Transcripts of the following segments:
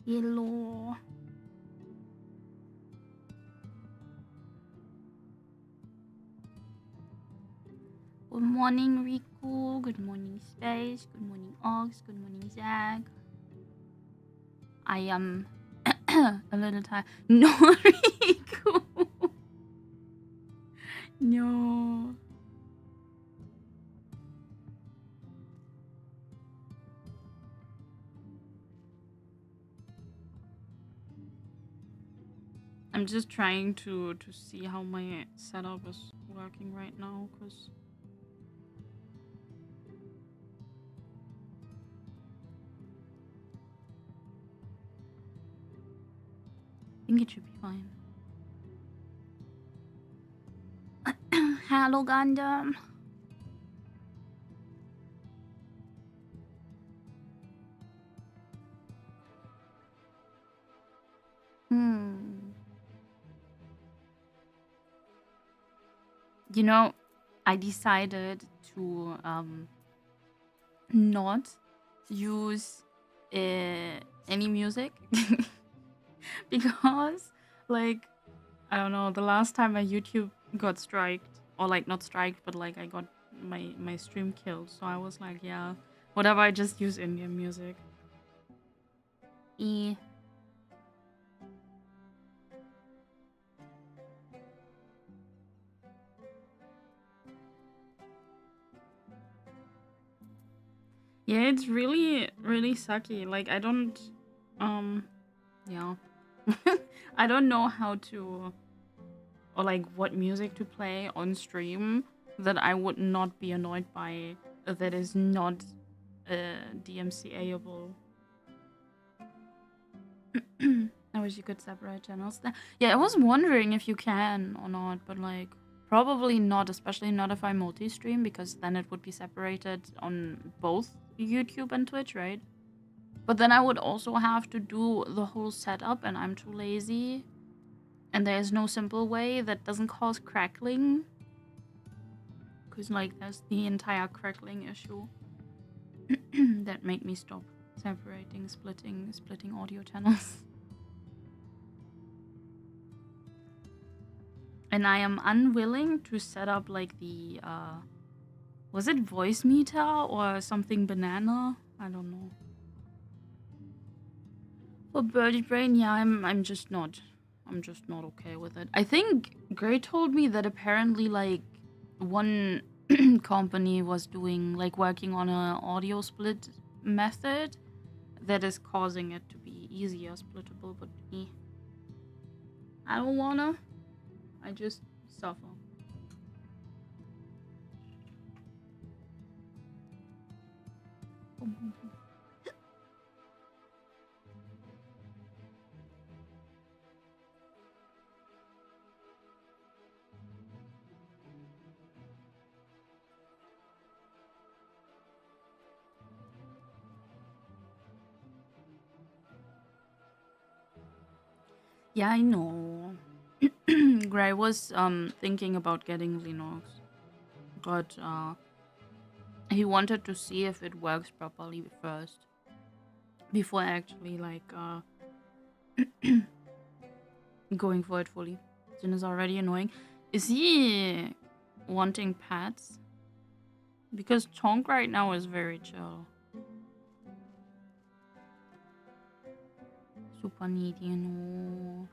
Hello. Good morning, Riku. Good morning, Space. Good morning, Ox. Good morning, Zach. I am a little tired. No, Riku. No. I'm just trying to see how my setup is working right now, because I think it should be fine. Hello, Gundam. You know, I decided to not use any music because, like, I don't know, the last time my YouTube got striked, or like not striked, but like I got my stream killed, so I was like, yeah, whatever, I just use Indian music. Yeah, it's really, really sucky. Like, I don't, yeah. I don't know how to, or like what music to play on stream that I would not be annoyed by, that is not DMCA-able. I wish you could separate channels. Yeah, I was wondering if you can or not, but like probably not, especially not if I multi-stream, because then it would be separated on both YouTube and Twitch, right? But then I would also have to do the whole setup, and I'm too lazy. And there's no simple way that doesn't cause crackling. Because like there's the entire crackling issue that made me stop separating, splitting audio channels. And I am unwilling to set up like the was it voice meter or something banana? I don't know. For Birdie Brain, yeah, I'm just not okay with it. I think Gray told me that apparently like one company was doing like working on a audio split method that is causing it to be easier splittable, but I don't wanna. I just suffer. Yeah, I know. Gray was thinking about getting Linux, but he wanted to see if it works properly first before actually like going for it fully. Jin is already annoying. Is he wanting pets? Because Chonk right now is very chill. Super needy, you know.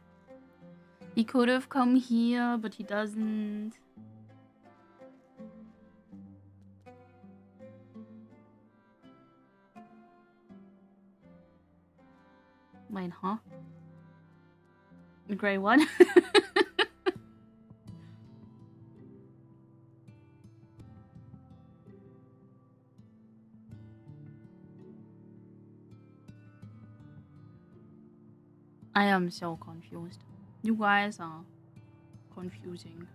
He could have come here, but he doesn't. Wait, huh? Gray what? I am so confused. You guys are confusing.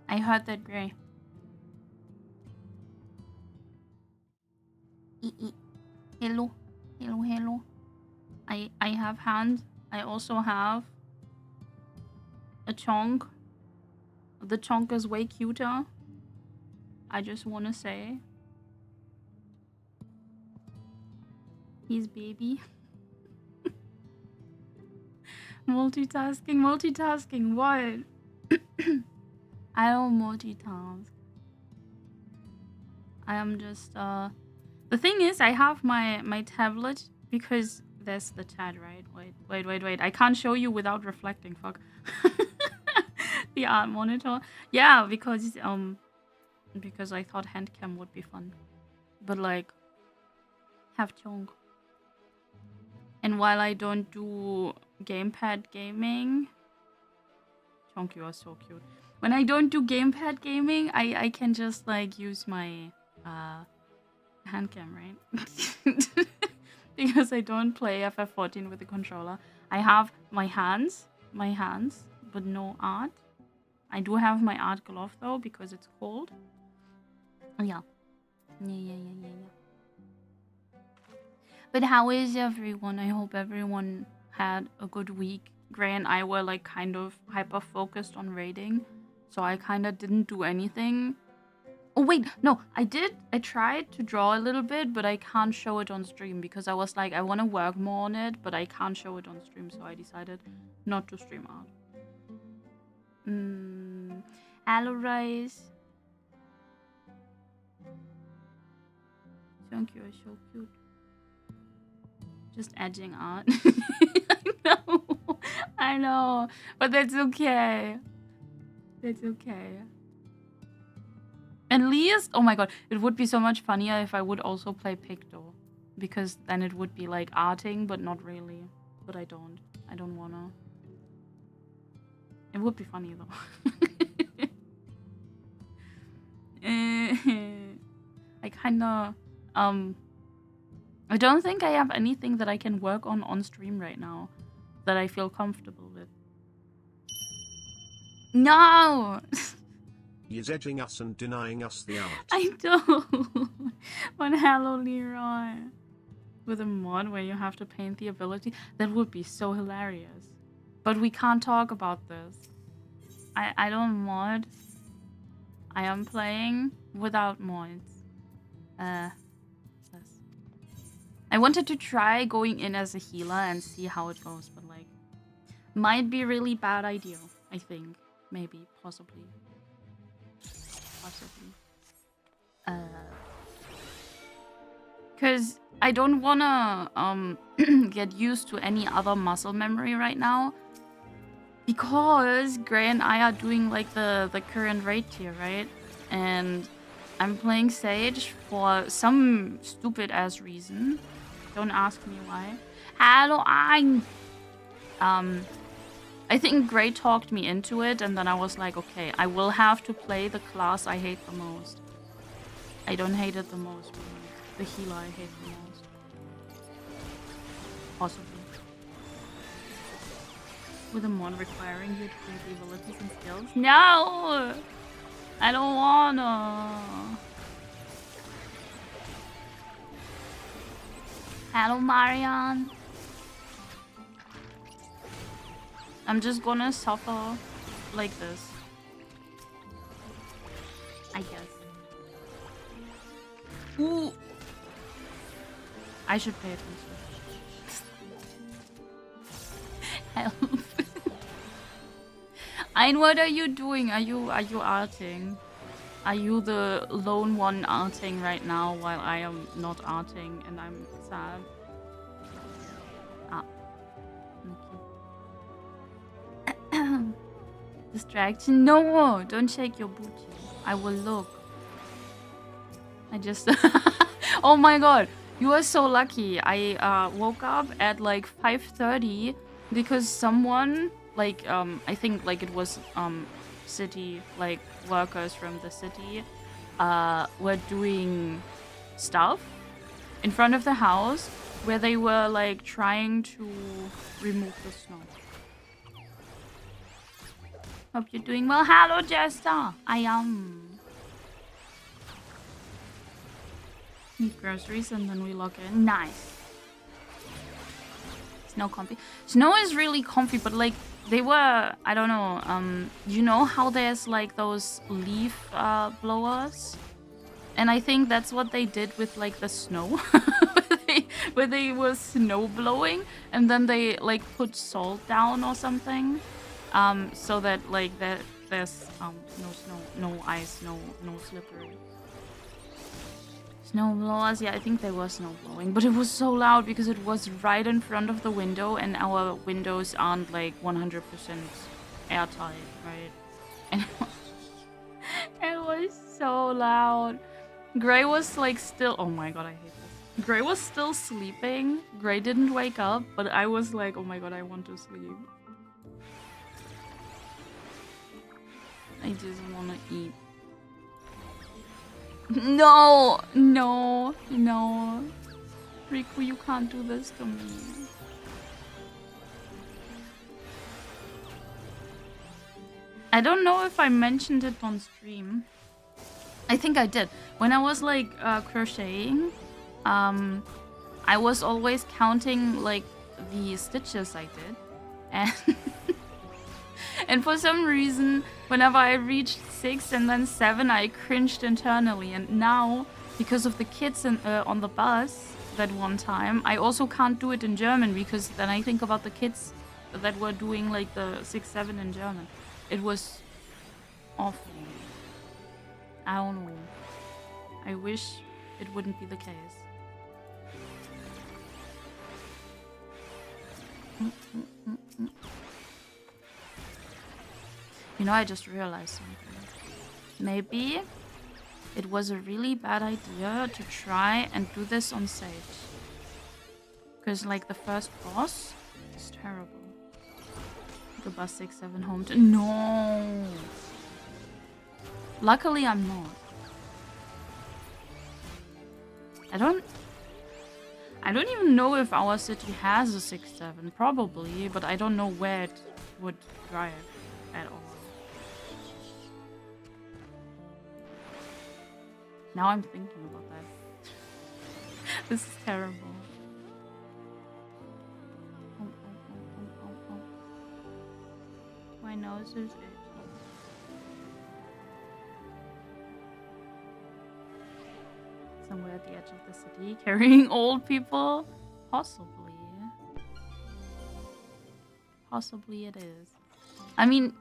I heard that, Gray. Hello. Hello, hello. I have hands. I also have a chonk. The chonk is way cuter. I just want to say. He's baby. Multitasking, what? I don't multitask. I am just, the thing is, I have my tablet because there's the chat, right? Wait. I can't show you without reflecting, fuck. The art monitor. Yeah, because I thought hand cam would be fun. But like, have chunk. And while I don't do gamepad gaming, Chonk, you are so cute. When I don't do gamepad gaming, I can just like use my hand cam, right? Because I don't play FF14 with the controller. I have my hands, but no art. I do have my art glove though because it's cold. Yeah. But how is everyone? I hope everyone had a good week. Gray and I were like kind of hyper focused on raiding, so I kind of didn't do anything. Oh wait, no, I did. I tried to draw a little bit, but I can't show it on stream because I was like, I want to work more on it, but I can't show it on stream, so I decided not to stream art. Hello, Rice. Thank you, are so cute. Just edging art. I know, but that's okay. That's okay. At least, oh my god, it would be so much funnier if I would also play Picto. Because then it would be like arting, but not really. But I don't wanna. It would be funny though. I kinda, I don't think I have anything that I can work on stream right now that I feel comfortable with. No! He's edging us and denying us the art. I don't. But hello, Leroy. With a mod where you have to paint the ability, that would be so hilarious. But we can't talk about this. I don't mod. I am playing without mods. I wanted to try going in as a healer and see how it goes, but like, might be a really bad idea, I think. Maybe, possibly. Because I don't wanna get used to any other muscle memory right now. Because Gray and I are doing like the current raid tier, right? And I'm playing Sage for some stupid ass reason. Don't ask me why. Hello, I think Gray talked me into it, and then I was like, okay, I will have to play the class I hate the most. I don't hate it the most, but the healer I hate the most. Possibly. With a mod requiring you to play the abilities and skills? No! I don't wanna. Hello, Marianne. I'm just gonna suffer like this. I guess. Ooh. I should pay attention. Help. Ein, what are you doing? Are you arting? Are you the lone one arting right now while I am not arting and I'm sad? Ah. Okay. Distraction? No! Don't shake your booty. I will look. I just... Oh my god! You are so lucky. I woke up at like 5:30 because someone, like, I think like it was city, like, workers from the city were doing stuff in front of the house where they were like trying to remove the snow. Hope you're doing well. Hello, Jester. I am. Need groceries and then we log in. Nice. Snow comfy. Snow is really comfy, but like they were, I don't know, you know how there's like those leaf blowers? And I think that's what they did with like the snow. where they were snow blowing and then they like put salt down or something, so that like there's no snow, no ice, no slippery. Snow blowers, yeah, I think they were snow blowing, but it was so loud because it was right in front of the window, and our windows aren't like 100% airtight, right? And it was so loud. Gray was like still, oh my god, I hate this. Gray was still sleeping. Gray didn't wake up, but I was like, oh my god, I want to sleep. I just want to eat. No, no, no. Riku, you can't do this to me. I don't know if I mentioned it on stream. I think I did. When I was like crocheting, I was always counting like the stitches I did. And and for some reason, whenever I reached 6 and then 7, I cringed internally. And now, because of the kids on the bus that one time, I also can't do it in German, because then I think about the kids that were doing like the 6, 7 in German. It was awful. I don't know. I wish it wouldn't be the case. You know, I just realized something. Maybe it was a really bad idea to try and do this on Sage. Because, like, the first boss is terrible. The bus 6, 7 home to... No! Luckily, I'm not. I don't even know if our city has a 6, 7. Probably, but I don't know where it would drive at all. Now I'm thinking about that. This is terrible. My nose is itchy. Somewhere at the edge of the city, carrying old people? Possibly. Possibly it is. I mean,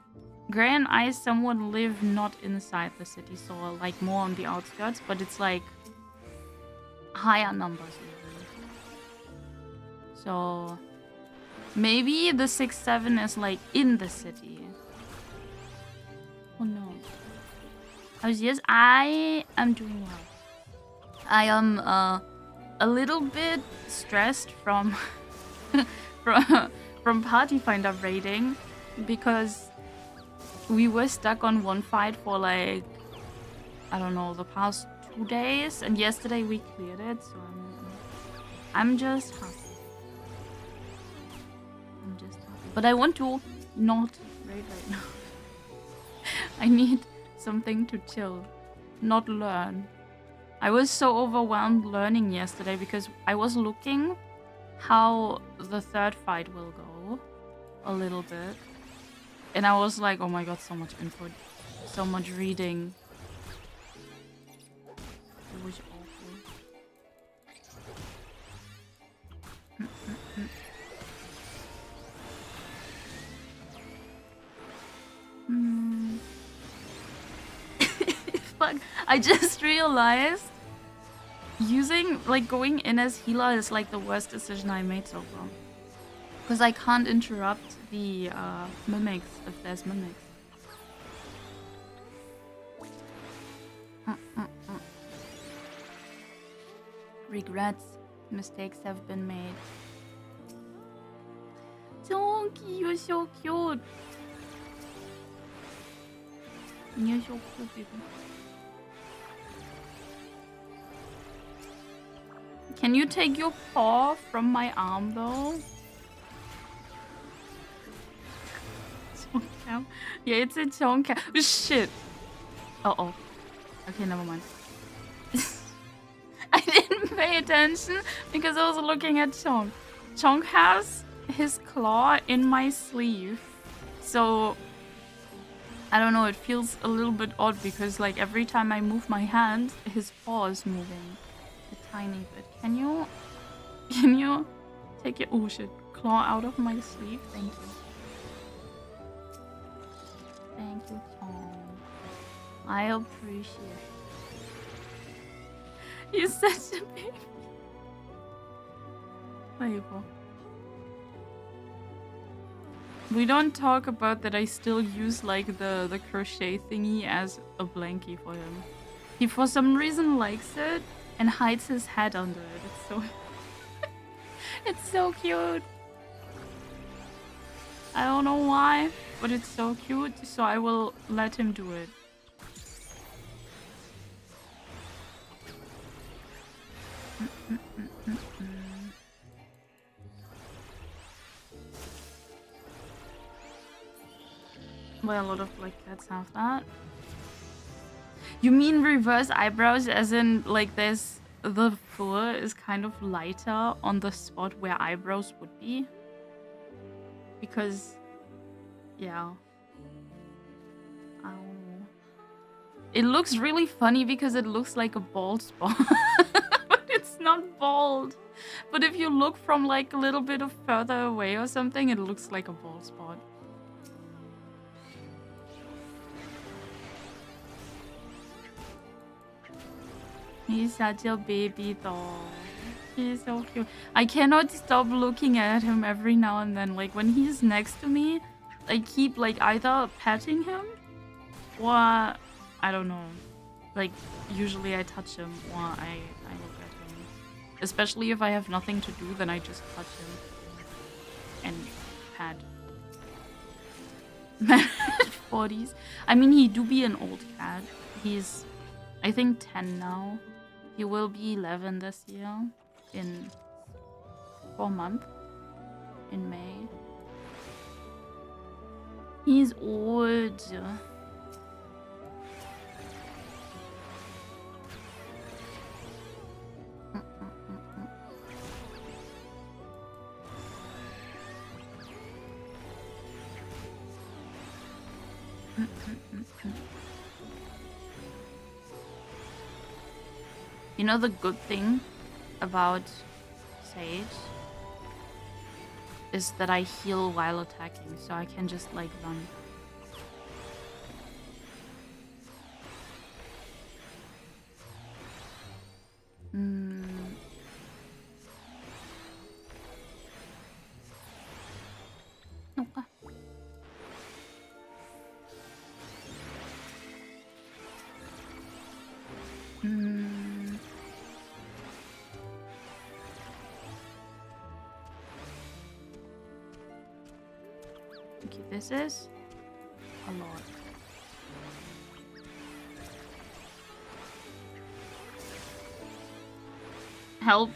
Gray and I somewhat live not inside the city, so like more on the outskirts, but it's like higher numbers usually. So maybe the 6, 7 is like in the city. Oh no. How's yours? I am doing well. I am a little bit stressed from from Party Finder raiding, because we were stuck on one fight for like, I don't know, the past 2 days, and yesterday we cleared it, so I'm just happy. I'm just happy. But I want to not raid right now. I need something to chill, not learn. I was so overwhelmed learning yesterday because I was looking how the third fight will go a little bit. And I was like, oh my god, so much input, so much reading. It was awful. Fuck, I just realized going in as healer is like the worst decision I made so far. Because I can't interrupt the mimics if there's mimics. Regrets. Mistakes have been made. Chonky, you're so cute. You're so cute, baby. Can you take your paw from my arm, though? Chonk. Yeah, it's a chonk. Oh, shit. Uh-oh. Okay, never mind. I didn't pay attention because I was looking at Chonk. Chonk has his claw in my sleeve. So, I don't know, it feels a little bit odd because like every time I move my hand, his paw is moving a tiny bit. Can you Can you take your claw out of my sleeve? Thank you. Thank you, Tom. I appreciate it. You're such a baby. Playful. We don't talk about that I still use like the crochet thingy as a blankie for him. He for some reason likes it and hides his head under it. It's so it's so cute. I don't know why, but it's so cute, so I will let him do it. Well, a lot of black cats have that. You mean reverse eyebrows as in like there's the fur is kind of lighter on the spot where eyebrows would be? Because, yeah. I don't know. It looks really funny because it looks like a bald spot. But it's not bald. But if you look from like a little bit of further away or something, it looks like a bald spot. He's such a baby doll. He's so cute. I cannot stop looking at him every now and then. Like when he's next to me, I keep like either petting him or I don't know. Like usually I touch him or I look at him. Especially if I have nothing to do, then I just touch him and pat. 40s. I mean, he do be an old cat. He's, I think, 10 now. He will be 11 this year in 4 months in May. He's old. You know the good thing about Sage is that I heal while attacking, so I can just like run. Okay. Okay, this is a lot. Help.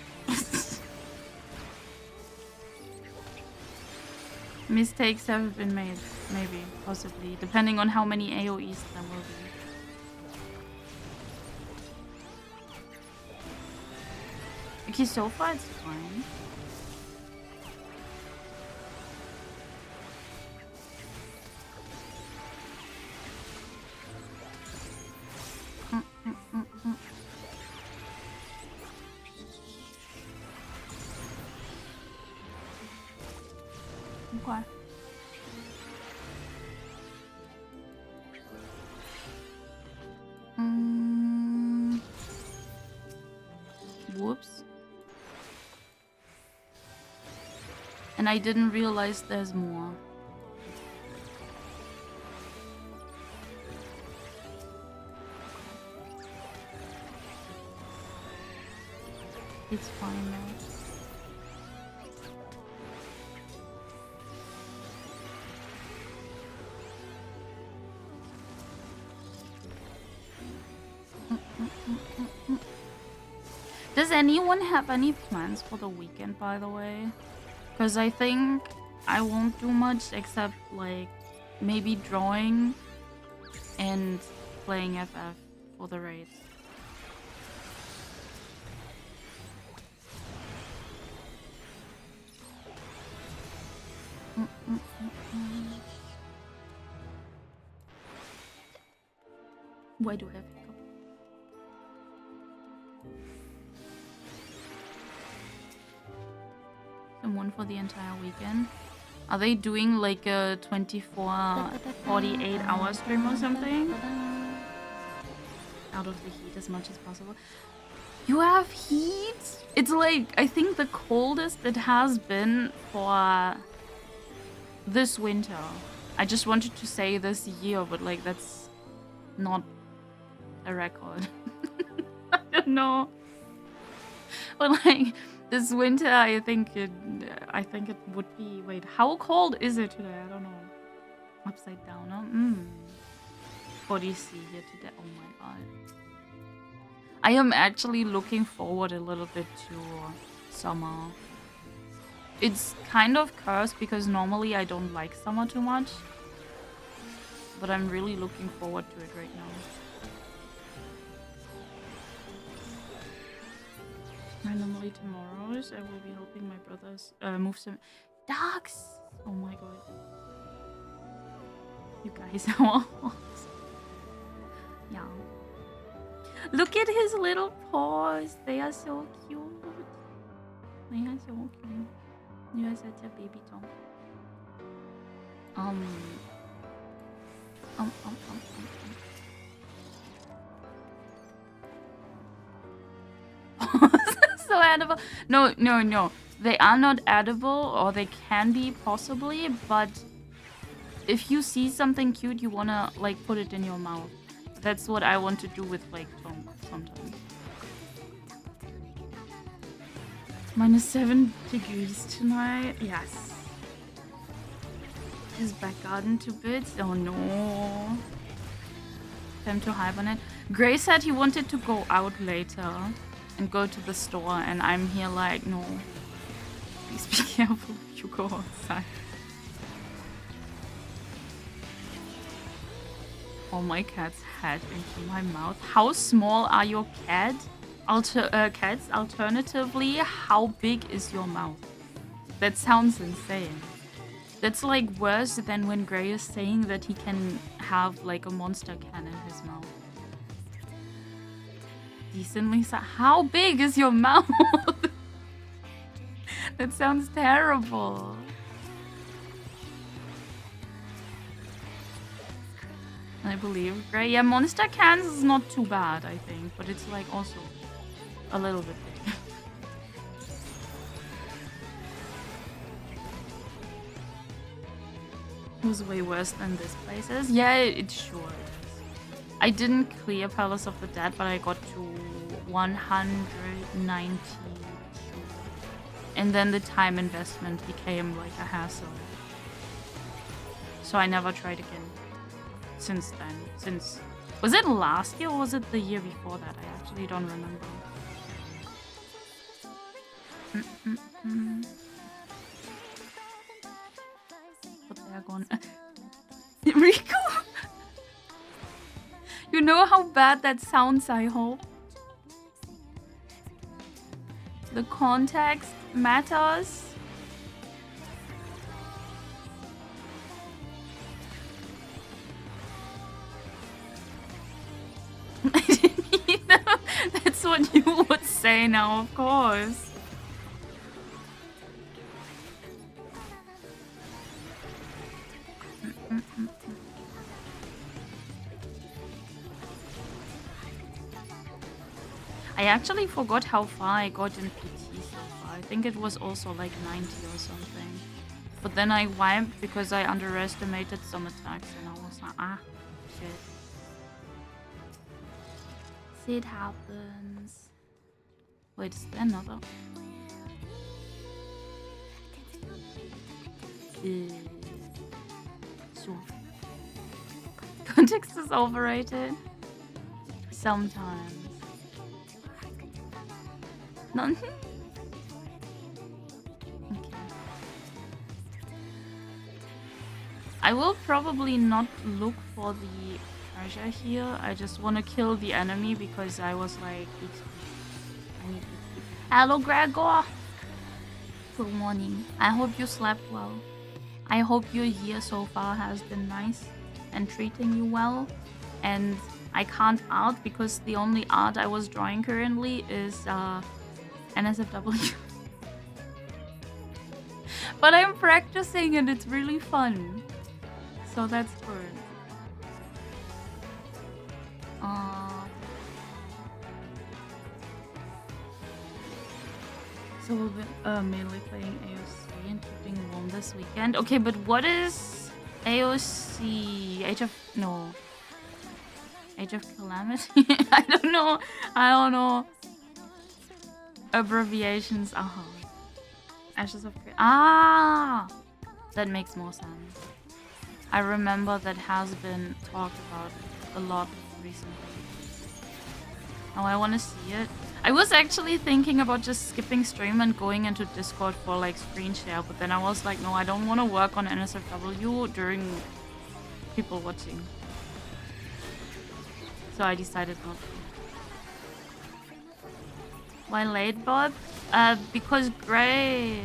Mistakes have been made, maybe, possibly, depending on how many AoEs there will be. Okay, so far it's fine. Okay. Whoops. And I didn't realize there's more. It's fine now. Does anyone have any plans for the weekend, by the way? Because I think I won't do much except, like, maybe drawing and playing FF for the raids. Why do I have hiccup? one for the entire weekend. Are they doing like a 24, 48 hour stream or something? Out of the heat as much as possible. You have heat? It's like, I think the coldest it has been for this winter. I just wanted to say this year, but like that's not a record. I don't know. But like this winter, I think it would be. Wait, how cold is it today? I don't know. Upside down, huh? 40°C here today. Oh my god. I am actually looking forward a little bit to summer. It's kind of cursed because normally I don't like summer too much. But I'm really looking forward to it right now. Randomly tomorrows, I will be helping my brothers move some dogs. Oh my god. You guys are awesome. Yeah. Look at his little paws. They are so cute. They are so cute. You are such a baby dog. So edible. No. They are not edible, or they can be possibly, but if you see something cute, you wanna like put it in your mouth. That's what I want to do with like tongue sometimes. -7 degrees tonight. Yes. His back garden to bits. Oh no. Time to hibernate. Gray said he wanted to go out later and go to the store, and I'm here like, no. Please be careful if you go outside. Oh, my cat's head into my mouth. How small are your cats? Alternatively, how big is your mouth? That sounds insane. That's like worse than when Gray is saying that he can have like a monster can in his mouth. Decently so. How big is your mouth? That sounds terrible. I believe. Gray. Yeah, monster cans is not too bad, I think, but it's like also a little bit big. It was way worse than this place is. Yeah, it sure is. I didn't clear Palace of the Dead, but I got to 192. And then the time investment became like a hassle. So I never tried again since then. Was it last year or was it the year before that? I actually don't remember. But they're gone. Rico! You know how bad that sounds, I hope. The context matters. I didn't either. That's what you would say now, of course. I actually forgot how far I got in PT so far. I think it was also like 90 or something. But then I wiped because I underestimated some attacks and I was like, ah, shit. See, it happens. Wait, is there another? So. Context is overrated. Sometimes. None? Okay. I will probably not look for the treasure here. I just want to kill the enemy because I was like, I need XP. Hello, Gregor! Good morning. I hope you slept well. I hope your year so far has been nice and treating you well. And I can't art because the only art I was drawing currently is NSFW. But I'm practicing and it's really fun. So that's good. So we'll be mainly playing AOC and keeping warm this weekend. Okay, but what is AOC? Age of Calamity? I don't know. Abbreviations. Ashes of that makes more sense. I remember that has been talked about a lot recently. Oh, I want to see it. I was actually thinking about just skipping stream and going into Discord for like screen share, but then I was like, no, I don't want to work on NSFW during people watching. So I decided not to. Why late, Bob? Because Gray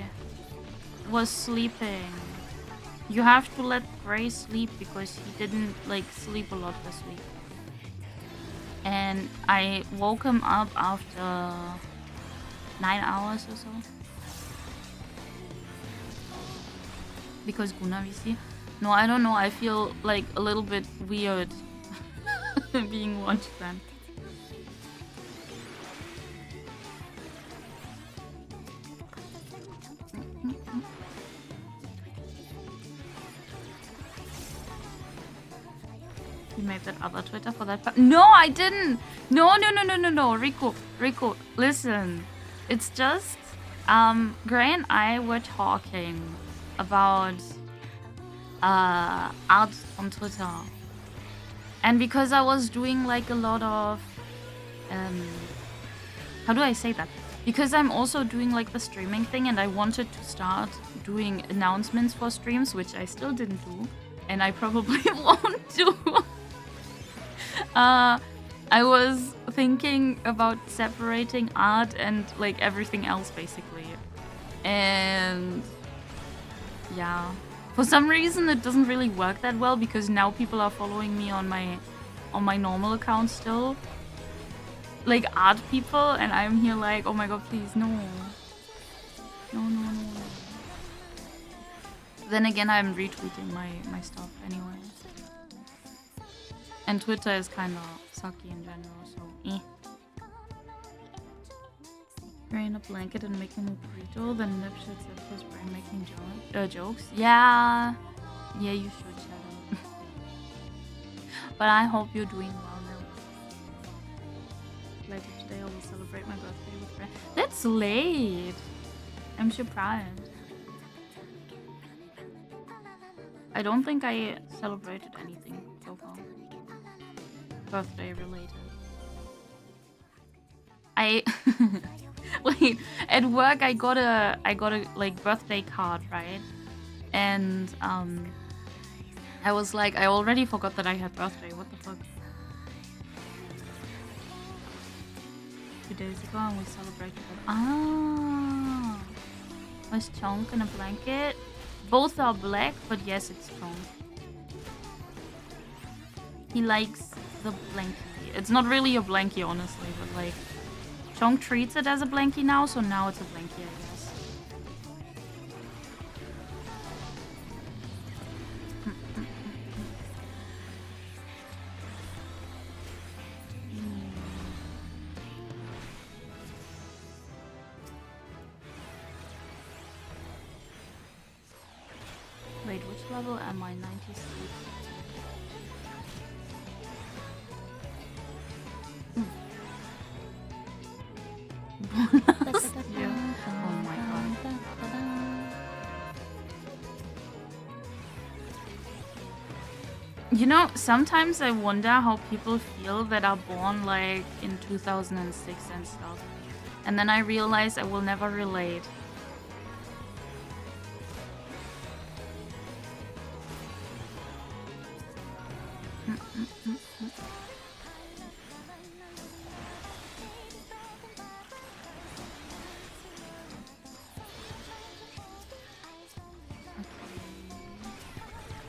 was sleeping. You have to let Gray sleep because he didn't like sleep a lot this week. And I woke him up after 9 hours or so. Because Gunnar, you see? No, I don't know. I feel like a little bit weird being watched then. You made that other Twitter for that. No, I didn't. No. Rico, listen. It's just, Gray and I were talking about art on Twitter. And because I was doing like a lot of, how do I say that? Because I'm also doing like the streaming thing and I wanted to start doing announcements for streams, which I still didn't do. And I probably won't do. I was thinking about separating art and like everything else basically. And yeah, for some reason it doesn't really work that well because now people are following me on my normal account still. Like art people, and I'm here like, oh my god, please, no. No. Then again, I'm retweeting my stuff anyway. And Twitter is kind of sucky in general, so eh. Rain a blanket and making a burrito, then Nip should set his brain making jokes. Yeah, you should, Shadow. But I hope you're doing well now. Later today I will celebrate my birthday with friends. That's late! I'm surprised. I don't think I celebrated anything so far. Birthday related. Wait, at work I got a like birthday card, right? And I was like, I already forgot that I had birthday. What the fuck? 2 days ago and we celebrated it. Was Chonk in a blanket? Both are black, but yes, it's Chonk. He likes the blankie. It's not really a blankie, honestly, but like Chonk treats it as a blankie now, so now it's a blankie, I guess. Wait, which level am I? 96. Yeah. Oh my god. You know, sometimes I wonder how people feel that are born like in 2006 and stuff. And then I realize I will never relate.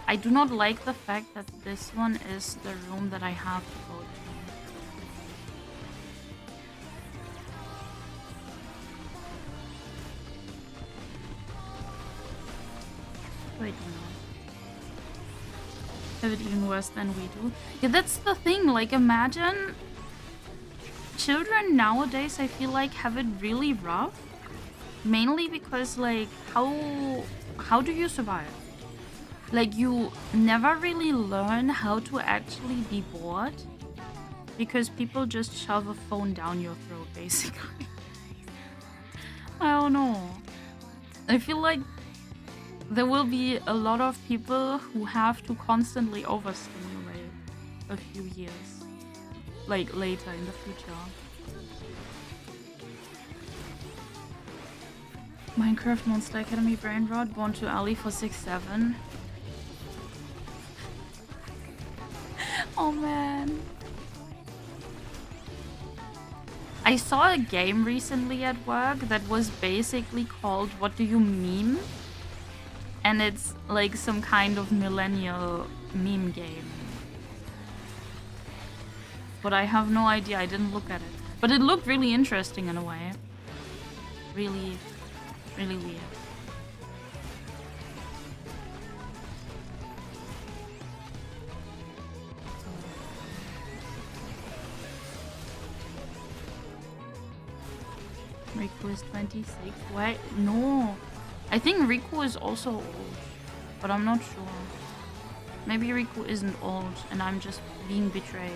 I do not like the fact that this one is the room that I have to go to. Wait, no. Have it even worse than we do. Yeah, that's the thing. Like, imagine children nowadays, I feel like, have it really rough. Mainly because, like, how do you survive? Like, you never really learn how to actually be bored. Because people just shove a phone down your throat, basically. I don't know. I feel like there will be a lot of people who have to constantly overstimulate a few years. Like, later in the future. Minecraft Monster Academy Brain Rot, born too early for 6-7. Oh man. I saw a game recently at work that was basically called What Do You Meme? And it's like some kind of millennial meme game. But I have no idea, I didn't look at it. But it looked really interesting in a way. Really, really weird. Riku is 26. Wait, no. I think Riku is also old, but I'm not sure. Maybe Riku isn't old and I'm just being betrayed.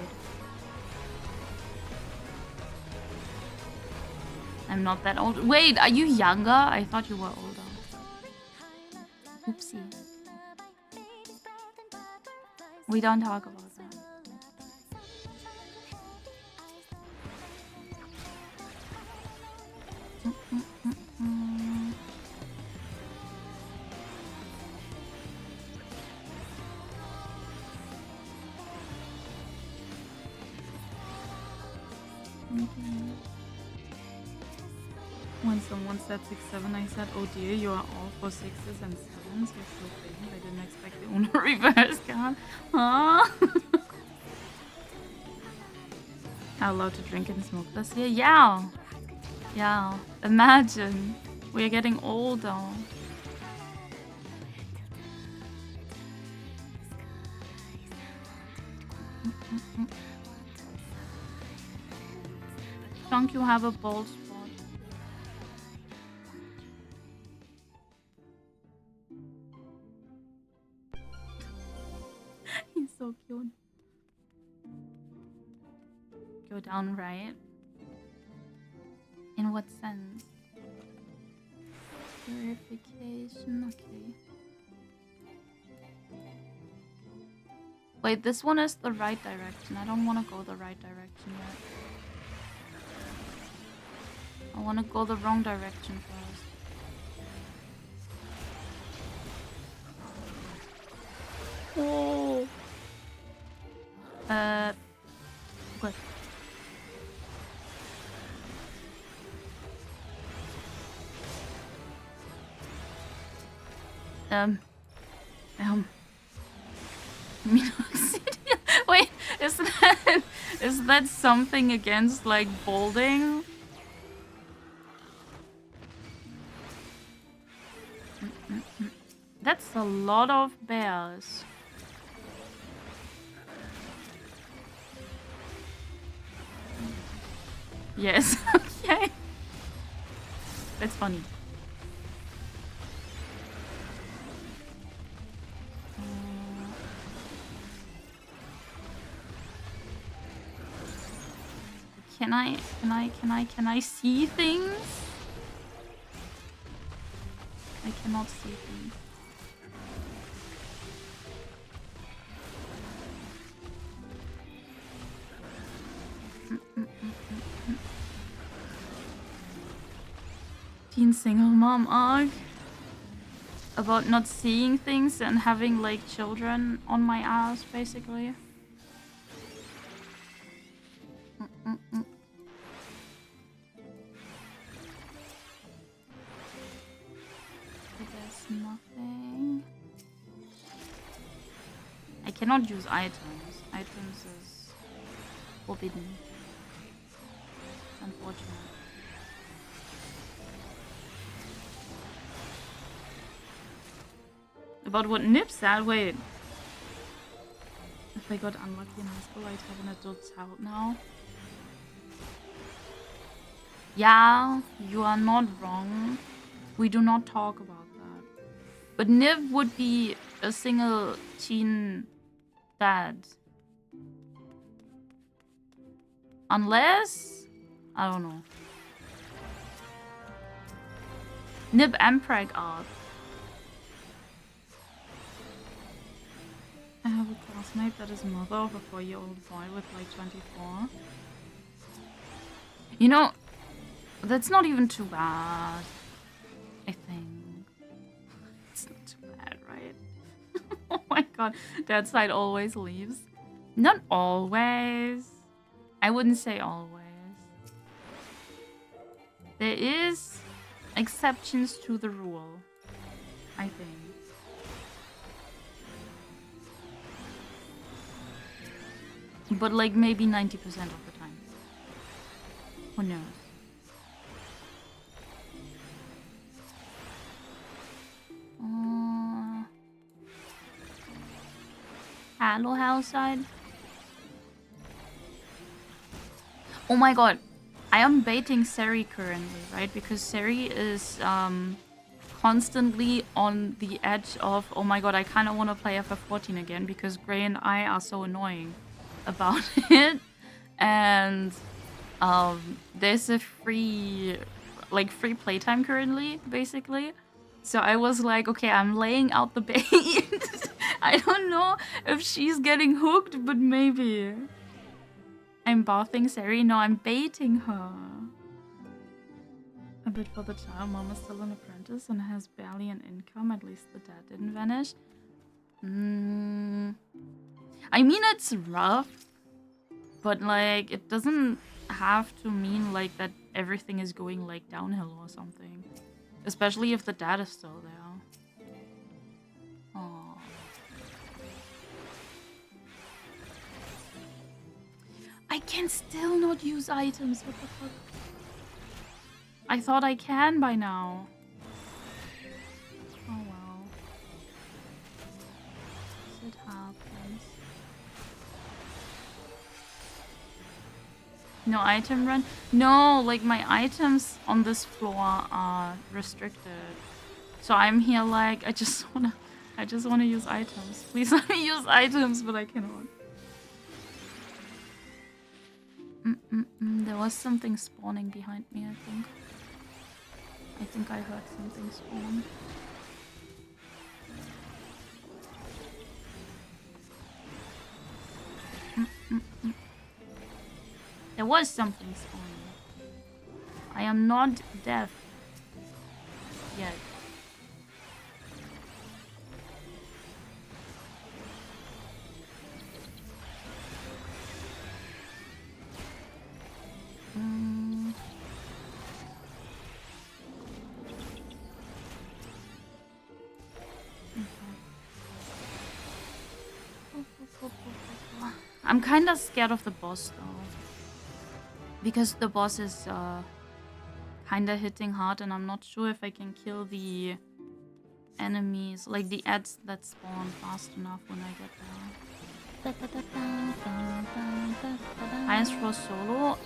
I'm not that old. Wait, are you younger? I thought you were older. Oopsie. We don't talk about that. When someone said 6-7, I said, oh dear, you are all for 6s and 7s. You're so big. I didn't expect the Uno reverse card. Huh? How allowed to drink and smoke this year? Yeah. Yeah. Imagine. We're getting older. Don't you have a bald spot? He's so cute. Go down right? In what sense? Verification, okay. Wait, this one is the right direction. I don't want to go the right direction yet. I want to go the wrong direction first. Oh. Good. Minoxidil. Wait, is that something against like balding? That's a lot of bears. Yes, okay. That's funny. Can I see things? I cannot see things. Teen single mom arc about not seeing things and having like children on my ass, basically. There's nothing. I cannot use items. Items is forbidden. Unfortunate. About what Nip said? Wait. If I got unlucky in high school, I'd have an adult child now. Yeah, you are not wrong. We do not talk about that. But Nip would be a single teen dad. Unless... I don't know. Nib and Preg art. I have a classmate that is mother of a 4-year-old boy with like 24. You know, that's not even too bad. I think. It's not too bad, right? Oh my god. That side always leaves. Not always. I wouldn't say always. There is exceptions to the rule, I think. But like maybe 90% of the time. Who knows? Hello, Hellside. Oh my god. I am baiting Seri currently, right? Because Seri is constantly on the edge of, oh my god, I kind of want to play FF14 again because Gray and I are so annoying about it. And there's a free playtime currently, basically. So I was like, okay, I'm laying out the bait. I don't know if she's getting hooked, but maybe. I'm bathing Seri. No, I'm baiting her. A bit for the child. Mom is still an apprentice and has barely an income. At least the dad didn't vanish. I mean, it's rough. But, like, it doesn't have to mean, like, that everything is going, like, downhill or something. Especially if the dad is still there. Aww. I can still not use items. What the fuck? I thought I can by now. Oh well. It happens. No item run? No, like my items on this floor are restricted. So I'm here like I just wanna use items. Please let me use items, but I cannot. There was something spawning behind me, I think. I think I heard something spawn. There was something spawning. I am not deaf yet. I'm kind of scared of the boss though. Because the boss is kind of hitting hard and I'm not sure if I can kill the enemies, like the ads that spawn fast enough when I get there. Highest for solo?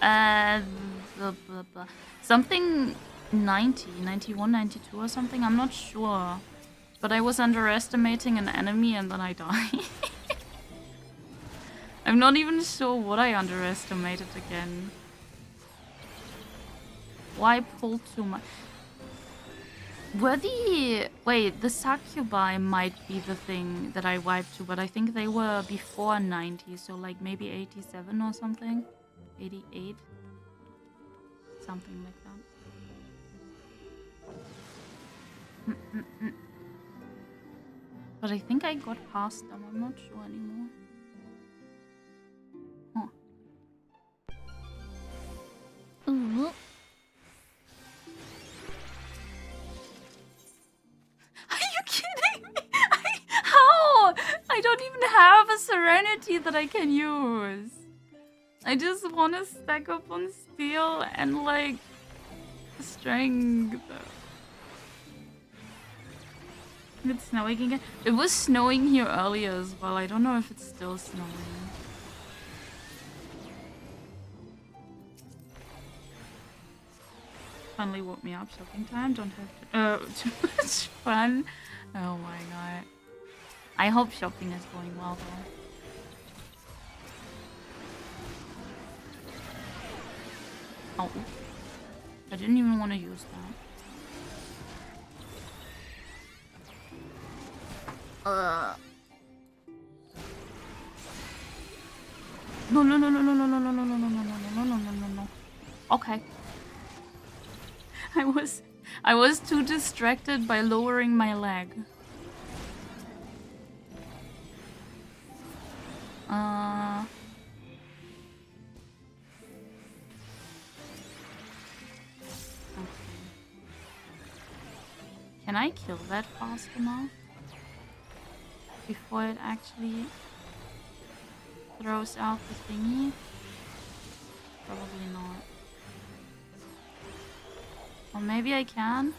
Something 90, 91, 92 or something, I'm not sure. But I was underestimating an enemy and then I died. I'm not even sure what I underestimated again. Why pull too much? Wait, the succubi might be the thing that I wiped to, but I think they were before 90, so like maybe 87 or something? 88? Something like that. But I think I got past them, I'm not sure anymore. Huh. Ooh. Are you kidding me? How? I don't even have a Serenity that I can use. I just want to stack up on steel and like strength. It's snowing again. It was snowing here earlier as well. I don't know if it's still snowing. Finally woke me up. Shopping time. Don't have to, too much fun. Oh my god. I hope shopping is going well though. Oh. I didn't even want to use that. No, no, no, no, no, no, no, no, no, no, no, no, no, no, no, no, no, no. Okay. I was too distracted by lowering my leg. Can I kill that fast enough? Before it actually throws out the thingy? Probably not. Or maybe I can?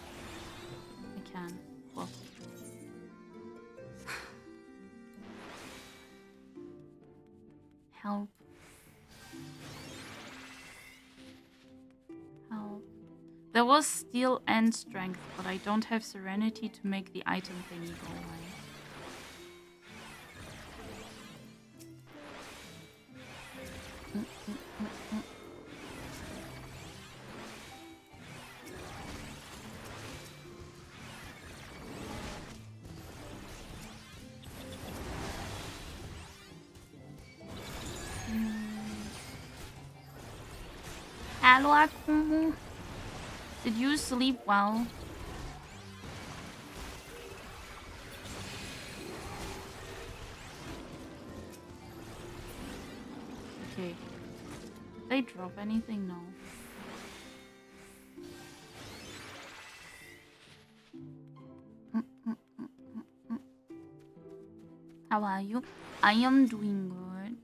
I can. Cool. Help. Help. There was steel and strength, but I don't have serenity to make the item thingy go away. Hello, Akumu. Did you sleep well? Okay. Did they drop anything? No. How are you? I am doing good.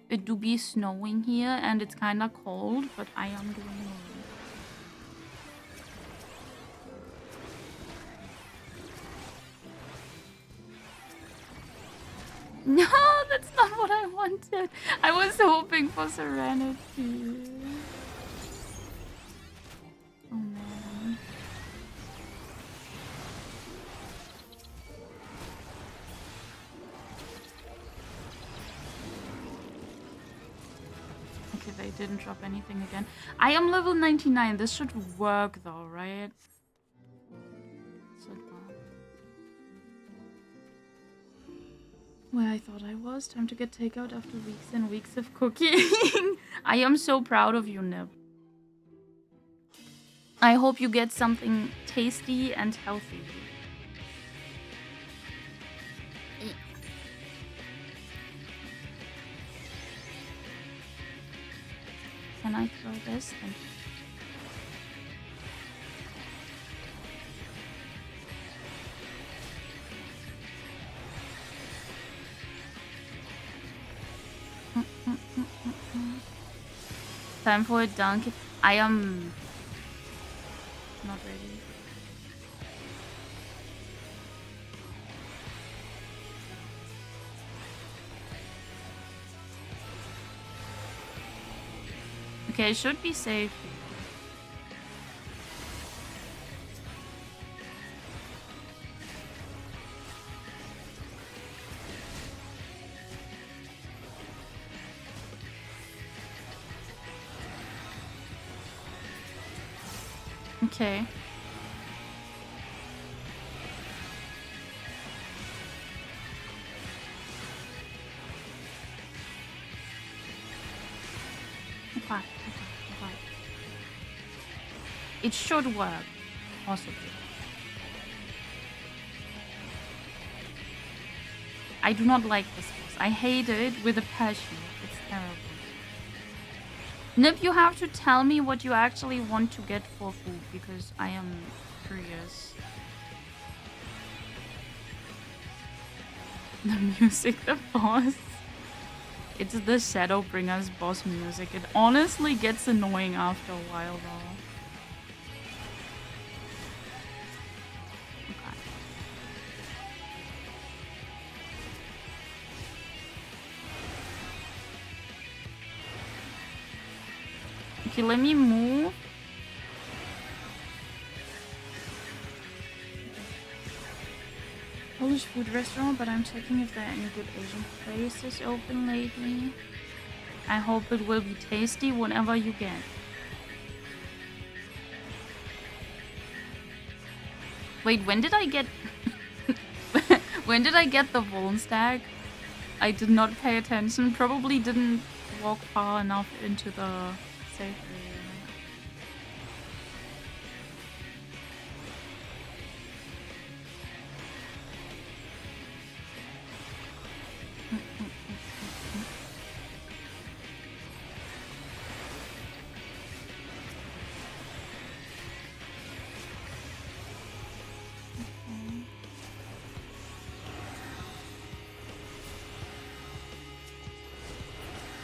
It do be snowing here and it's kinda cold, but I am doing good. No, that's not what I wanted. I was hoping for serenity. Oh man. Okay, they didn't drop anything again. I am level 99. This should work though, right? Where I thought I was. Time to get takeout after weeks and weeks of cooking. I am so proud of you, Nib. I hope you get something tasty and healthy. Can I throw this? Thank you. Time for a dunk. I am not ready. Okay, it should be safe. Okay. Okay. It should work, possibly. I do not like this boss. I hate it with a passion. It's terrible. Nip, you have to tell me what you actually want to get for food, because I am curious. The music, the boss. It's the Shadowbringer's boss music. It honestly gets annoying after a while though. Okay. Okay, let me move. Polish food restaurant, but I'm checking if there are any good Asian places open lately. I hope it will be tasty whenever you get. Wait, when did I get... when did I get the Voln stack? I did not pay attention. Probably didn't walk far enough into the safe area.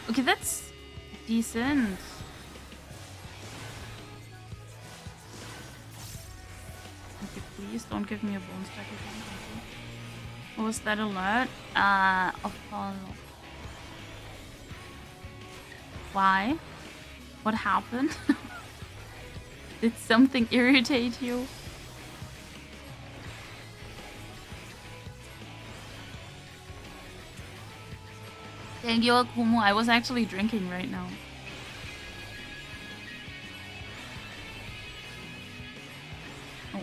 Okay, that's decent. Okay, please don't give me a bone stack again. What was that alert? Apollo. Why? What happened? Did something irritate you? Thank you, Akumu. I was actually drinking right now. Oh.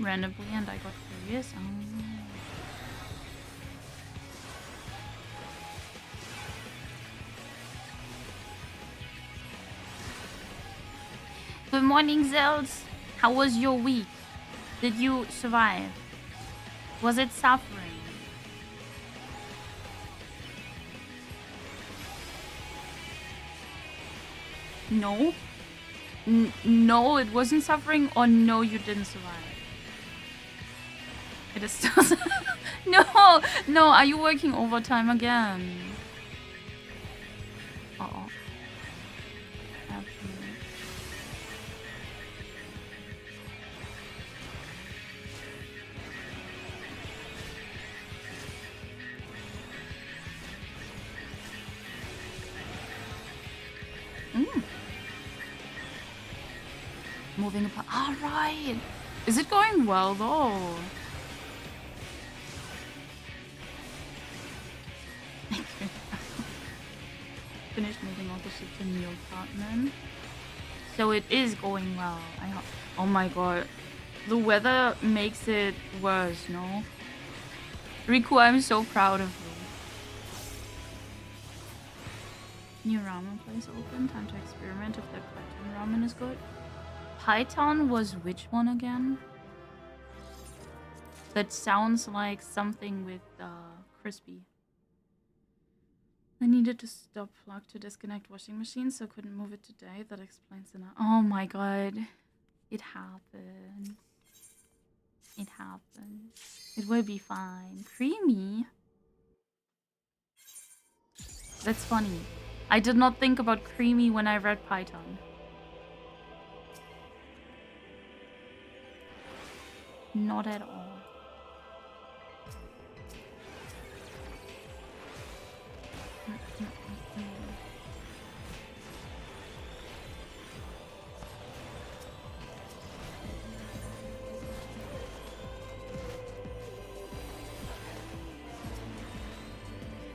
Randomly, and I got curious. Good morning, Zels. How was your week? Did you survive? Was it suffering? No? No, it wasn't suffering, or no, you didn't survive? It is still... No! No, are you working overtime again? Uh-oh. Moving apart. All right. Is it going well though? Finished moving all the shit to new apartment. So it is going well. I hope. Oh my god. The weather makes it worse, no? Riku, I'm so proud of you. New ramen place open. Time to experiment if the Python ramen is good. Python was which one again? That sounds like something with crispy. I needed to stop plug to disconnect washing machine, so couldn't move it today. That explains it. Oh my god. It happened. It happened. It will be fine. Creamy? That's funny. I did not think about creamy when I read Python. Not at all.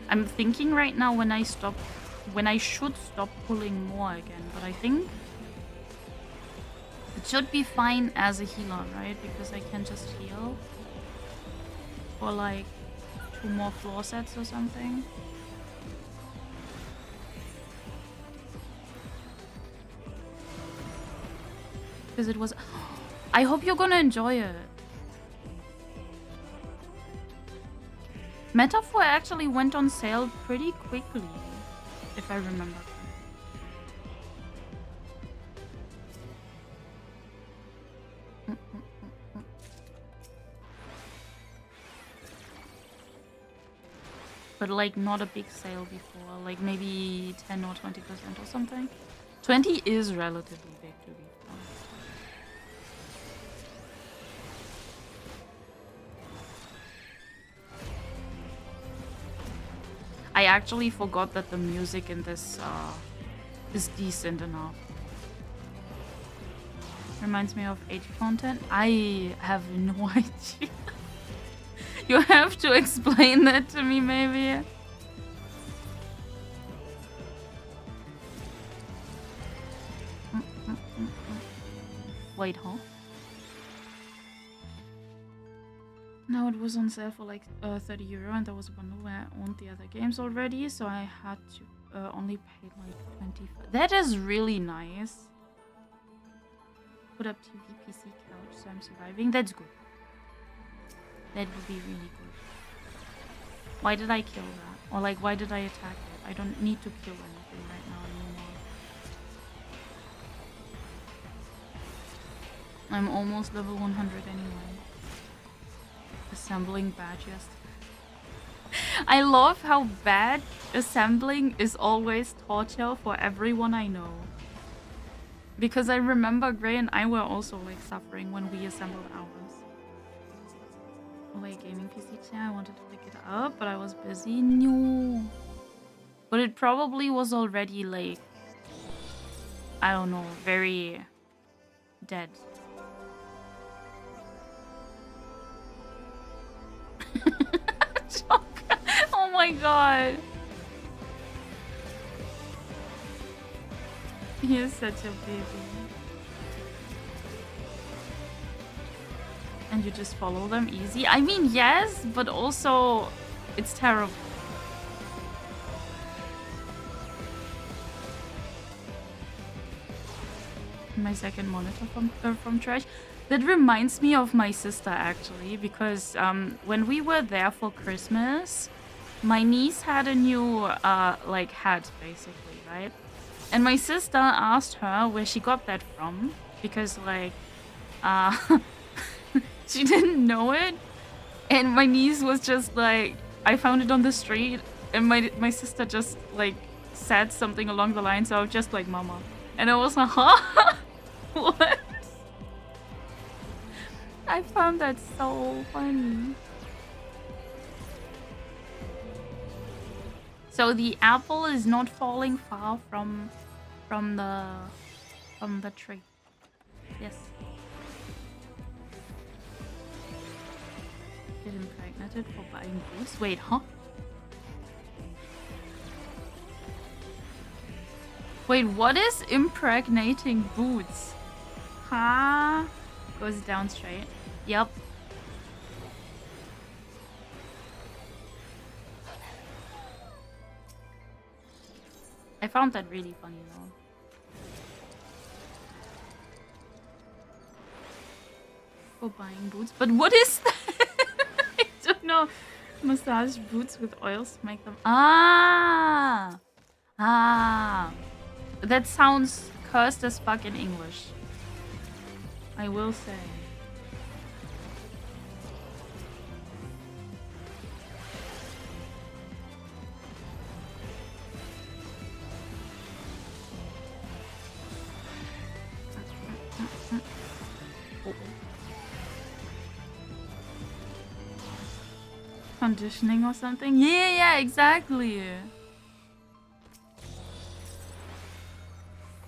I'm thinking right now when I should stop pulling more again, but I think it should be fine as a healer, right? Because I can just heal for like 2 more floor sets or something. Because it was... I hope you're gonna enjoy it. Metaphor actually went on sale pretty quickly, if I remember. But like not a big sale before, like maybe 10 or 20% or something. 20 is relatively big to be honest. I actually forgot that the music in this is decent enough. Reminds me of age content. I have no idea. You have to explain that to me, maybe. Wait, huh? No, it was on sale for like €30 and there was a bundle where I owned the other games already, so I had to only pay like 25. That is really nice. Put up TV, PC, couch, so I'm surviving. That's good. That would be really good. Why did I kill that? Or like, why did I attack it? I don't need to kill anything right now anymore. I'm almost level 100 anyway. Assembling badges. I love how bad assembling is always torture for everyone I know. Because I remember Gray and I were also like suffering when we assembled ours. Oh wait, gaming PC chair, I wanted to pick it up, but I was busy. No. But it probably was already like, I don't know, very dead. Oh my god. He is such a baby. And you just follow them easy? I mean, yes, but also it's terrible. My second monitor from trash. That reminds me of my sister actually, because when we were there for Christmas, my niece had a new like hat basically, right? And my sister asked her where she got that from, because like she didn't know it. And my niece was just like, I found it on the street, and my sister just like said something along the lines of just like mama. And I was like, huh? What? I found that so funny. So the apple is not falling far from the tree. Yes. Get impregnated for buying boots. Wait, huh? Wait, what is impregnating boots? Huh? Goes down straight. Yep. I found that really funny though. For buying boots. But what is that? I don't know. Massage boots with oils to make them... Ah! Ah! That sounds cursed as fuck in English. I will say. Conditioning or something? Yeah, exactly.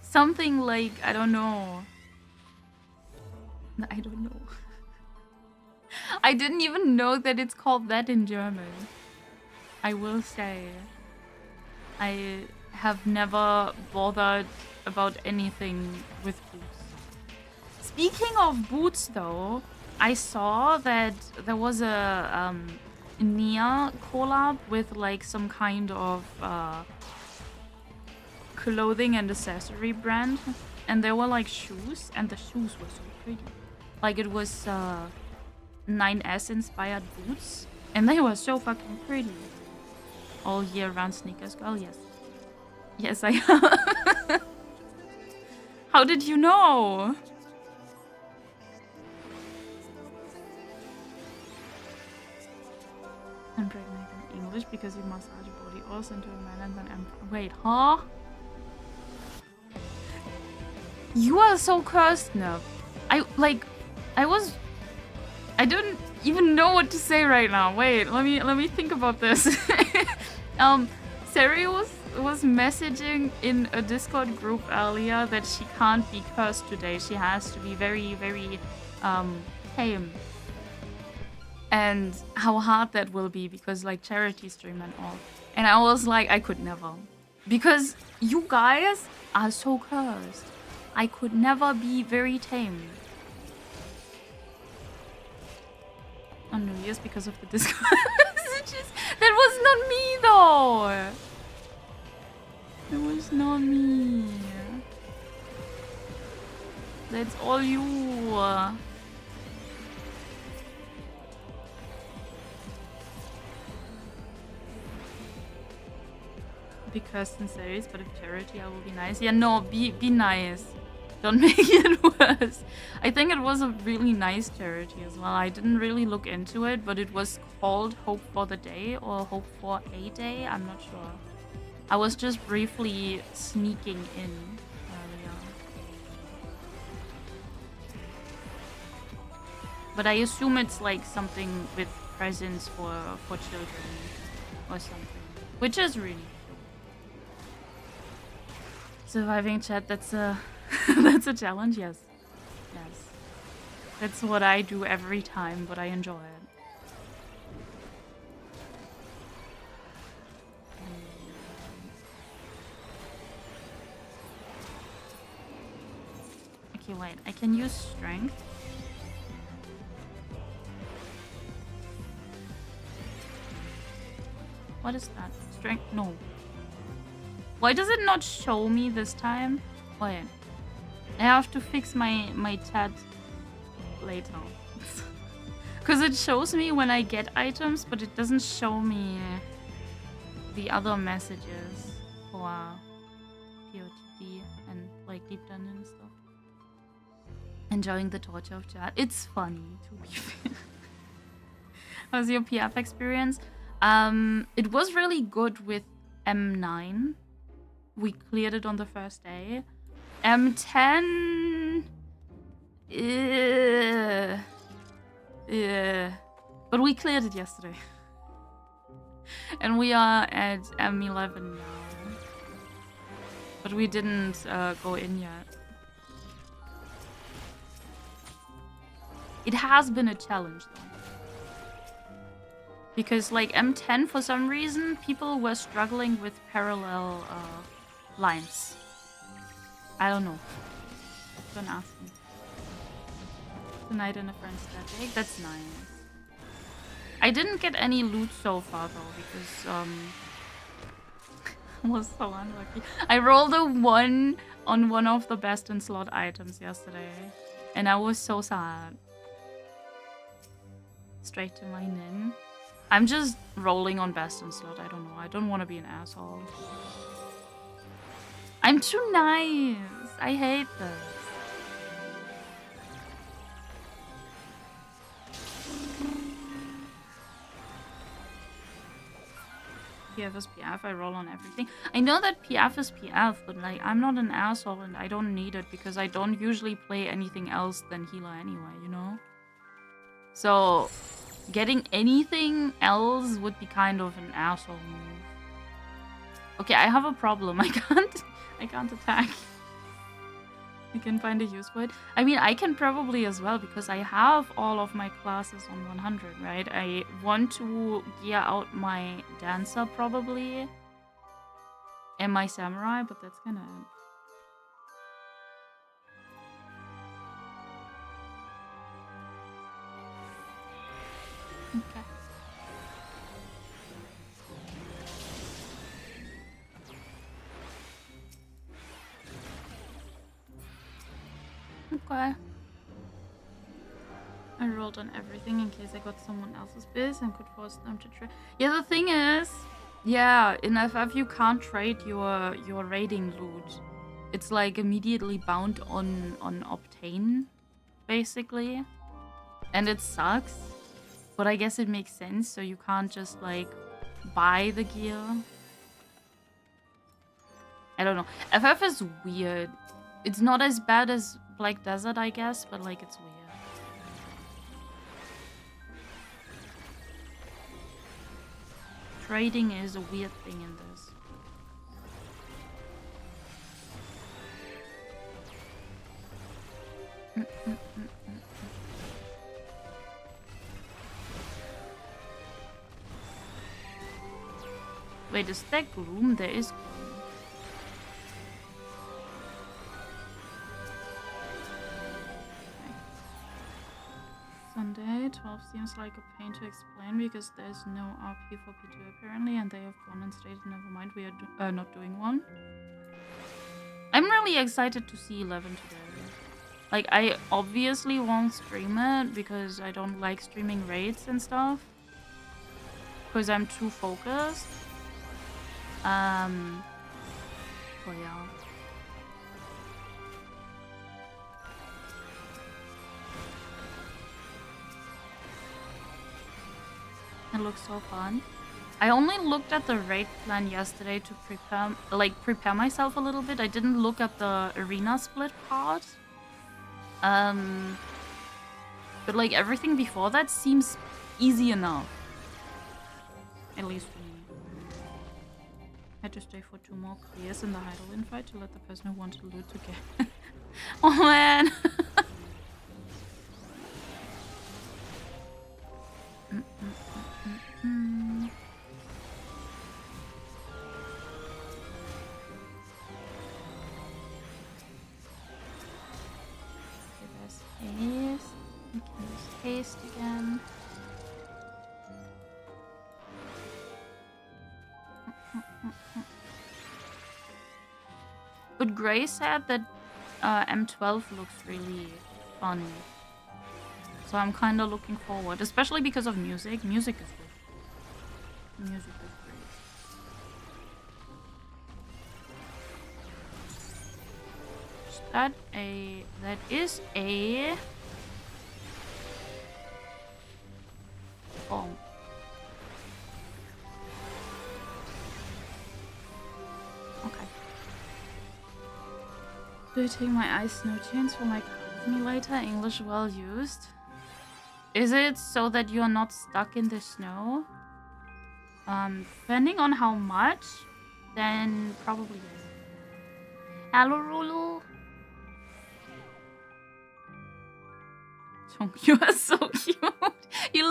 Something like, I don't know. I don't know. I didn't even know that it's called that in German. I will say. I have never bothered about anything with boots. Speaking of boots though, I saw that there was a Nia collab with like some kind of clothing and accessory brand, and there were like shoes, and the shoes were so pretty. Like it was 9S inspired boots, and they were so fucking pretty. All year round sneakers girl, yes. Yes, I am. How did you know? I'm pregnant in English. because you massage body also into a man and then wait, huh? You are so cursed now. I don't even know what to say right now. Wait, let me think about this. Sari was messaging in a Discord group earlier that she can't be cursed today. She has to be very, very tame. And how hard that will be because like charity stream and all. And I was like, I could never. Because you guys are so cursed. I could never be very tame. On New Year's because of the Discord messages. That was not me though. It was not me. That's all you. Be cursed in series, but if charity, I will be nice. Yeah, no, be nice. Don't make it worse. I think it was a really nice charity as well. I didn't really look into it, but it was called Hope for the Day or Hope for a Day. I'm not sure. I was just briefly sneaking in earlier. But I assume it's like something with presents for children or something, which is really cute. Surviving chat, that's a that's a challenge, yes. Yes. That's what I do every time, but I enjoy it. Okay, wait. I can use strength. What is that? Strength? No. Why does it not show me this time? Wait. I have to fix my chat later. Because it shows me when I get items, but it doesn't show me the other messages for POTD and like Deep Dungeon and stuff. Enjoying the torture of chat. It's funny, to be fair. How's your PF experience? It was really good with M9. We cleared it on the first day. M10... But we cleared it yesterday. And we are at M11 now. But we didn't go in yet. It has been a challenge though. Because like M10 for some reason people were struggling with parallel lines. I don't know. Don't ask me. Tonight in a friend's static. That's nice. I didn't get any loot so far though because I was so unlucky. I rolled a 1 on one of the best in slot items yesterday. And I was so sad. Straight to my nin. I'm just rolling on best in slot. I don't know. I don't want to be an asshole. I'm too nice. I hate this. PF is PF. I roll on everything. I know that PF is PF, but like I'm not an asshole and I don't need it because I don't usually play anything else than healer anyway, you know? So getting anything else would be kind of an asshole move. Okay, I have a problem. I can't attack. I can find a use for it. I mean, I can probably as well because I have all of my classes on 100, right? I want to gear out my dancer probably and my samurai, but that's kind of it. Okay. Okay. I rolled on everything in case I got someone else's biz and could force them to trade. Yeah, the thing is, yeah, in FF you can't trade your raiding loot. It's like immediately bound on obtain, basically. And it sucks. But I guess it makes sense, so you can't just like buy the gear. I don't know. FF is weird. It's not as bad as Black Desert, I guess, but like it's weird. Trading is a weird thing in this. Wait, is there gloom? There is gloom. Sunday, 12 seems like a pain to explain because there's no RP for P2 apparently, and they have gone and stated, never mind, we are not doing one. I'm really excited to see 11 today. Like, I obviously won't stream it because I don't like streaming raids and stuff. Because I'm too focused. But yeah. It looks so fun. I only looked at the raid plan yesterday to prepare myself a little bit. I didn't look at the arena split part. But like everything before that seems easy enough. At least for me. I had to stay for 2 more clears in the Heidelin fight to let the person who wanted to loot to get. Oh man! Haste. We can use haste again. But Gray said that M12 looks really fun. So I'm kind of looking forward, especially because of music. Music is good. Music is great. That is a bomb. Okay. Do I take my ice snow chains for my simulator? English well used. Is it so that you're not stuck in the snow? Depending on how much, then probably yes. Hello, Rulu. You are so cute. He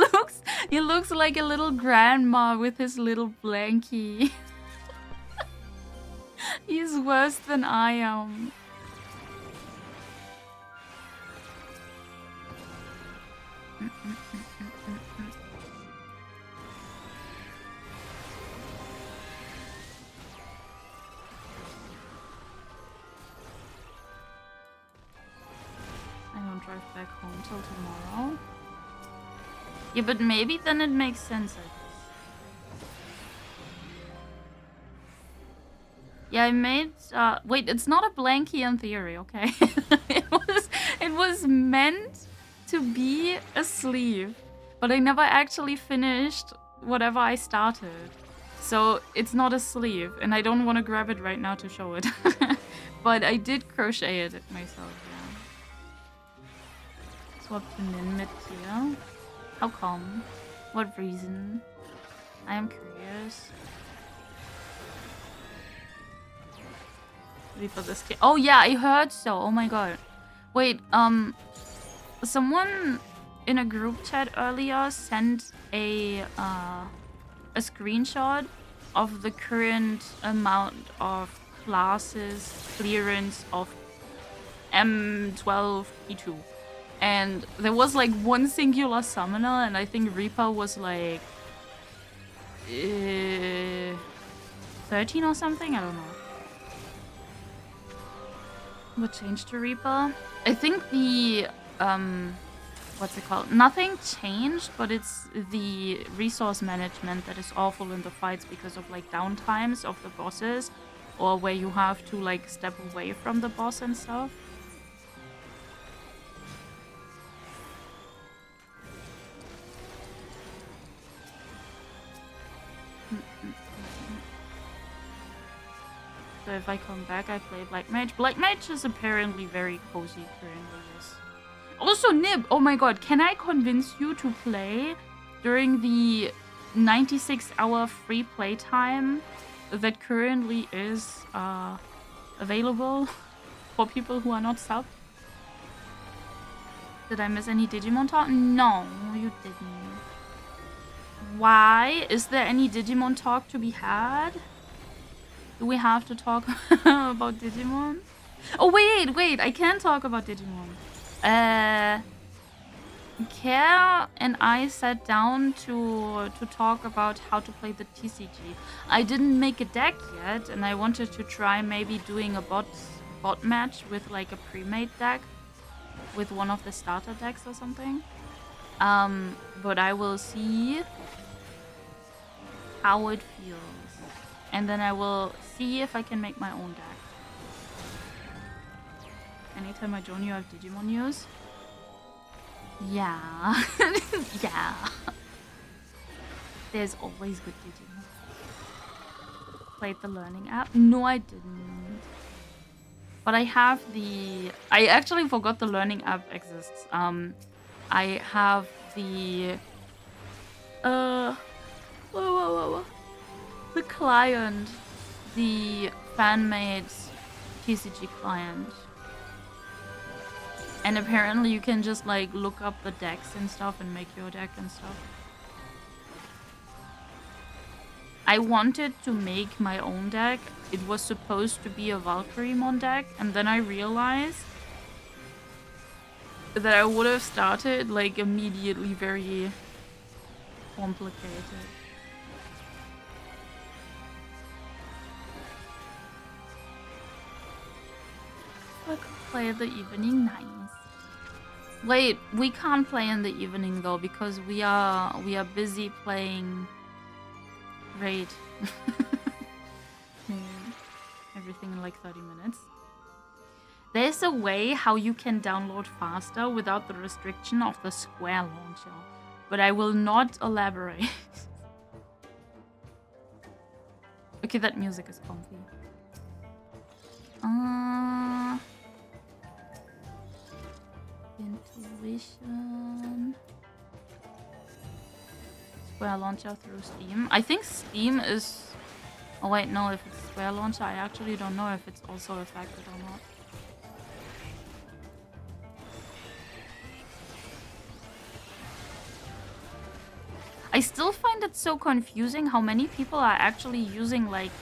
looks like a little grandma with his little blankie. He's worse than I am. Drive back home till tomorrow. Yeah, but maybe then it makes sense, I guess. Yeah, I made wait, it's not a blankie in theory, okay? it was meant to be a sleeve, but I never actually finished whatever I started. So it's not a sleeve, and I don't want to grab it right now to show it. But I did crochet it myself. Swap to min mid here. How come? What reason? I am curious. Ready for this kid? Oh yeah, I heard so. Oh my god. Wait, someone in a group chat earlier sent a screenshot of the current amount of classes clearance of M12 P2. And there was like one singular summoner, and I think Reaper was like 13 or something? I don't know. What changed to Reaper? I think the what's it called? Nothing changed, but it's the resource management that is awful in the fights because of like downtimes of the bosses, or where you have to like step away from the boss and stuff. after if I come back I play Black Mage. Black Mage is apparently very cozy currently, yes. Also, Nib, oh my god, can I convince you to play during the 96-hour free playtime that currently is available for people who are not subbed? Did I miss any Digimon talk? No, you didn't. Why? Is there any Digimon talk to be had? Do we have to talk about Digimon? Oh, wait, I can talk about Digimon. Care and I sat down to talk about how to play the TCG. I didn't make a deck yet, and I wanted to try maybe doing a bot match with like a pre-made deck with one of the starter decks or something. But I will see how it feels, and then I will see if I can make my own deck. Anytime I join you, I have Digimon news. Yeah. Yeah. There's always good Digimon. Played the learning app? No, I didn't. But I have the... I actually forgot the learning app exists. I have the... Whoa. The client. The fan-made TCG client. And apparently you can just like look up the decks and stuff and make your deck and stuff. I wanted to make my own deck. It was supposed to be a Valkyriemon deck, and then I realized that I would have started like immediately very complicated. I could play in the evening, nice. Wait, we can't play in the evening though because we are busy playing Raid. Everything in like 30 minutes. There's a way how you can download faster without the restriction of the Square launcher, but I will not elaborate. Okay, that music is comfy. Intuition. Square launcher through Steam. I think Steam is... Oh wait, no, if it's Square launcher, I actually don't know if it's also affected or not. I still find it so confusing how many people are actually using like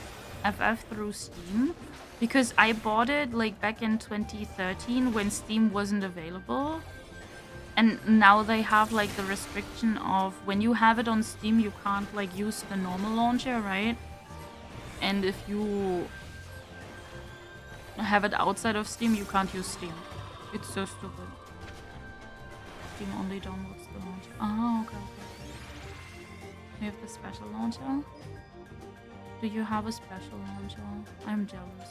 FF through Steam. Because I bought it like back in 2013 when Steam wasn't available. And now they have like the restriction of when you have it on Steam, you can't like use the normal launcher, right? And if you have it outside of Steam, you can't use Steam. It's so stupid. Steam only downloads the launcher. Oh, okay. You have the special launcher? Do you have a special launcher? I'm jealous.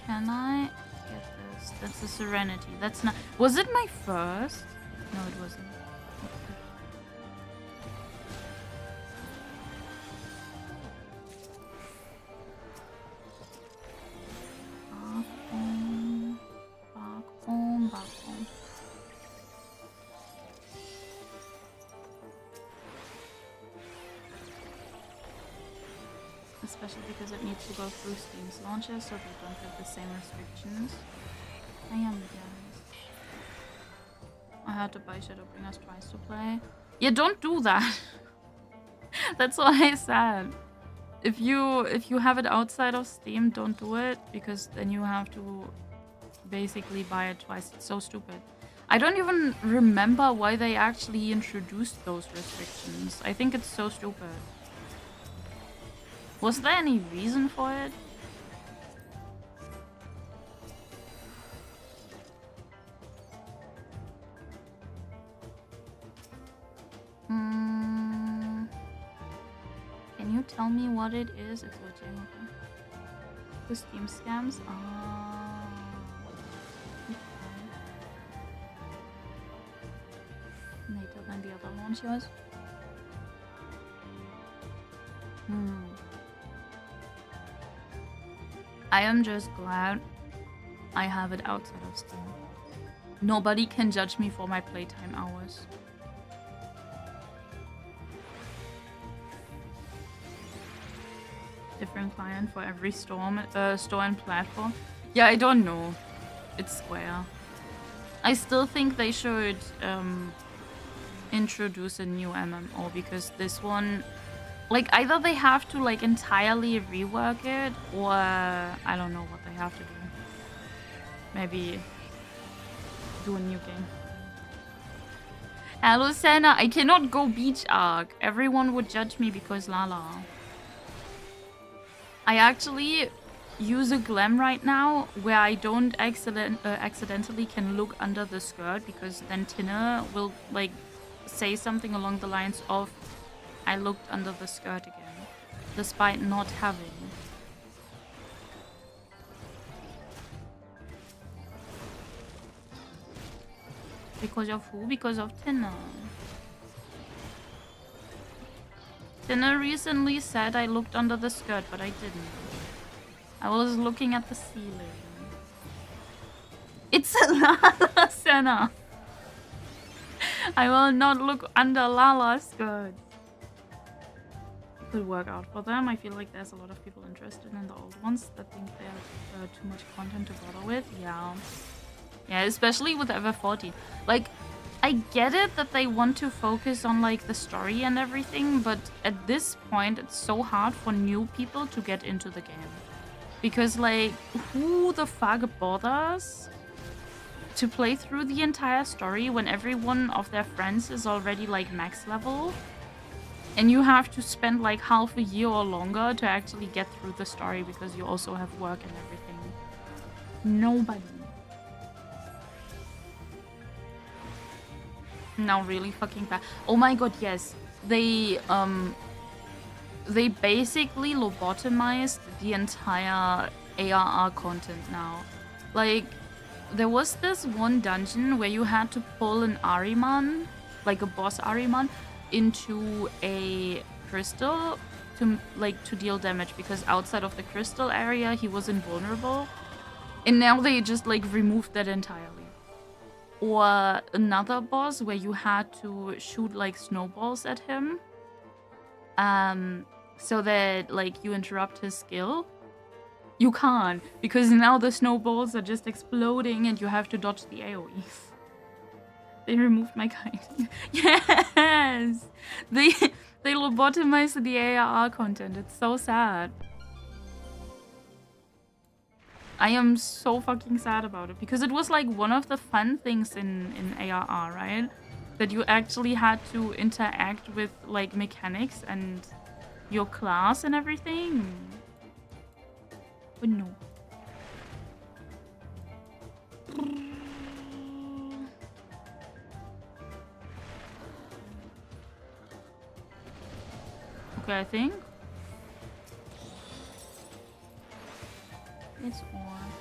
Can I get this? That's a Serenity. That's not... Was it my first? No, it wasn't. Back home. Especially because it needs to go through Steam's launcher, so they don't have the same restrictions. I am jealous. I had to buy Shadowbringers twice to play. Yeah, don't do that. That's what I said. If you have it outside of Steam, don't do it, because then you have to basically buy it twice. It's so stupid. I don't even remember why they actually introduced those restrictions. I think it's so stupid. Was there any reason for it? Can you tell tell me what it is. It's watching, okay. The Steam scams? Ah. Okay. Later than the other launchers. I am just glad I have it outside of Steam. Nobody can judge me for my playtime hours. Different client for every store and platform. Yeah, I don't know. It's Square. I still think they should introduce a new MMO because this one, like, either they have to like entirely rework it or I don't know what they have to do. Maybe do a new game. Hello, Senna. I cannot go beach arc. Everyone would judge me because Lala. I actually use a glam right now where I don't accidentally can look under the skirt because then Tina will like say something along the lines of I looked under the skirt again, despite not having. Because of who? Because of Tina. Tina recently said I looked under the skirt, but I didn't. I was looking at the ceiling. It's a Lala, Senna. I will not look under Lala's skirt. It could work out for them. I feel like there's a lot of people interested in the old ones that think they're too much content to bother with. Yeah. Yeah, especially with FF14. Like, I get it that they want to focus on like the story and everything, but at this point it's so hard for new people to get into the game. Because like, who the fuck bothers to play through the entire story when every one of their friends is already like max level? And you have to spend like half a year or longer to actually get through the story because you also have work and everything. Nobody. Now really fucking bad. Oh my god, yes. They basically lobotomized the entire ARR content now. Like, there was this one dungeon where you had to pull an Ahriman, like a boss Ahriman, into a crystal to deal damage because outside of the crystal area he was invulnerable. And now they just like removed that entirely. Or another boss where you had to shoot like snowballs at him so that like you interrupt his skill. You can't because now the snowballs are just exploding and you have to dodge the AoEs. They removed my kind. Yes! They lobotomized the ARR content. It's so sad. I am so fucking sad about it because it was like one of the fun things in ARR, right? That you actually had to interact with like mechanics and your class and everything. But no. Okay, I think it's on.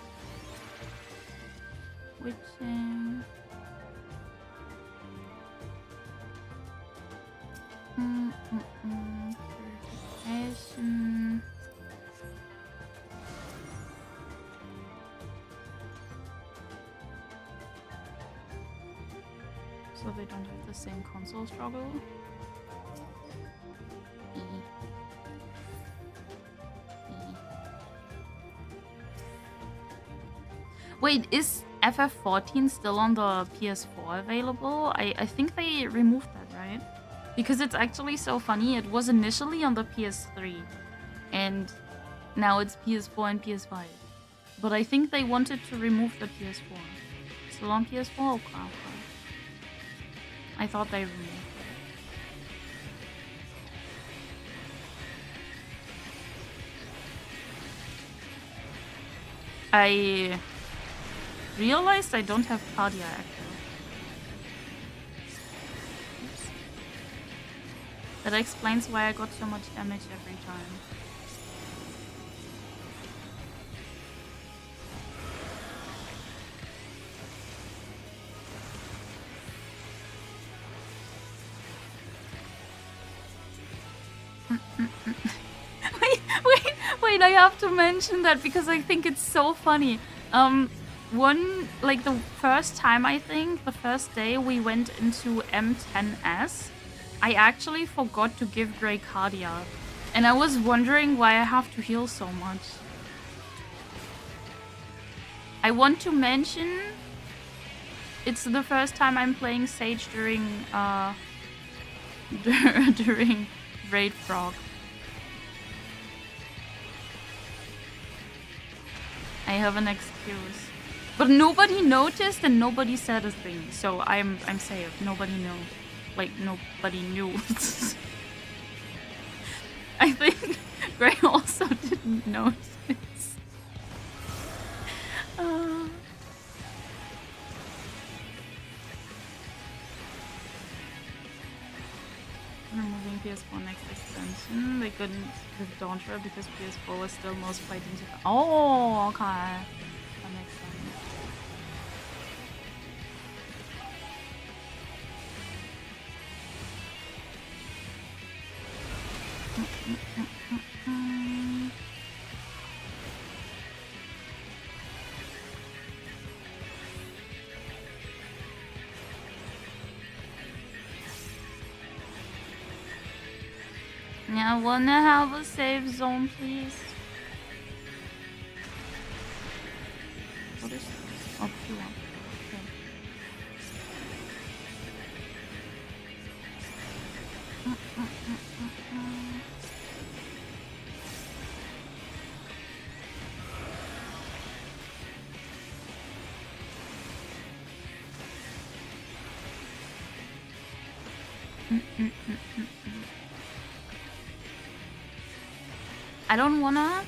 Witching. Purification. So they don't have the same console struggle. Wait, is FF14 still on the PS4 available? I think they removed that, right? Because it's actually so funny. It was initially on the PS3 and now it's PS4 and PS5. But I think they wanted to remove the PS4. Still on PS4? Okay. I thought they removed it. I realized I don't have Cardia active. Oops. That explains why I got so much damage every time. Wait, I have to mention that because I think it's so funny. Like the first time, I think, the first day we went into M10S, I actually forgot to give Grey Cardia. And I was wondering why I have to heal so much. I want to mention it's the first time I'm playing Sage during during Raid Frog. I have an excuse. But nobody noticed and nobody said a thing. So I'm safe. Nobody knew. Like nobody knew. I think Gray also didn't notice. Removing PS4 next extension. They couldn't with Dawntra because PS4 was still most played into. Oh, okay. That makes sense. Yeah, I wanna have a safe zone, please. What is this? Oh, Q1. Okay. I don't wanna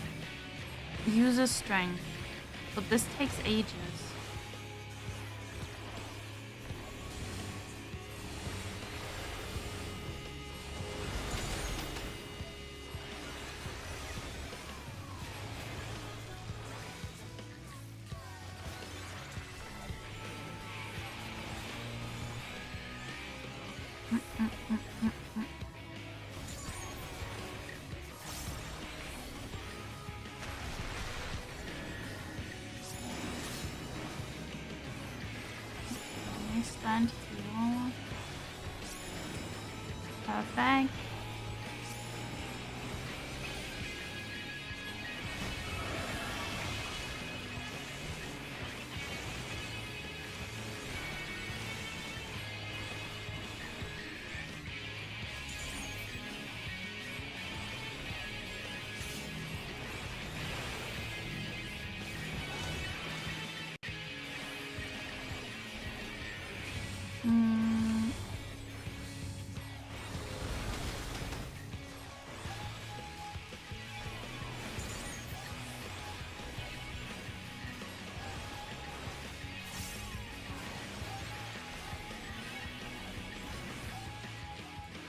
use a strength, but this takes ages. Stand here. Perfect.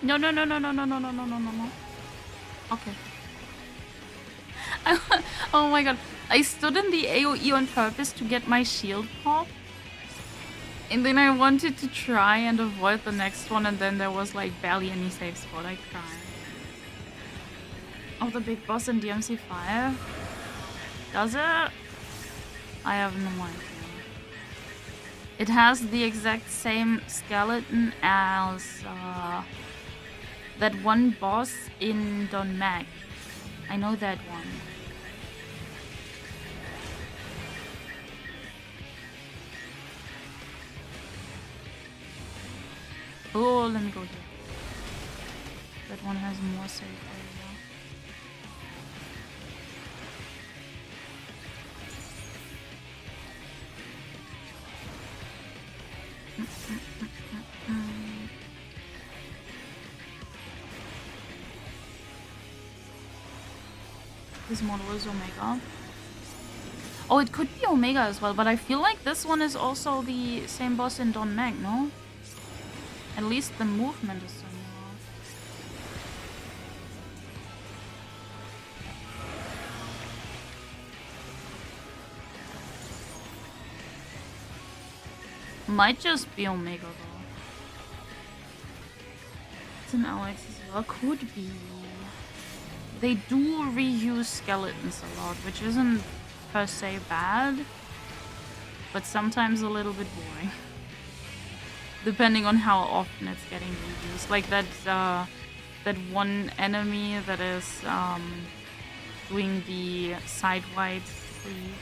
No. Okay. Oh my god. I stood in the AoE on purpose to get my shield pop. And then I wanted to try and avoid the next one, and then there was like barely any safe spot. I cried. Oh, the big boss in DMC5? Does it? I have no idea. It has the exact same skeleton as that one boss in Don Mac. I know that one. Oh, let me go here. That one has more safe area. This model is Omega. Oh, it could be Omega as well, but I feel like this one is also the same boss in Don Mac, no? At least the movement is similar. Might just be Omega though. It's an Alex as well. Could be. They do reuse skeletons a lot, which isn't per se bad, but sometimes a little bit boring. Depending on how often it's getting reused. Like that one enemy that is doing the side-wide sleeve.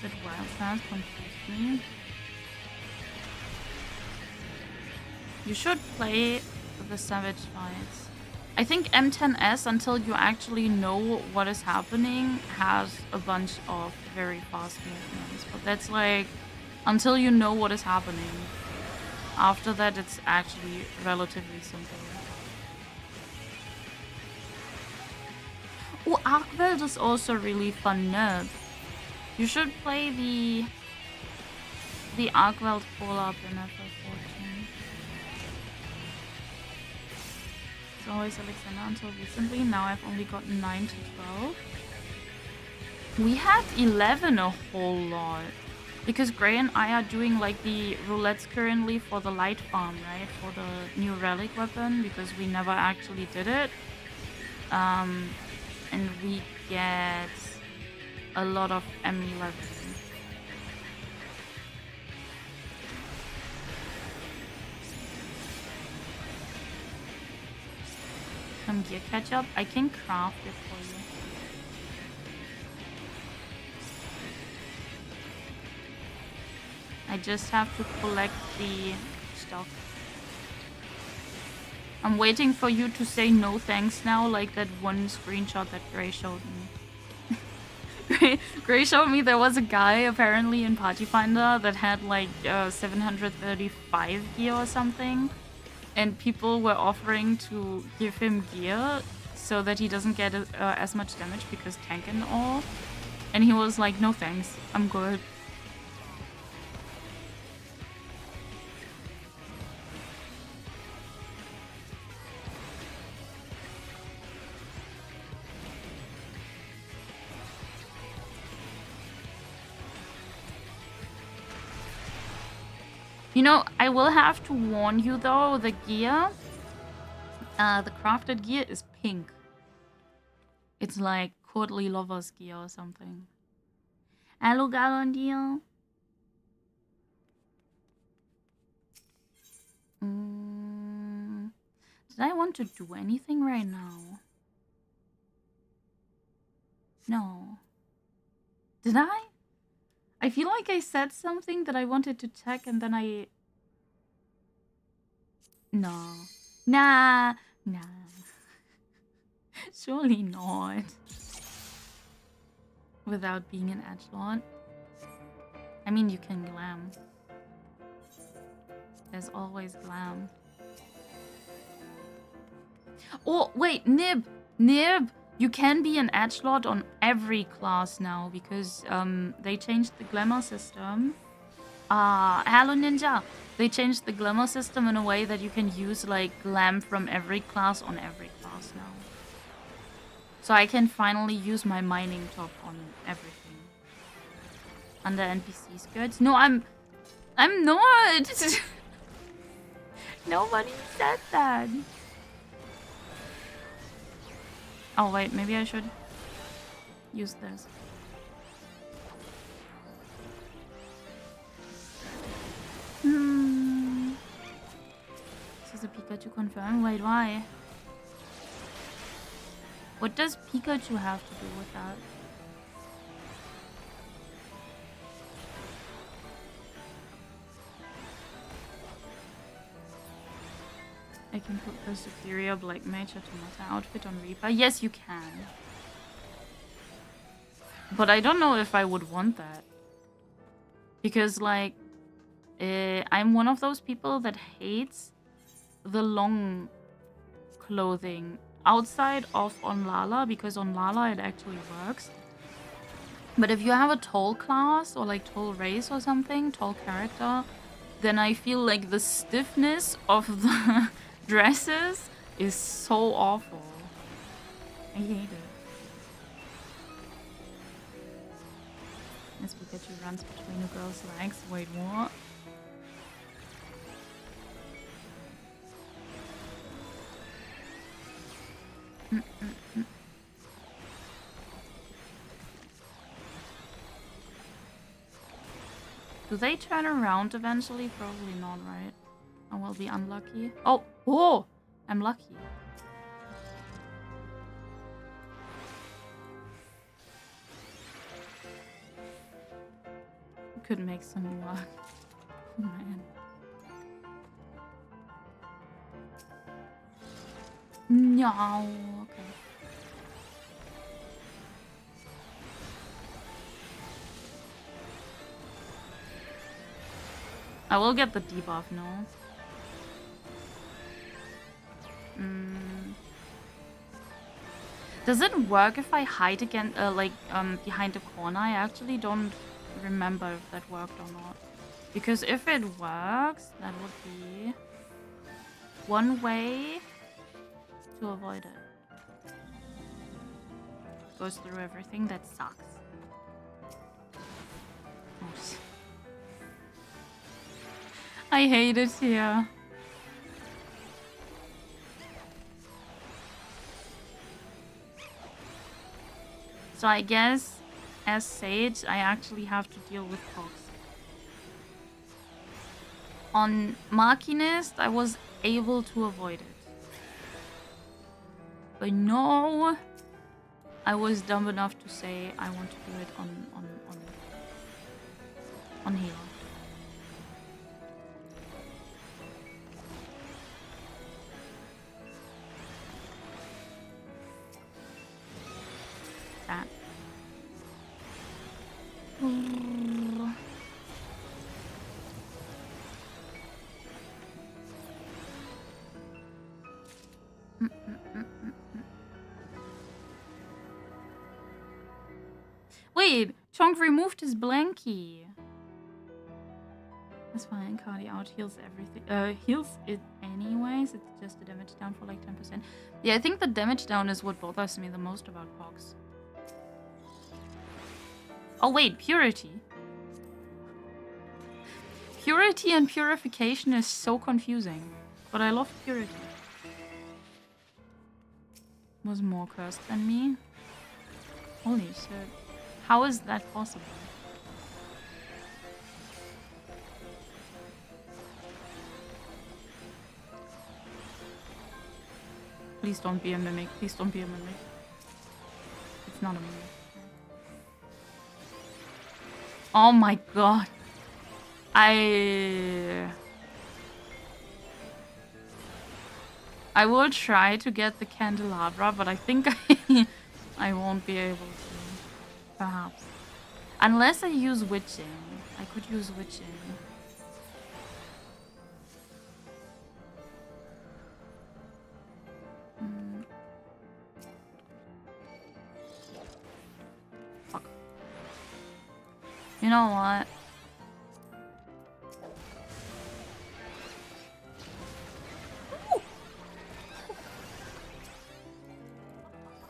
That wild sound confused me. You should play the Savage fights. I think M10S, until you actually know what is happening, has a bunch of very fast movements. But that's like, until you know what is happening. After that, it's actually relatively simple. Oh, Arcveld is also really fun nerf. You should play the Arcveld pull-up in FF14. It's always Alexander until recently. Now I've only gotten 9 to 12. We had 11 a whole lot. Because Gray and I are doing like the roulettes currently for the light farm, right? For the new relic weapon, because we never actually did it. And we get a lot of M11. Some gear catch up. I can craft it for you. I just have to collect the stuff. I'm waiting for you to say no thanks now, like that one screenshot that Gray showed me. Gray showed me there was a guy apparently in Party Finder that had like 735 gear or something. And people were offering to give him gear so that he doesn't get as much damage because tank and all. And he was like, no thanks, I'm good. You know, I will have to warn you though, the gear, the crafted gear is pink. It's like courtly lover's gear or something. Hello, Galondiel. Did I want to do anything right now? No. Did I? I feel like I said something that I wanted to check and then I... No. Nah. Surely not. Without being an edgelord. I mean, you can glam. There's always glam. Oh, wait, Nib! You can be an edgelord on every class now because they changed the glamour system. Hello Ninja! They changed the glamour system in a way that you can use like glam from every class on every class now. So I can finally use my mining top on everything. Under NPC skirts. No, I'm not! Nobody said that. Oh wait, maybe I should use this. This is a Pikachu confirm. Wait, why? What does Pikachu have to do with that? I can put the superior Black Mage Automata outfit on Reaper. Yes, you can. But I don't know if I would want that. Because, like, I'm one of those people that hates the long clothing outside of on Lala, because on Lala it actually works. But if you have a tall class or like tall race or something, tall character, then I feel like the stiffness of the dresses is so awful. I hate it. she runs between a girl's legs. Wait, what? Do they turn around eventually? Probably not, right? I will be unlucky. Oh! Oh! I'm lucky. Could make some work. Oh, man. No. Okay. I will get the debuff now. Does it work if I hide again, behind the corner? I actually don't remember if that worked or not. Because if it works, that would be one way to avoid it. Goes through everything. That sucks. Oh, I hate it here. So I guess as Sage, I actually have to deal with Fox. On Machinist, I was able to avoid it. But no, I was dumb enough to say I want to do it on healer. That. Wait, Chonk removed his blankie. That's fine. Cardi out heals everything. Heals it anyways. It's just the damage down for like 10%. Yeah, I think the damage down is what bothers me the most about Pox. Oh wait, purity. Purity and purification is so confusing. But I love purity. Was more cursed than me. Holy shit. How is that possible? Please don't be a mimic. Please don't be a mimic. It's not a mimic. Oh my god. I will try to get the candelabra, but I think I won't be able to. Perhaps. Unless I use witching. I could use witching. Fuck. You know what?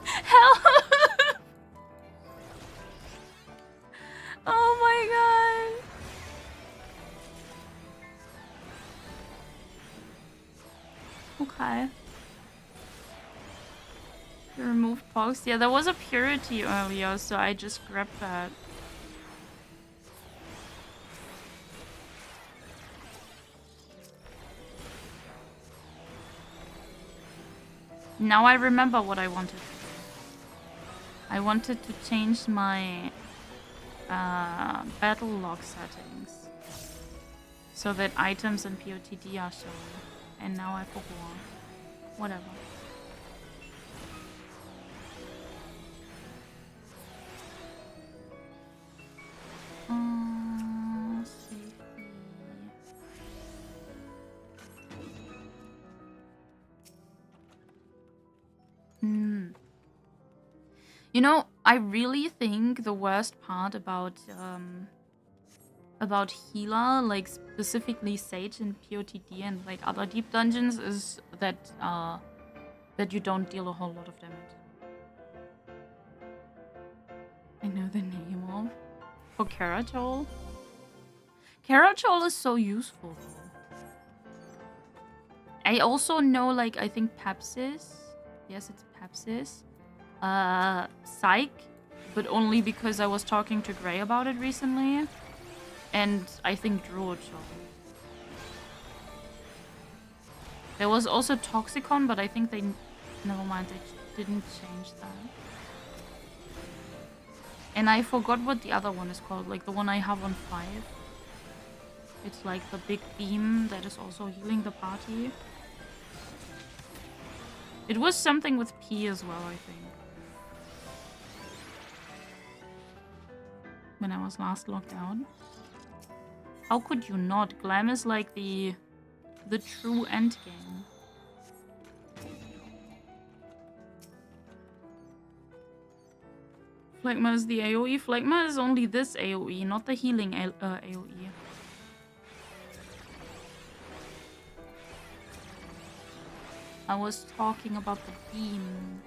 Help! Oh my god. Okay. You removed Pox. Yeah, there was a purity earlier, so I just grabbed that. Now I remember what I wanted to do. I wanted to change my battle log settings so that items and POTD are shown. And now I forgot. Whatever. Safety. You know, I really think the worst part about healer, like specifically Sage and POTD and like other deep dungeons, is that that you don't deal a whole lot of damage. I know the name of. For Karatol? Karatol is so useful though. I also know, like, I think Pepsis. Yes, it's Pepsis. Psych, but only because I was talking to Gray about it recently. And I think Druotol. There was also Toxicon, but I think they... Never mind, they didn't change that. And I forgot what the other one is called, like the one I have on 5. It's like the big beam that is also healing the party. It was something with P as well, I think. When I was last logged out. How could you not? Glam is like the true end game. Phlegma is the AoE. Phlegma is only this AoE, not the healing AoE. I was talking about the beam.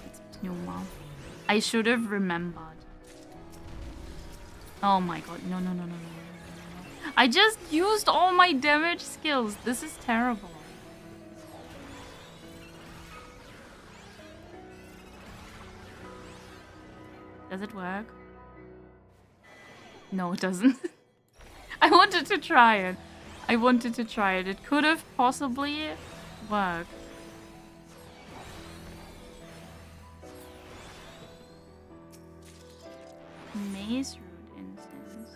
It's Pneuma. I should have remembered. Oh my god, no. I just used all my damage skills. This is terrible. Does it work? No, it doesn't. I wanted to try it. It could have possibly worked. Maze root incense.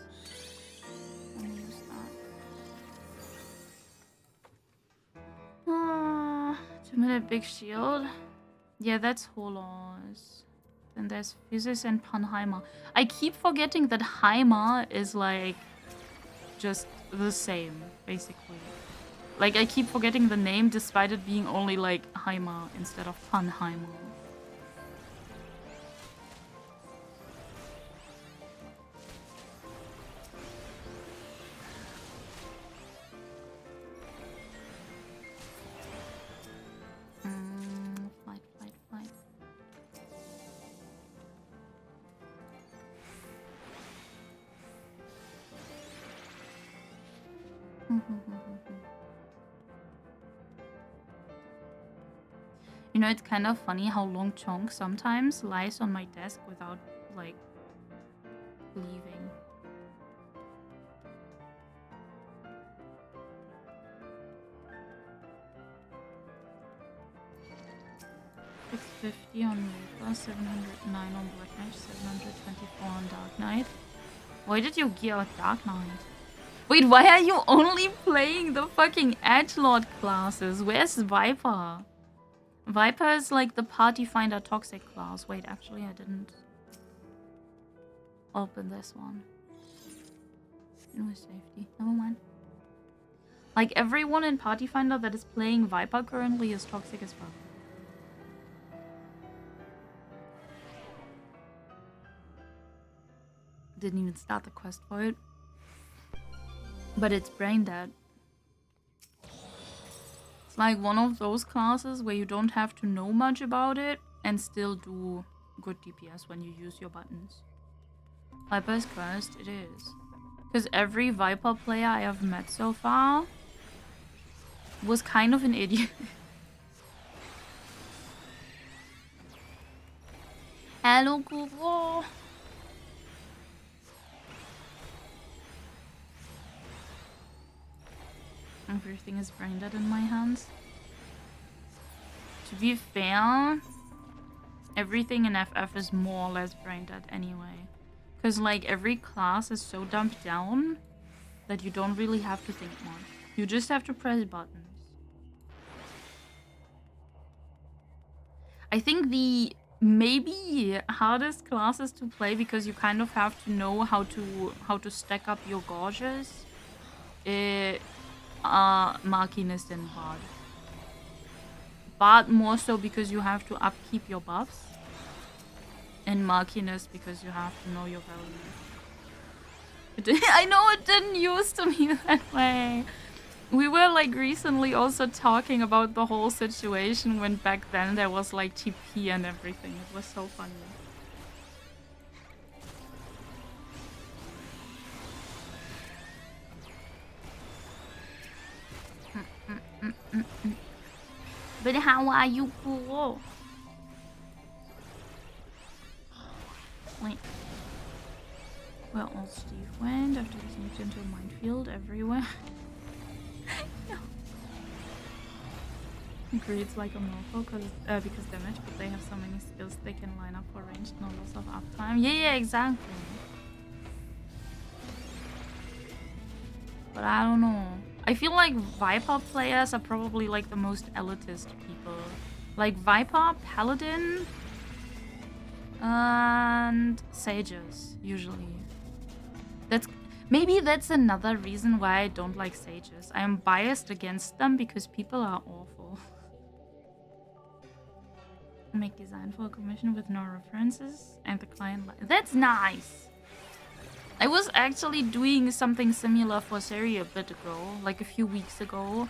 I'll use that. 2-minute big shield. Yeah, that's Holos. Then there's Physis and Panheimer. I keep forgetting that Heimer is like just the same, basically. Like I keep forgetting the name despite it being only like Heimer instead of Panheimer. Flight. You know, it's kind of funny how Long Chong sometimes lies on my desk without, like, leaving. $650 on Reaper, 709 on Black Knight, 724 on Dark Knight. Why did you gear out Dark Knight? Wait, why are you only playing the fucking Edgelord classes? Where's Viper? Viper is like the Party Finder Toxic class. Wait, actually I didn't open this one. With safety. Never mind. Like everyone in Party Finder that is playing Viper currently is toxic as fuck. Didn't even start the quest for it. But it's brain dead. It's like one of those classes where you don't have to know much about it and still do good DPS when you use your buttons. Viper is cursed, it is. Because every Viper player I have met so far was kind of an idiot. Hello, Google. Everything is brain dead in my hands. To be fair, everything in FF is more or less brain dead anyway. Because like every class is so dumped down that you don't really have to think much. You just have to press buttons. I think the maybe hardest classes to play because you kind of have to know how to stack up your gauges are Machinist and Bard. Bard more so because you have to upkeep your buffs. And Machinist because you have to know your value. I know it didn't used to be that way. We were like recently also talking about the whole situation when back then there was like TP and everything. It was so funny. But how are you, cool? Wait. Where all Steve went after he sneaked into a minefield everywhere. No. Creates like a morpho because damage, but they have so many skills they can line up for ranged, no loss of uptime. Yeah, exactly. But I don't know. I feel like Viper players are probably like the most elitist people. Like Viper, Paladin, and Sages, usually. Maybe that's another reason why I don't like Sages. I am biased against them because people are awful. Make design for a commission with no references and the client... That's nice! I was actually doing something similar for Seri a bit ago, like a few weeks ago,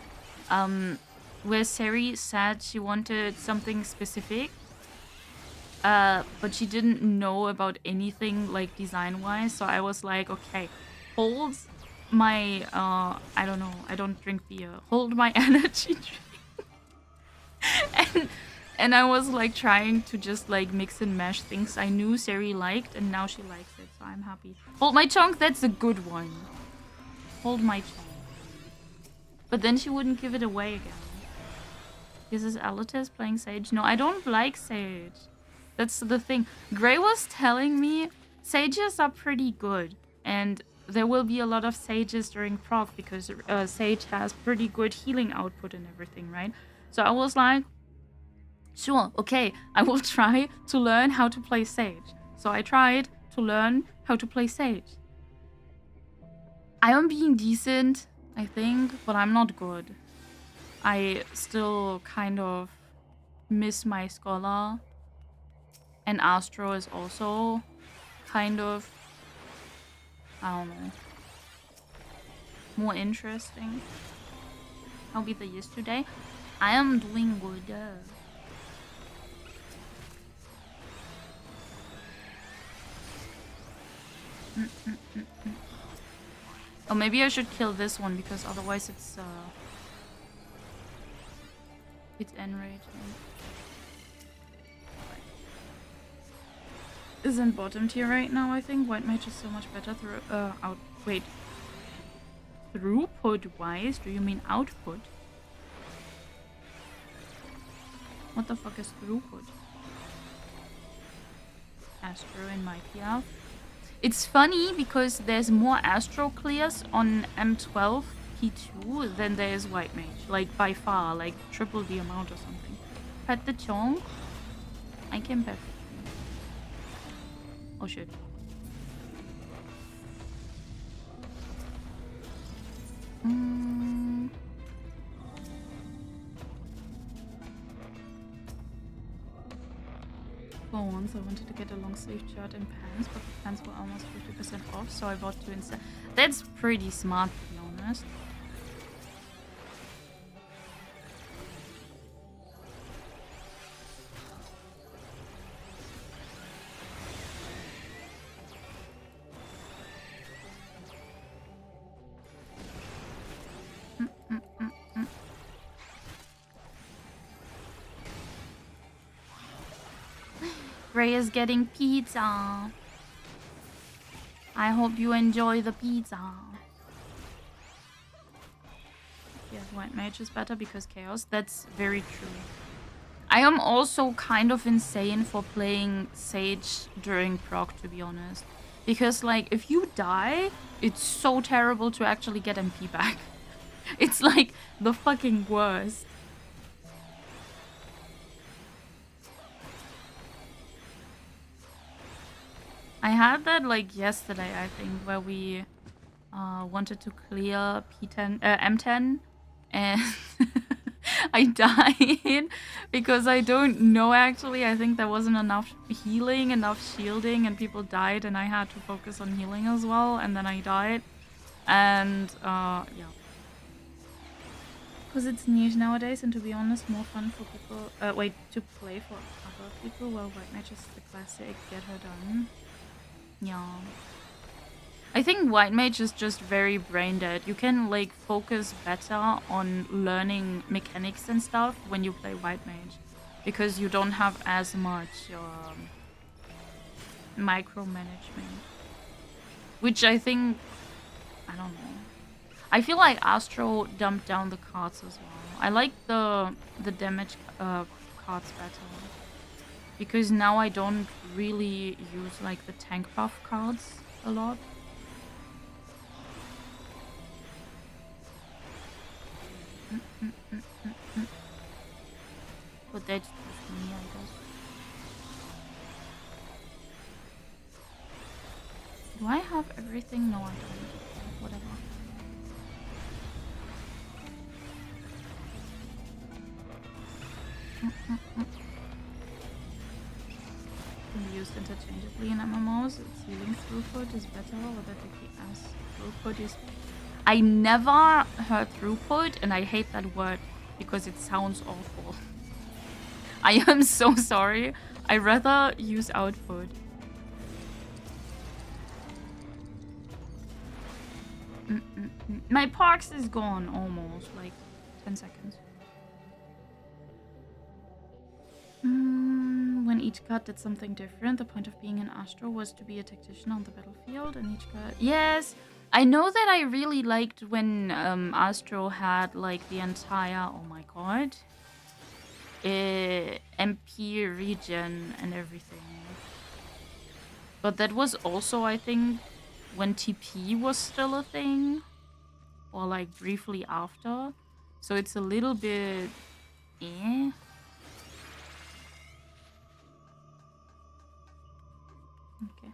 where Seri said she wanted something specific, but she didn't know about anything like design-wise, so I was like, okay, hold my, I don't know, I don't drink beer, hold my energy drink. And I was like trying to just like mix and mash things I knew Seri liked, and now she likes it, so I'm happy. Hold my chunk, that's a good one. Hold my chunk. But then she wouldn't give it away again. This is Elitis playing Sage. No, I don't like Sage. That's the thing. Gray was telling me Sages are pretty good, and there will be a lot of Sages during proc because Sage has pretty good healing output and everything, right? So I was like, sure, okay, I will try to learn how to play Sage. So I tried to learn how to play Sage. I am being decent, I think, but I'm not good. I still kind of miss my Scholar. And Astro is also kind of, I don't know, more interesting. How be the yesterday? I am doing good. Oh, maybe I should kill this one because otherwise it's enraging. Isn't bottom tier right now, I think. White mage is so much better through wait. Throughput wise? Do you mean output? What the fuck is throughput? Astro in my PF. It's funny because there's more Astro clears on M12 P2 than there is White Mage. Like by far, like triple the amount or something. Pet the chonk. I can pet. Oh shit. For once I wanted to get a long sleeve shirt and pants, but the pants were almost 50% off, so I bought two instead. That's pretty smart, to be honest. Ray is getting pizza. I hope you enjoy the pizza. Yes, White Mage is better because Chaos. That's very true. I am also kind of insane for playing Sage during proc, to be honest. Because, like, if you die, it's so terrible to actually get MP back. It's like the fucking worst. I had that like yesterday, I think, where we wanted to clear P10, M10, and I died because I don't know actually. I think there wasn't enough healing, enough shielding, and people died, and I had to focus on healing as well, and then I died, and yeah. Because it's niche nowadays, and to be honest, more fun for people. To play for other people. Well, White Mage is the classic. Get her done. Yeah. I think White Mage is just very brain dead. You can like focus better on learning mechanics and stuff when you play White Mage, because you don't have as much micromanagement. Which I think, I don't know. I feel like Astro dumped down the cards as well. I like the damage cards better, because now I don't really use like the tank buff cards a lot. But that's just me, I guess. Do I have everything? No, I don't. Whatever. Can be used interchangeably in MMOs. Its healing throughput is better, or that the DPS throughput is... I never heard throughput, and I hate that word because it sounds awful. I am so sorry. I rather use output. My Parks is gone almost, like 10 seconds. When each card did something different, the point of being an Astro was to be a tactician on the battlefield, and each card... Yes! I know that I really liked when Astro had like the entire... Oh my god. MP regen and everything. But that was also, I think, when TP was still a thing. Or like briefly after. So it's a little bit... eh? Okay.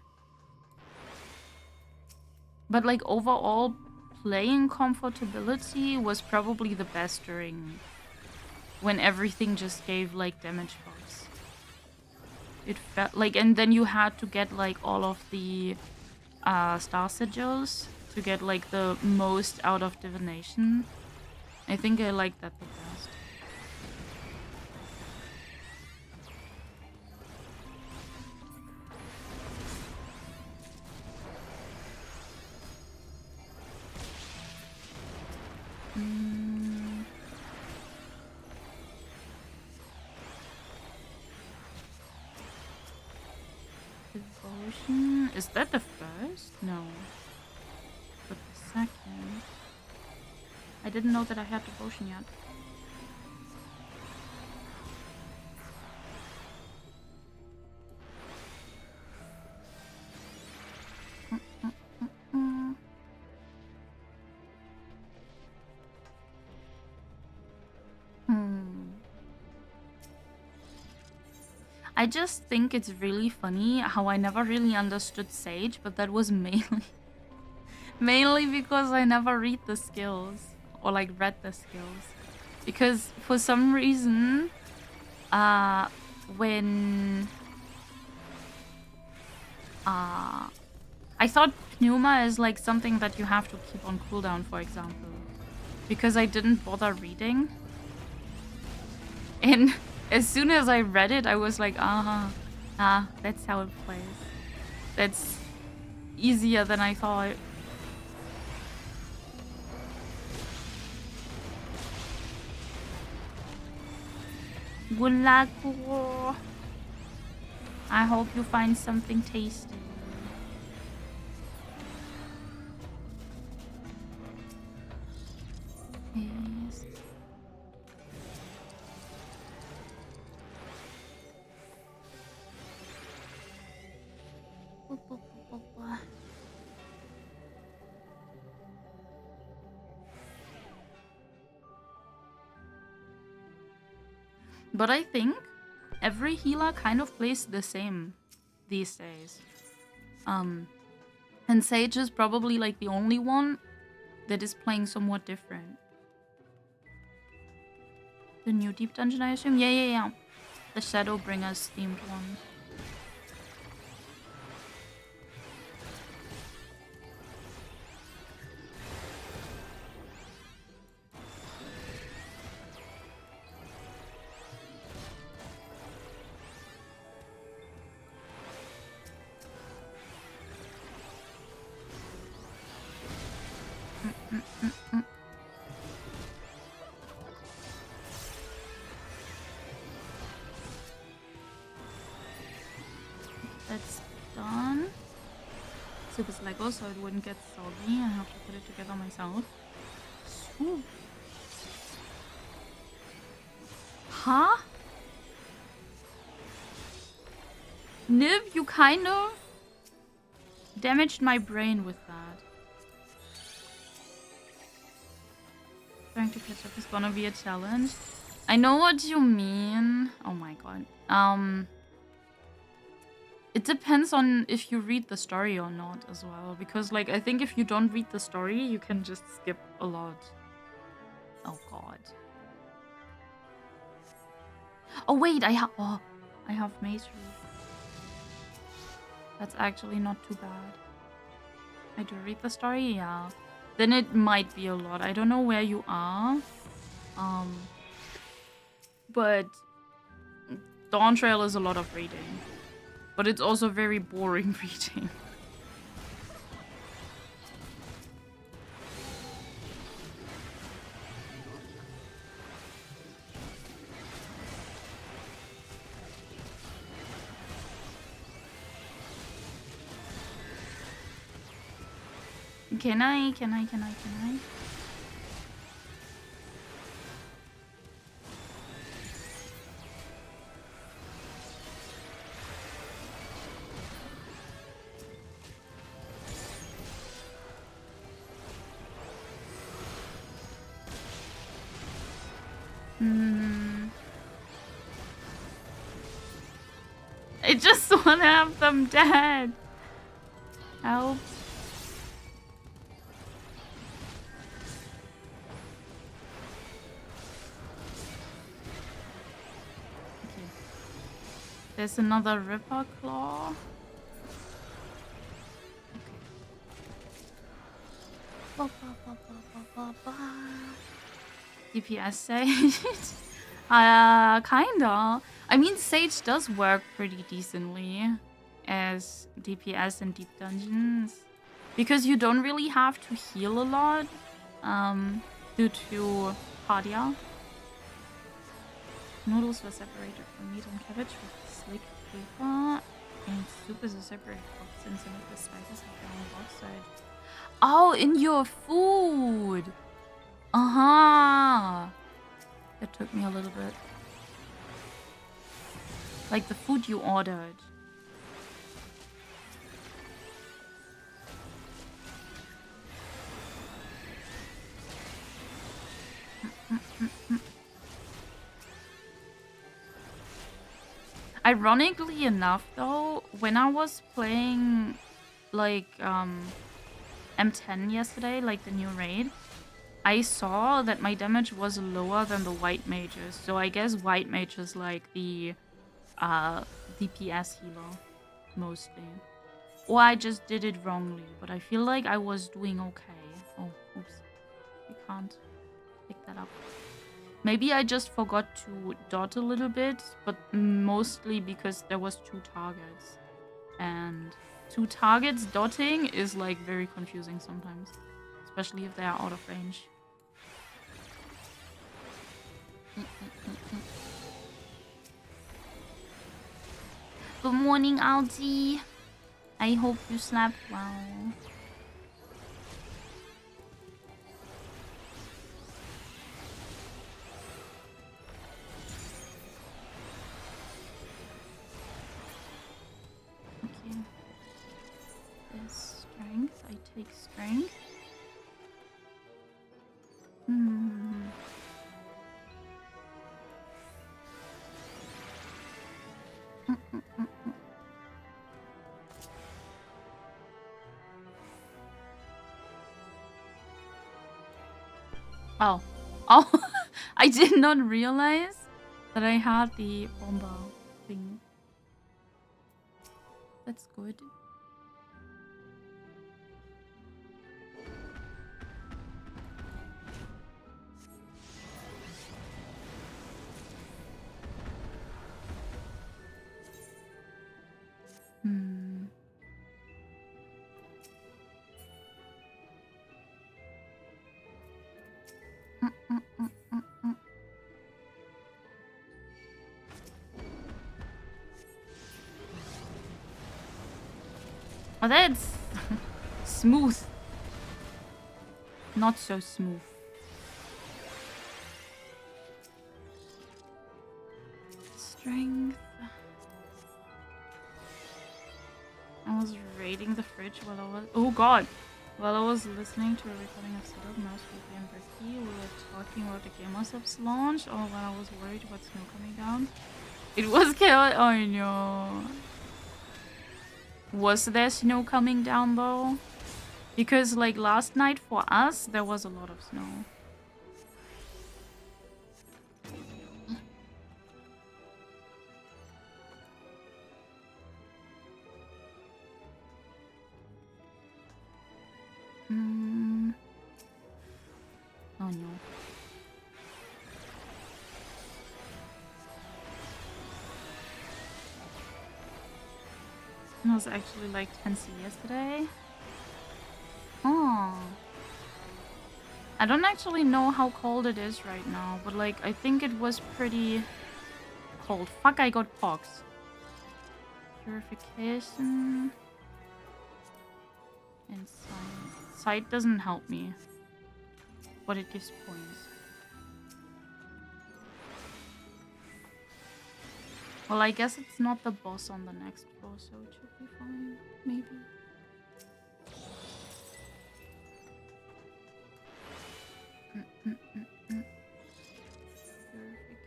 But like overall, playing comfortability was probably the best during... when everything just gave like damage buffs. It felt like, and then you had to get like all of the star sigils to get like the most out of divination. I think I like that the best. Devotion. Is that the first? No. But the second. I didn't know that I had devotion yet. I just think it's really funny how I never really understood Sage, but that was mainly because I never read the skills or like read the skills. Because for some reason, when I thought Pneuma is like something that you have to keep on cooldown, for example, because I didn't bother reading. And as soon as I read it, I was like, that's how it plays. That's easier than I thought. Good luck. I hope you find something tasty. Yes. But I think every healer kind of plays the same these days. And Sage is probably like the only one that is playing somewhat different. The new Deep Dungeon, I assume? Yeah. The Shadowbringers themed one. That's done. Super Lego so it wouldn't get soggy. I have to put it together myself. Ooh. Huh? Nib, you kind of damaged my brain with that. Trying to catch up is gonna be a challenge. I know what you mean. Oh my god. It depends on if you read the story or not as well. Because, like, I think if you don't read the story, you can just skip a lot. Oh god. Oh wait, I have Mace Root. That's actually not too bad. I do read the story, yeah. Then it might be a lot. I don't know where you are. But Dawn Trail is a lot of reading. But it's also very boring reading. Can I? I just want to have them dead. Help. Okay. There's another Ripper Claw. Okay. DPS Sage? Kinda. I mean, Sage does work pretty decently as DPS in deep dungeons. Because you don't really have to heal a lot due to Cardia. Noodles were separated from meat and cabbage with slick paper. And soup is a separate box and some of the spices have their own box side. Oh, in your food! That took me a little bit. Like the food you ordered. Ironically enough, though, when I was playing, like, M10 yesterday, like the new raid, I saw that my damage was lower than the white mages. So I guess white mage is like the DPS healer, mostly. Or I just did it wrongly, but I feel like I was doing okay. Oh, oops. You can't pick that up. Maybe I just forgot to dot a little bit, but mostly because there was 2 targets. And 2 targets dotting is like very confusing sometimes. Especially if they are out of range. Good morning, Alti. I hope you slept well. Okay. There's strength. I take strength. Oh. Oh, I did not realize that I had the bomber thing. That's good. Oh, that's smooth. Not so smooth. Strength. I was raiding the fridge while I was... Oh god! While I was listening to a recording of Settled Mouse, Ruby and Becky, we were talking about the Gamersubs launch, or when I was worried about snow coming down. It was chaos. Oh no. Was there snow coming down though? Because like last night for us, there was a lot of snow. Oh no. It was actually like 10C yesterday. Oh. I don't actually know how cold it is right now, but like I think it was pretty cold. Fuck, I got pox. Purification. And sight. Sight doesn't help me, but it gives points. Well, I guess it's not the boss on the next floor, so it should be fine. Maybe.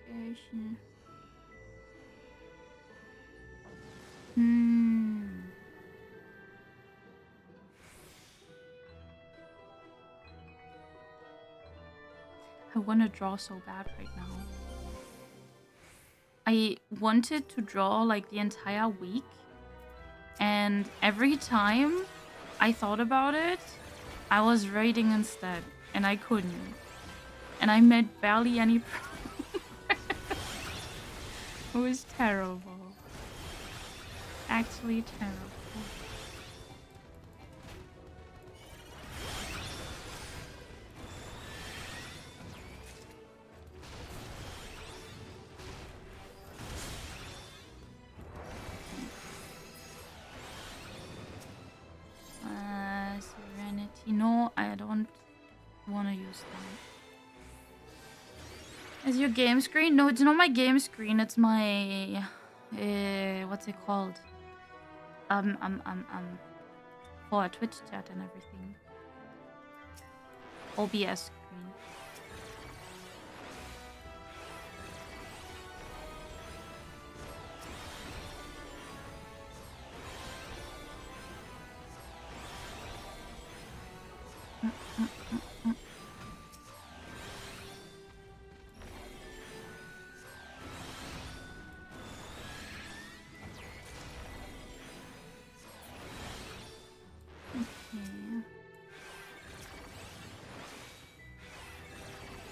Purification. I want to draw so bad right now. I wanted to draw like the entire week, and every time I thought about it, I was raiding instead, and I couldn't. And I made barely any progress. It was terrible. Actually terrible. Serenity. No, I don't want to use that. Is your game screen? No, it's not my game screen. It's my... what's it called? For a Twitch chat and everything. OBS screen.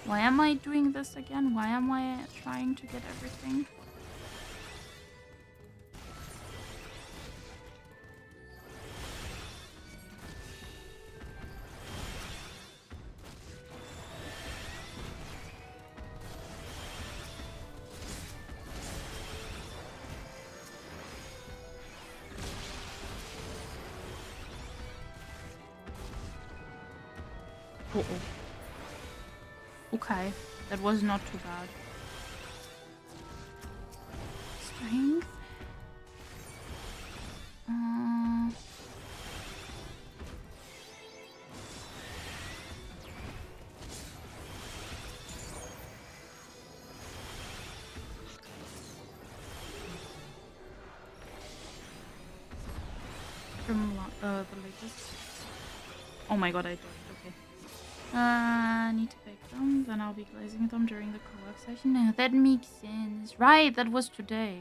Why am I doing this again? Why am I trying to get everything? Uh-oh. Okay, that was not too bad. Strength? From the latest. Oh my god, I dodged. Okay. Need to bake them, then I'll be glazing them during the co-work session. That makes sense. Right, that was today.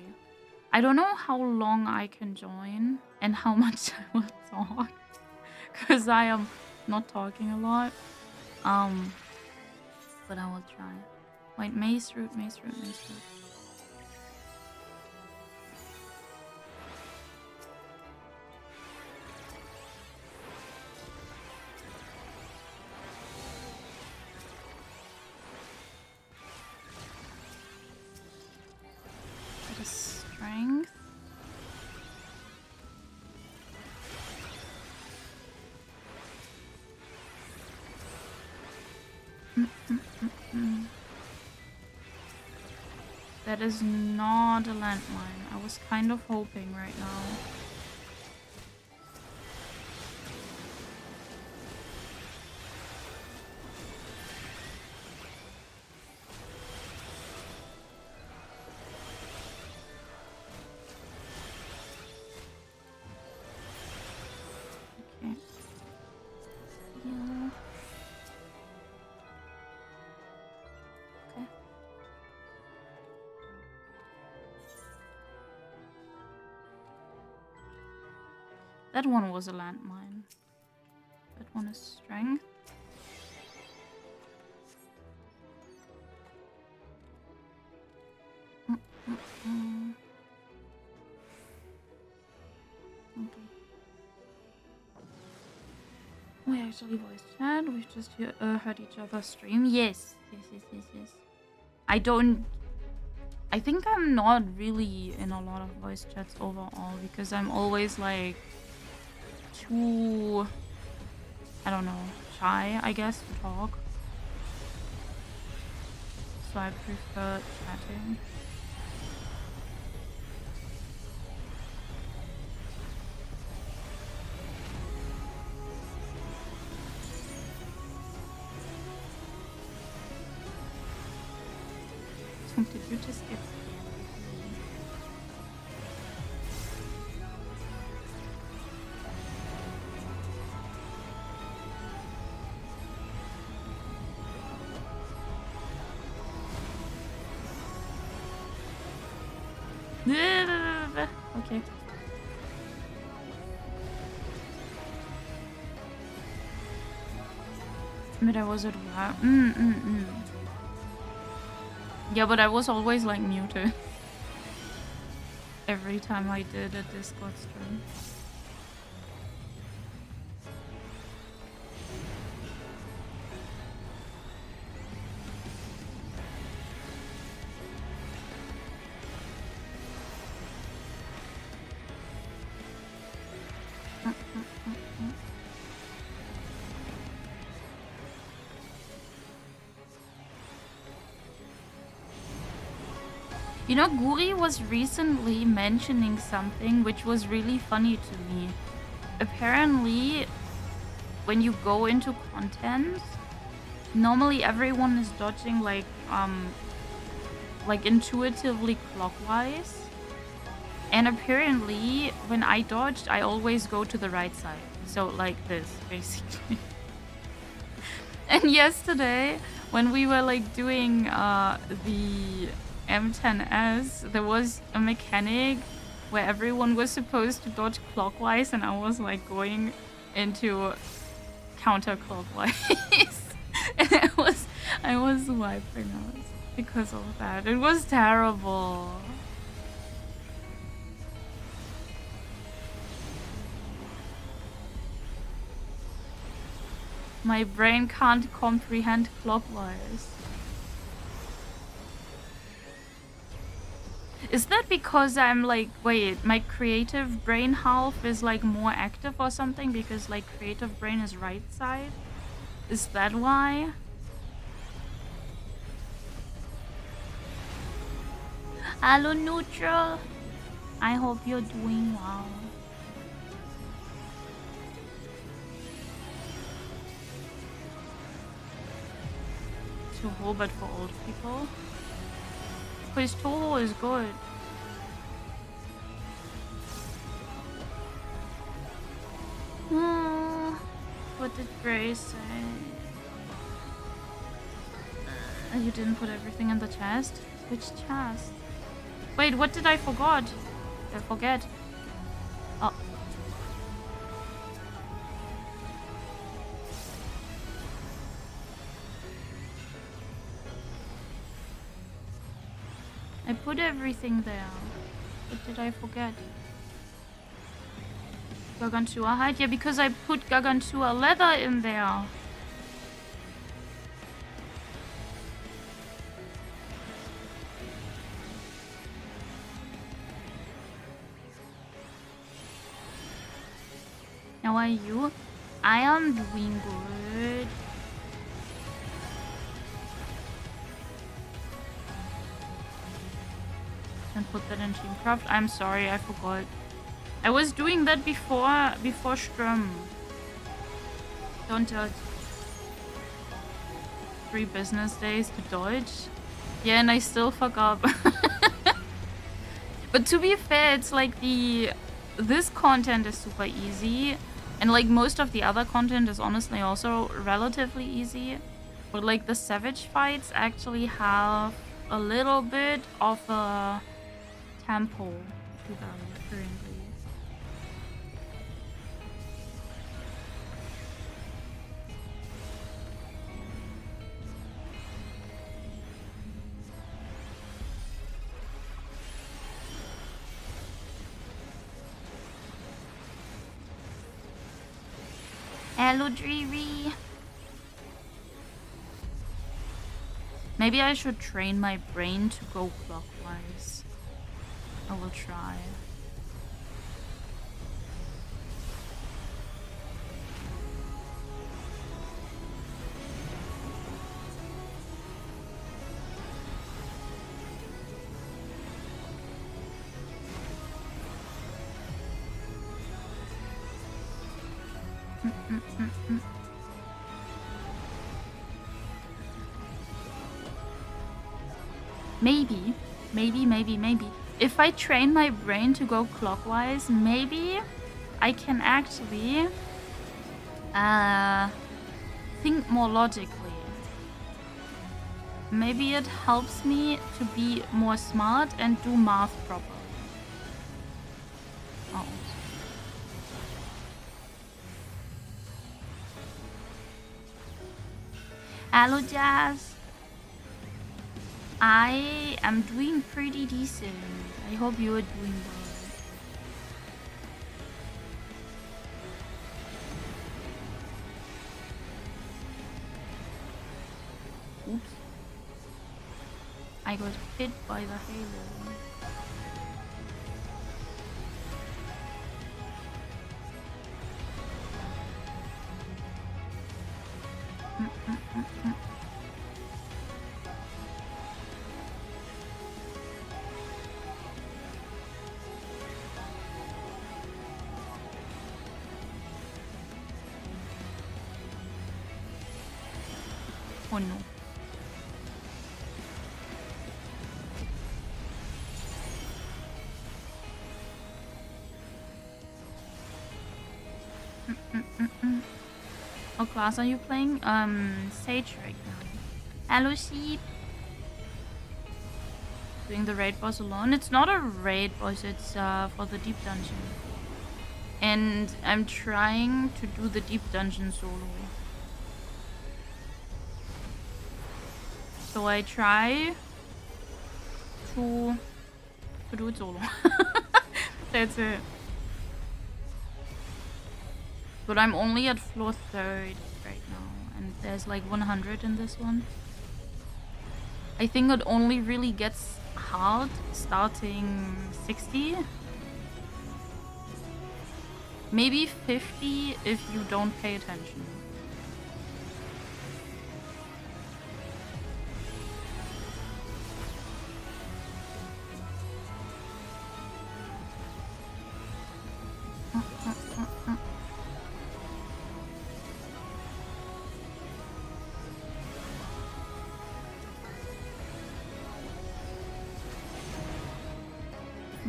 I don't know how long I can join and how much I will talk. Because I am not talking a lot. But I will try. Wait, mace root, mace root, mace root. That is not a landmine. I was kind of hoping right now. Okay. Yeah. Okay. That one was a landmine. That one is strength. Okay. We actually voice chat. We've just heard each other stream. Yes. Yes. I think I'm not really in a lot of voice chats overall because I'm always like too, I don't know, shy, I guess, to talk. So I prefer chatting. Did you just get scared with me? Okay. But I was at work. Yeah, but I was always like muted every time I did a Discord stream. You know, Guri was recently mentioning something which was really funny to me. Apparently, when you go into content, normally everyone is dodging like intuitively clockwise. And apparently, when I dodged, I always go to the right side. So like this, basically. And yesterday, when we were like doing the M10S, there was a mechanic where everyone was supposed to dodge clockwise and I was like going into counterclockwise. And I was wiping out because of that. It was terrible. My brain can't comprehend clockwise. Is that because I'm like, wait, my creative brain half is like more active or something? Because like creative brain is right side? Is that why? Hello, Neutral. I hope you're doing well. Toho, but for old people. Because Toho is good. What did Grace say? You didn't put everything in the chest? Which chest? Wait, what did I forget? Oh. I put everything there. What did I forget? Gargantua hide? Yeah, because I put Gargantua leather in there. How are you? I am doing good. And put that in Teamcraft. I'm sorry, I forgot. I was doing that before Strum. Don't judge. 3 business days to dodge. Yeah, and I still fuck up. But to be fair, it's like this content is super easy. And like most of the other content is honestly also relatively easy. But like the Savage fights actually have a little bit of a tempo to them currently. Hello, Dreary. Maybe I should train my brain to go clockwise. I will try. Maybe. If I train my brain to go clockwise, maybe I can actually think more logically. Maybe it helps me to be more smart and do math properly. Oh. Hello, Jazz. I am doing pretty decent. I hope you are doing well. Oops. I got hit by the halo. Oh no. What class are you playing? Sage right now. Hello, sheep. Doing the raid boss alone. It's not a raid boss, it's for the deep dungeon. And I'm trying to do the deep dungeon solo. So I try to do it solo. That's it. But I'm only at floor 3rd right now, and there's like 100 in this one. I think it only really gets hard starting 60. Maybe 50 if you don't pay attention.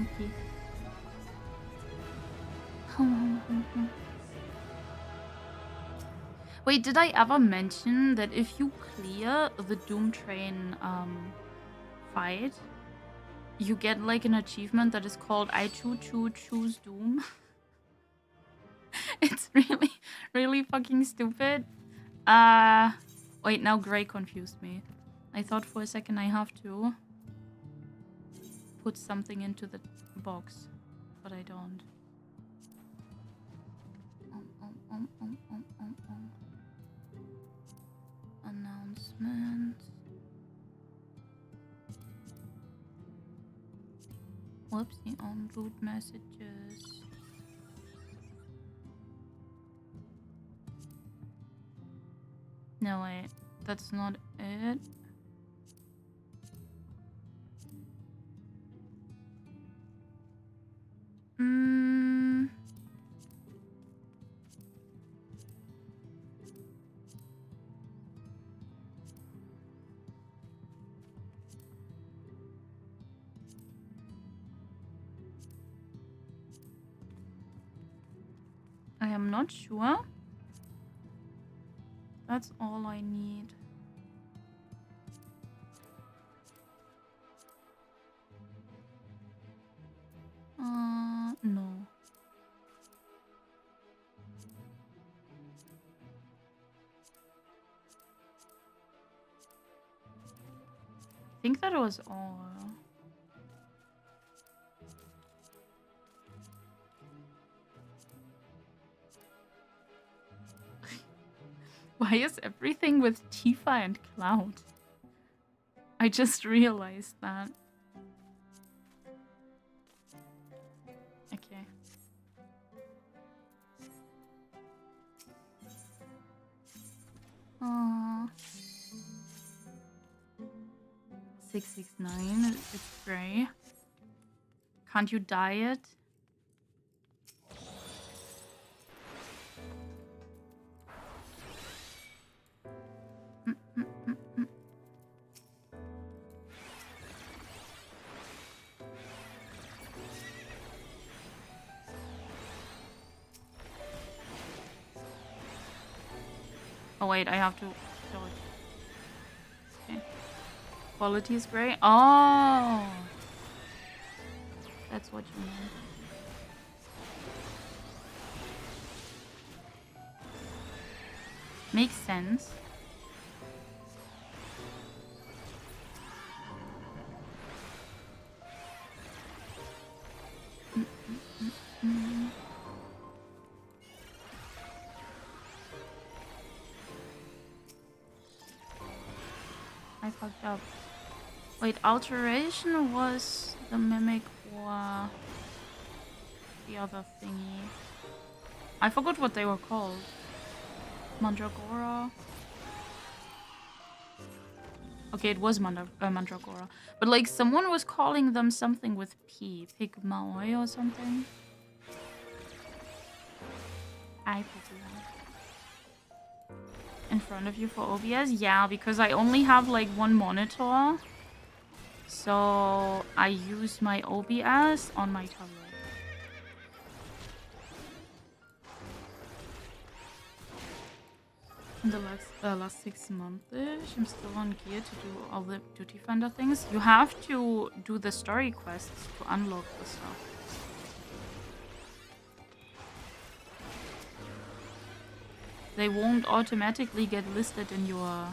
Okay. Wait, did I ever mention that if you clear the Doom Train fight, you get like an achievement that is called I choose Doom? It's really fucking stupid. Wait, now Gray confused me. I thought for a second I have to put something into the box, but I don't. Announcement. Whoopsie, on root messages. No, wait, that's not it. am not sure. That's all I need. No. I think that was all. Why is everything with Tifa and Cloud? I just realized that. Okay. Aww. 669, it's gray. Can't you dye it? Oh wait, I have to show it. Okay. Quality is gray. Oh, that's what you mean. Makes sense. I fucked up. Wait, alteration was the mimic or the other thingy? I forgot what they were called. Mandragora. Okay, it was Mandragora. But like someone was calling them something with P. Pigmaoi or something. I put that in front of you for OBS? Yeah, because I only have like one monitor. So I use my OBS on my tablet. In the last 6 months-ish, I'm still on gear to do all the duty finder things. You have to do the story quests to unlock the stuff. They won't automatically get listed in your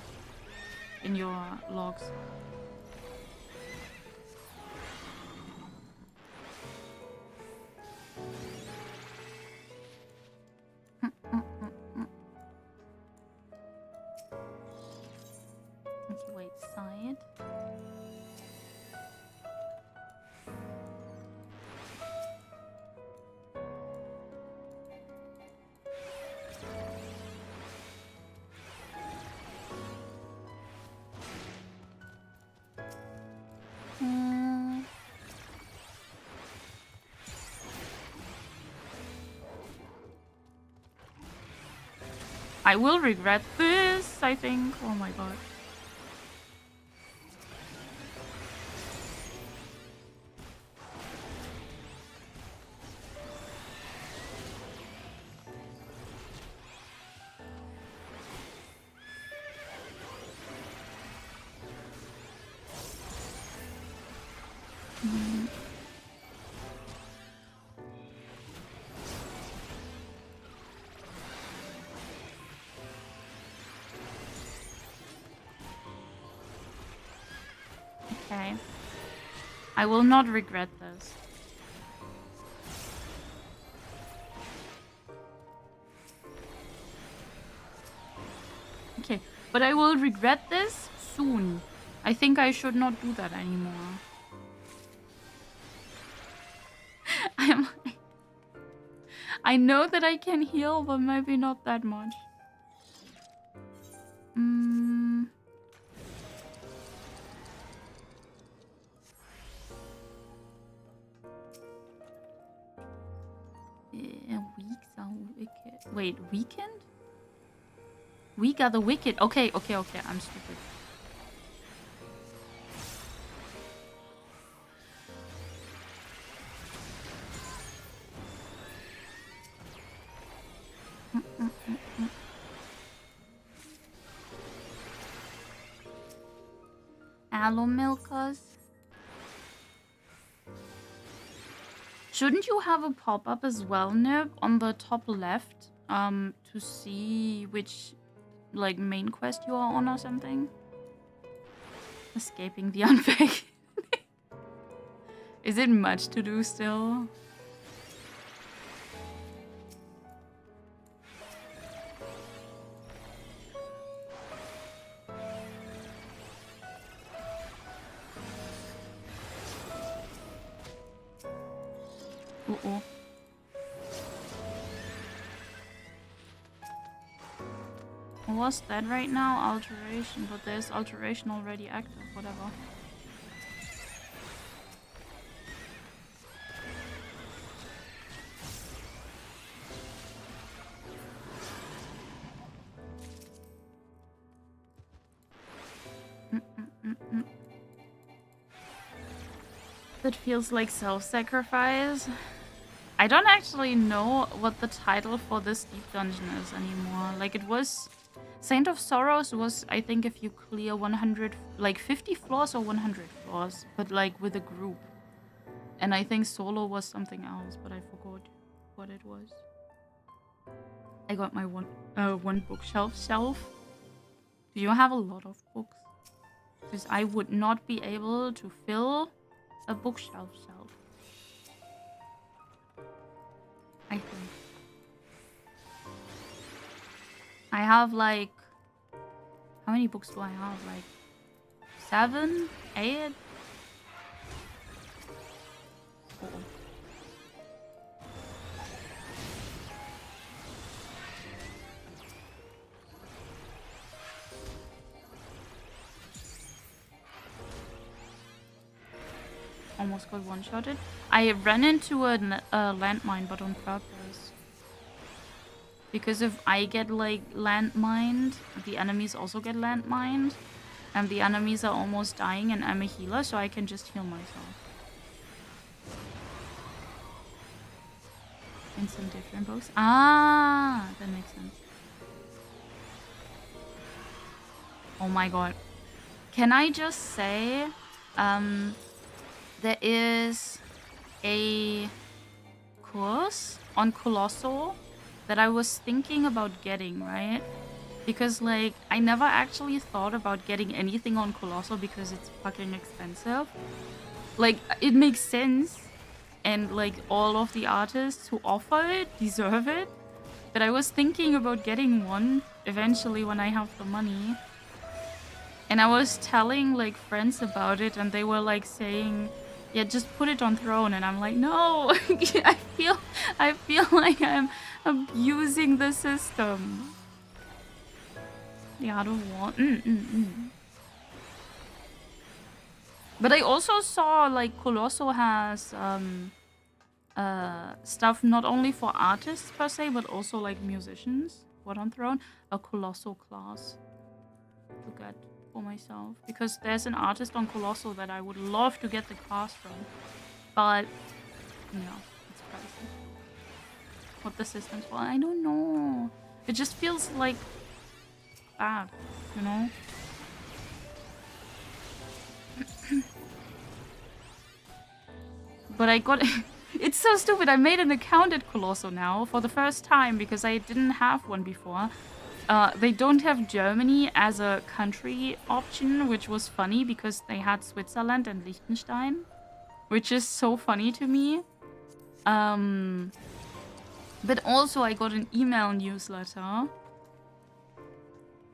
logs. Okay, wait, side. I will regret this, I think. Oh my god. Okay. I will not regret this. Okay, but I will regret this soon. I think I should not do that anymore. I know that I can heal, but maybe not that much. Weeks are wicked. Wait, weekend? Weak are the wicked. Okay, I'm stupid. Aloe milkers. Shouldn't you have a pop-up as well, Nib, on the top left, to see which, like, main quest you are on or something? Escaping the unpack. Is it much to do still? Uh-oh. What was that right now? Alteration, but there's alteration already active, whatever. That feels like self-sacrifice. I don't actually know what the title for this deep dungeon is anymore. Like, it was... Saint of Sorrows was, I think, if you clear 100... Like, 50 floors or 100 floors. But, like, with a group. And I think solo was something else, but I forgot what it was. I got my one bookshelf shelf. Do you have a lot of books? Because I would not be able to fill a bookshelf shelf. I think. I have like... How many books do I have? Like 7? 8? Uh-oh. Almost got one-shotted. I ran into a landmine, but on purpose. Because if I get, like, landmined, the enemies also get landmined. And the enemies are almost dying, and I'm a healer, so I can just heal myself. In some different books. Ah, that makes sense. Oh my god. Can I just say... there is a course on Colossal that I was thinking about getting, right? Because, like, I never actually thought about getting anything on Colossal because it's fucking expensive. Like, it makes sense. And, like, all of the artists who offer it deserve it. But I was thinking about getting one eventually when I have the money. And I was telling, like, friends about it, and they were, like, saying... Yeah, just put it on throne, and I'm like, no, I feel like I'm abusing the system. Yeah, I don't want. But I also saw like Colosso has stuff not only for artists per se, but also like musicians. What on throne? A Colosso class to get for myself, because there's an artist on Colossal that I would love to get the class from, but yeah, it's pricey. What the system's for, I don't know. It just feels like bad, you know? But I got it's so stupid. I made an account at Colossal now for the first time because I didn't have one before. They don't have Germany as a country option, which was funny because they had Switzerland and Liechtenstein, which is so funny to me. But also I got an email newsletter,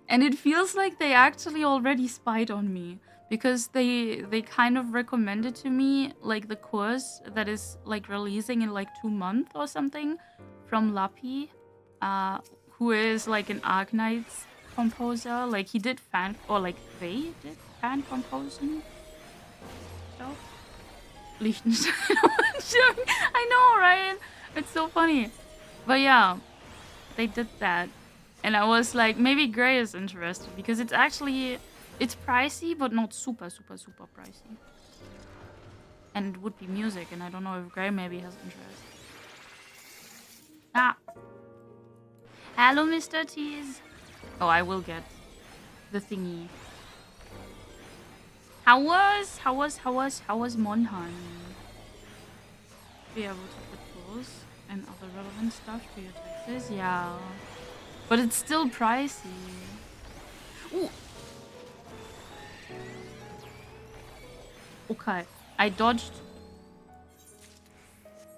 and it feels like they actually already spied on me because they kind of recommended to me like the course that is like releasing in like 2 months or something from Lapi. Who is like an Arknights composer. Like he did fan, or like they did fan composing stuff. Liechtenstein. I know, right? It's so funny. But yeah, they did that. And I was like, maybe Gray is interested because it's actually, it's pricey, but not super, super, super pricey. And it would be music, and I don't know if Gray maybe has interest. Ah. Hello, Mr. Tease. Oh, I will get the thingy. How was Monhan? Be able to put tools and other relevant stuff to your taxes? Yeah. But it's still pricey. Ooh. Okay. I dodged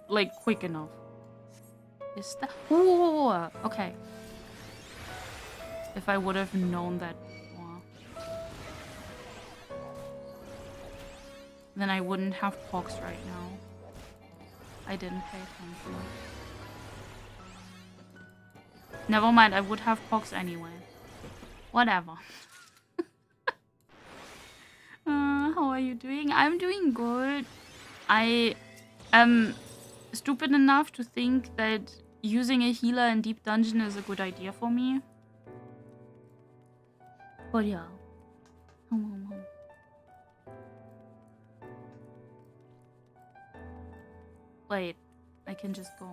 like quick enough. Is that? Ooh. Okay. If I would have known that before, then I wouldn't have pox right now. I didn't pay attention. Never mind, I would have pox anyway. Whatever. How are you doing? I'm doing good. I am stupid enough to think that using a healer in Deep Dungeon is a good idea for me. But yeah. Wait, I can just go.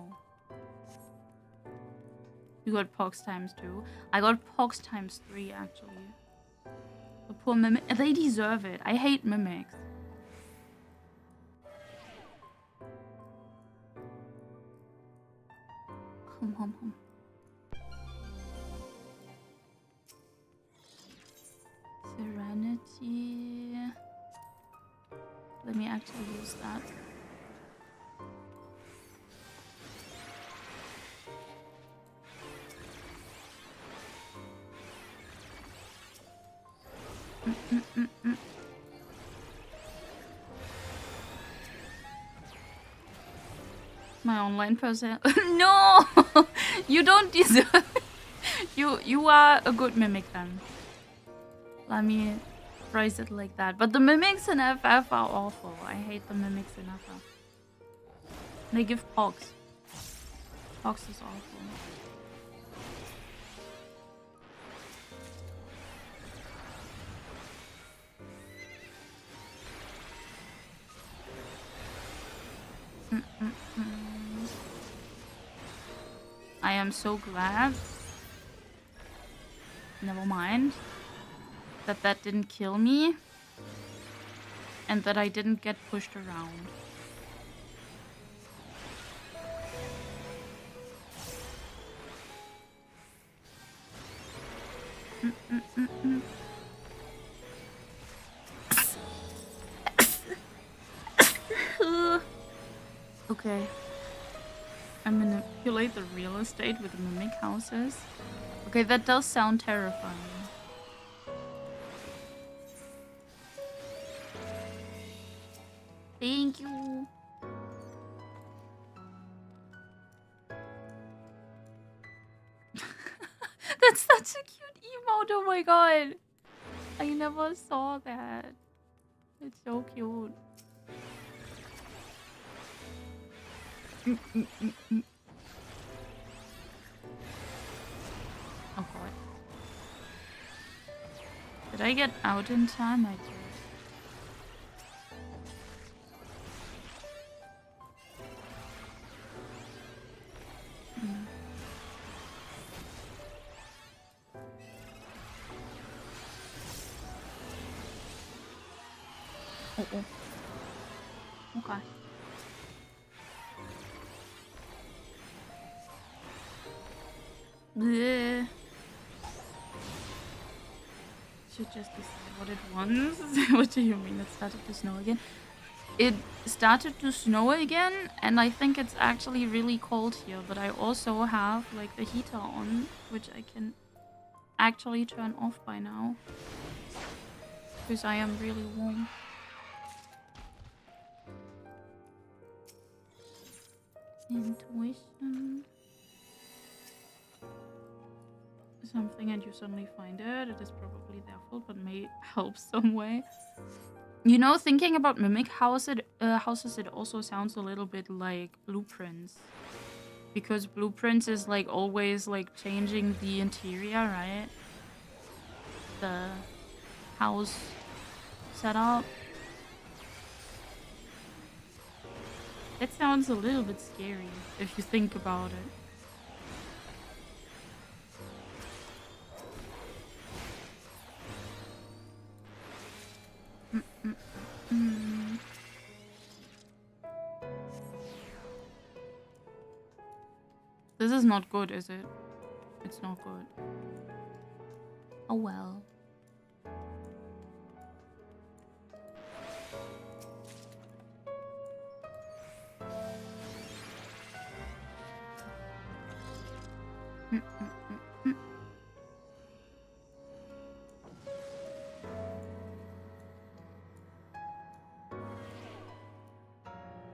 You got pox ×2. I got pox ×3 actually. The poor mimic. They deserve it. I hate mimics. Serenity. Let me actually use that. My online person. No! You don't deserve it. You are a good mimic then. Let me phrase it like that. But the mimics in FF are awful. I hate the mimics in FF. They give pox. Pox is awful. I am so glad. Never mind. That didn't kill me. And that I didn't get pushed around. Okay. I manipulate the real estate with mimic houses. Okay, that does sound terrifying. Thank you. That's such a cute emote, oh my god. I never saw that. It's so cute. Oh god. Did I get out in time? I did. Oh. Okay. Bleh. Should just decide what it wants. What do you mean it started to snow again? It started to snow again, and I think it's actually really cold here, but I also have like the heater on, which I can actually turn off by now. Because I am really warm. Intuition. Something and you suddenly find it. It is probably their fault, but may help some way. You know, thinking about mimic houses, it also sounds a little bit like Blueprints. Because Blueprints is like always like changing the interior, right? The house setup. That sounds a little bit scary if you think about it. This is not good, is it? It's not good. Oh well.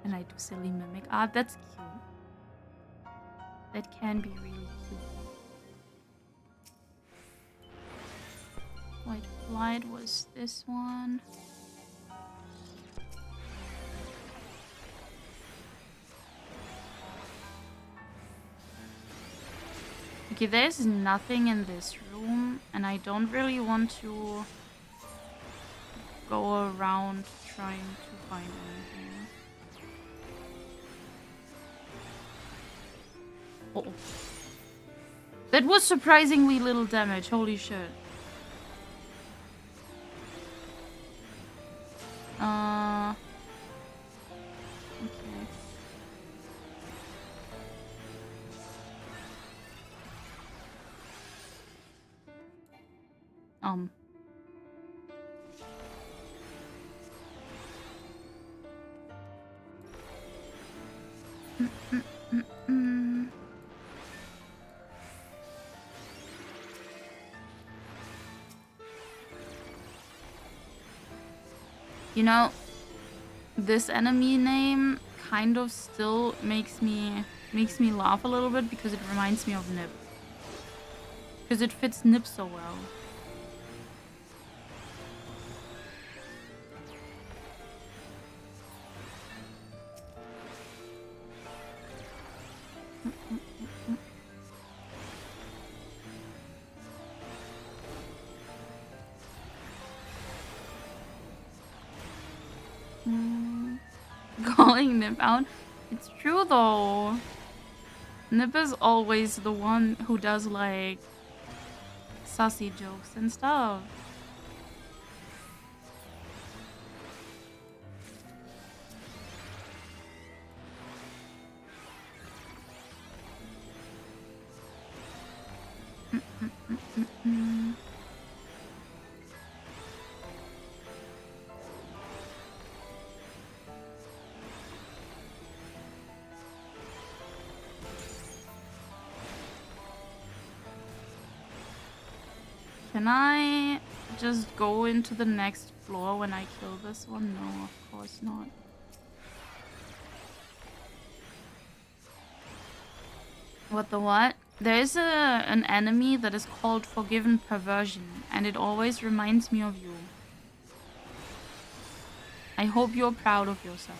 And I do silly mimic art. That's cute. That can be really cute. White Flight was this one. Okay, there's nothing in this room, and I don't really want to go around trying to find anything. Oh. That was surprisingly little damage, holy shit. Okay. You know, this enemy name kind of still makes me laugh a little bit because it reminds me of Nip. Because it fits Nip so well. Calling Nip out. It's true though. Nip is always the one who does like sassy jokes and stuff. Can I just go into the next floor when I kill this one? No, of course not. What the what? There is an enemy that is called Forgiven Perversion, and it always reminds me of you. I hope you're proud of yourself.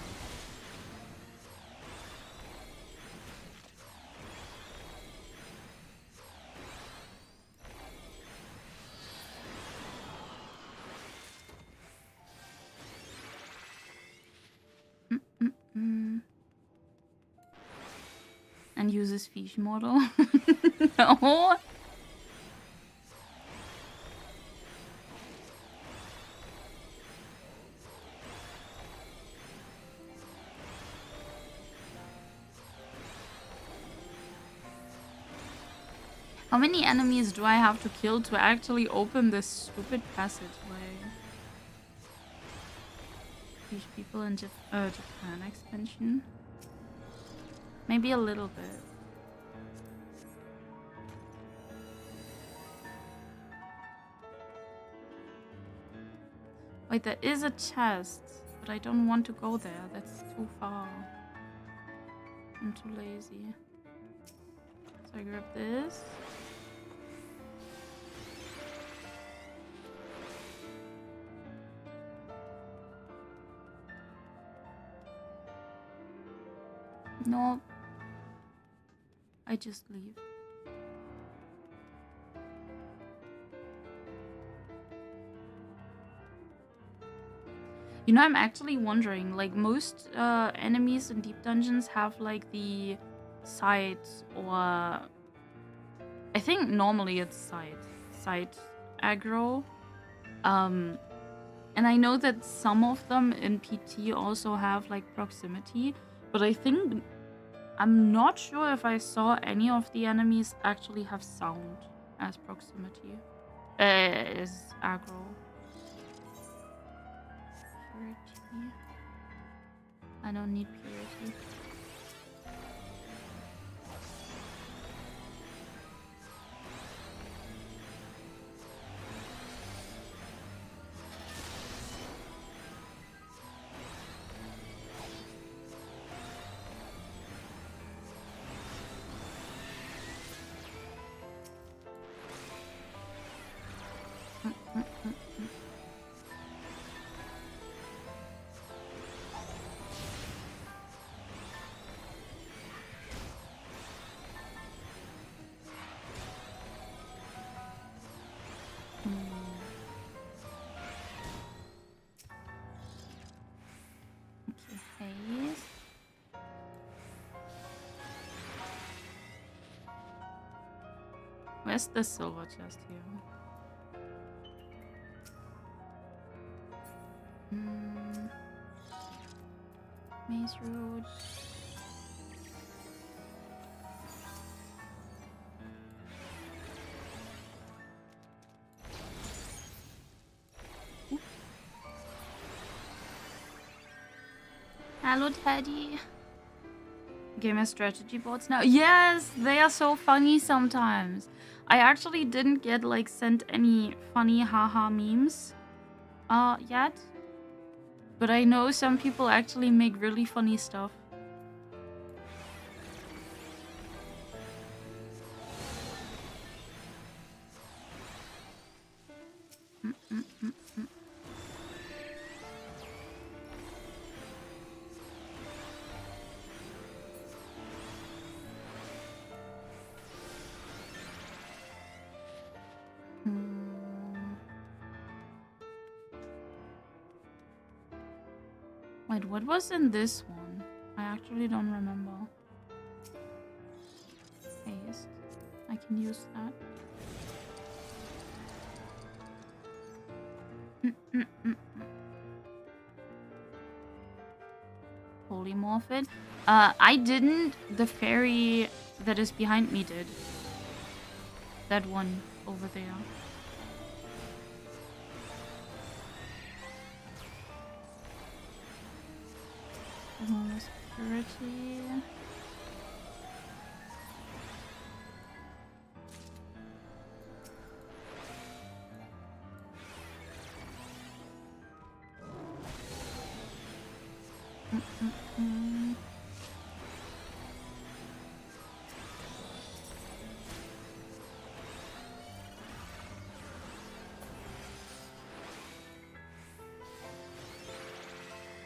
And uses fish model. No. How many enemies do I have to kill to actually open this stupid passageway? Fish people in Japan expansion. Maybe a little bit. Wait, there is a chest, but I don't want to go there. That's too far. I'm too lazy. So I grab this. No. I just leave. You know, I'm actually wondering, like most enemies in deep dungeons have like the side, or I think normally it's side aggro. And I know that some of them in PT also have like proximity, but I think I'm not sure if I saw any of the enemies actually have sound as proximity. Is aggro. Purity. I don't need purity. Where's the silver chest here? Maze Road. Hello, Teddy. Gamer strategy bots now. Yes, they are so funny sometimes. I actually didn't get like sent any funny haha memes yet. But I know some people actually make really funny stuff. Wait, what was in this one? I actually don't remember. Paste. I can use that. Polymorph it. I didn't. The fairy that is behind me did. That one over there. Purity.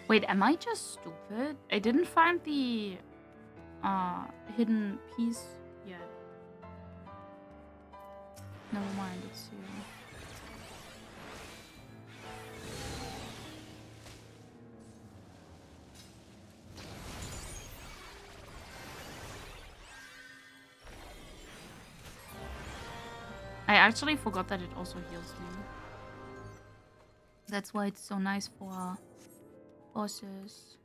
Wait, am I just stupid? I didn't find the hidden piece yet. Never mind, it's here. I actually forgot that it also heals me. That's why it's so nice for bosses.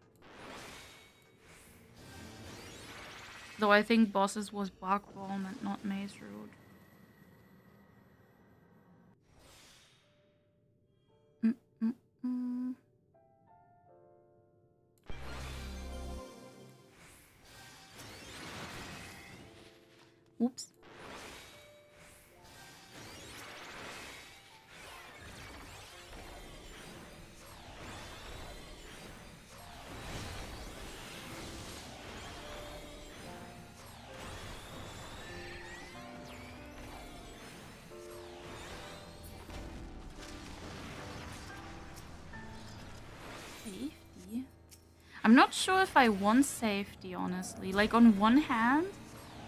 Though I think bosses was Bark Realm and not Maze Road. Oops. I'm not sure if I want safety, honestly. Like, on one hand,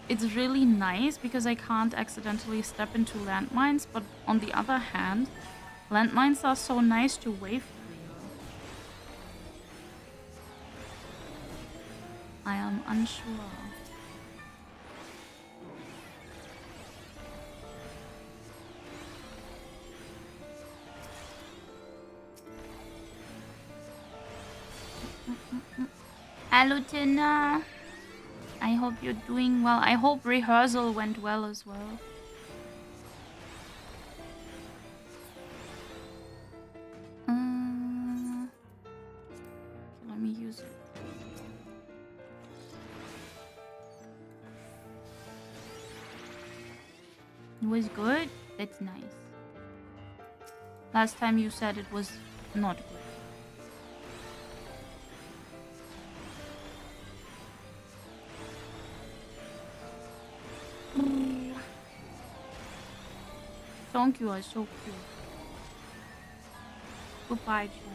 it's really nice because I can't accidentally step into landmines, but on the other hand, landmines are so nice to wave clear. I am unsure. Hello, Tina. I hope you're doing well. I hope rehearsal went well as well. Okay, let me use it. It was good? That's nice. Last time you said it was not good. Thank you, are so cute. Goodbye, Jen.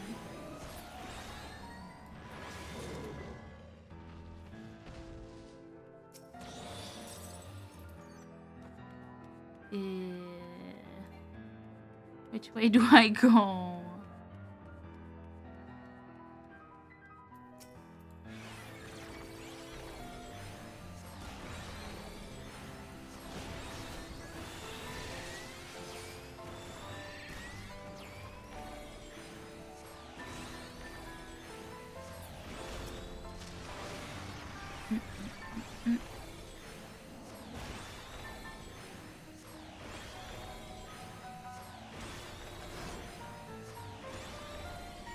Which way do I go?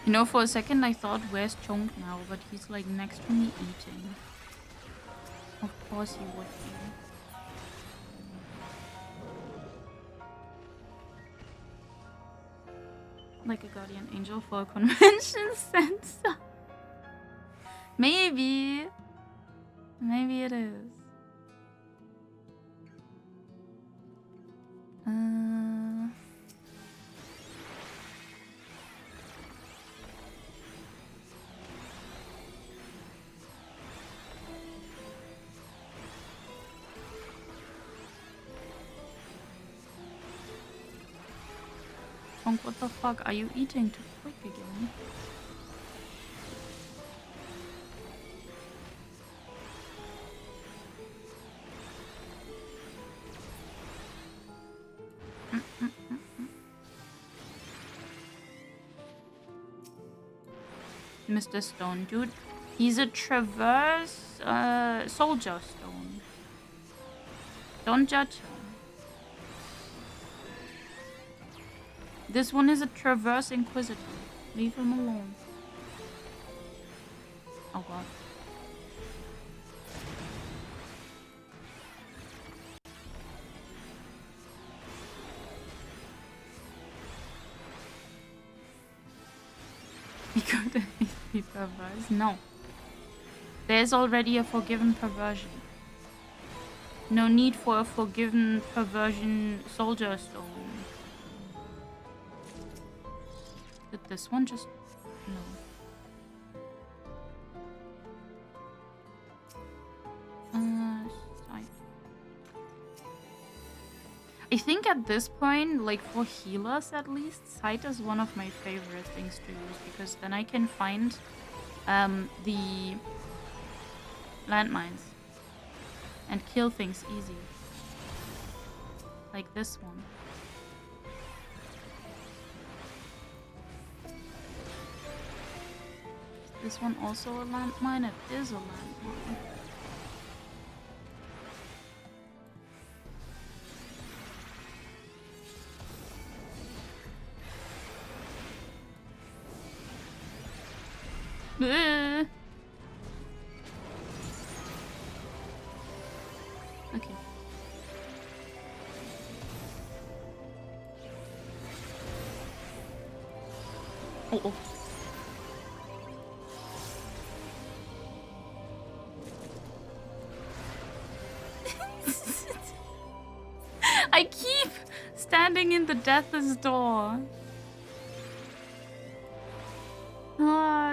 You know, for a second I thought, where's Chunk now? But he's like next to me eating. Of course he would be. Like a guardian angel for a convention center. Maybe. Maybe it is. What the fuck? Are you eating too quick again? Mr. Stone, dude. He's a traverse soldier stone. Don't judge him. This one is a traverse inquisitor. Leave him alone. Oh god. Be good and be perverse? No. There's already a forgiven perversion. No need for a forgiven perversion soldier stone. Did this one just... no. I think at this point, like for healers at least, sight is one of my favorite things to use because then I can find the landmines and kill things easy. Like this one. Is this one also a landmine? It is a landmine. Okay. Oh. I keep standing in the death's door.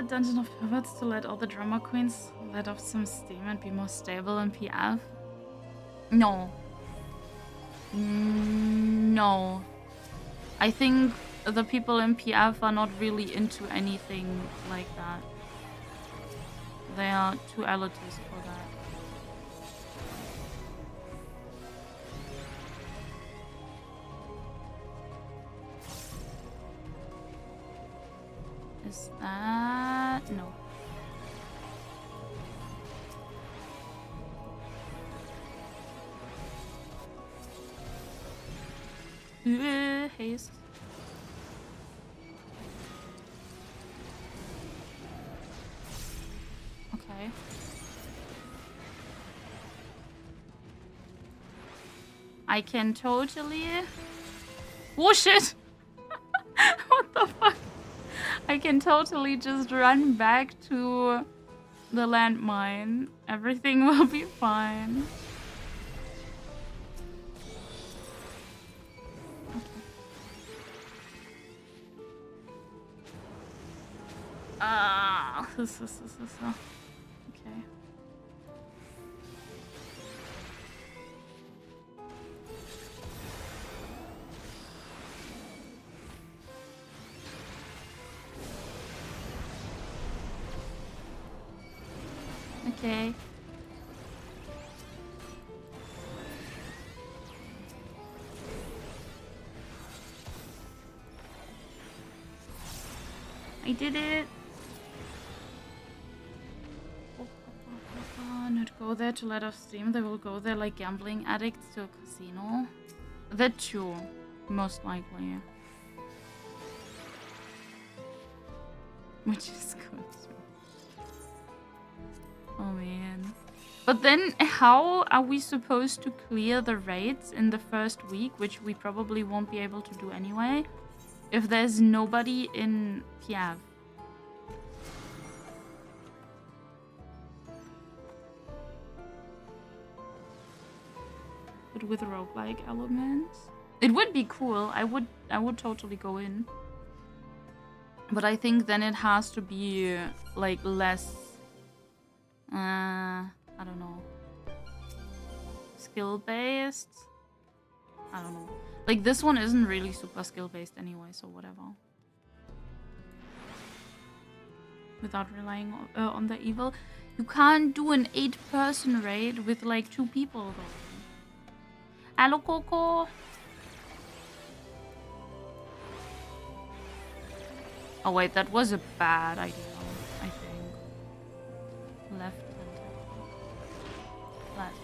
Dungeon of Perverts to let all the drama queens let off some steam and be more stable in PF? No. No. I think the people in PF are not really into anything like that. They are too elitist for that. Is that... no. Haste. Okay. I can totally... Oh shit! What the fuck? I can totally just run back to the landmine. Everything will be fine. Okay. Okay. I did it. Not go there to let off steam. They will go there like gambling addicts to a casino. That too, most likely. Which is good. Oh man. But then how are we supposed to clear the raids in the first week, which we probably won't be able to do anyway, if there's nobody in Kiev? But with roguelike elements? It would be cool. I would totally go in. But I think then it has to be like less I don't know. Skill based? I don't know. Like this one isn't really super skill based anyway, so whatever. Without relying on the evil. You can't do an 8-person raid with like 2 people though. Hello, Coco. Oh wait, that was a bad idea, I think. Left tentacle. Left.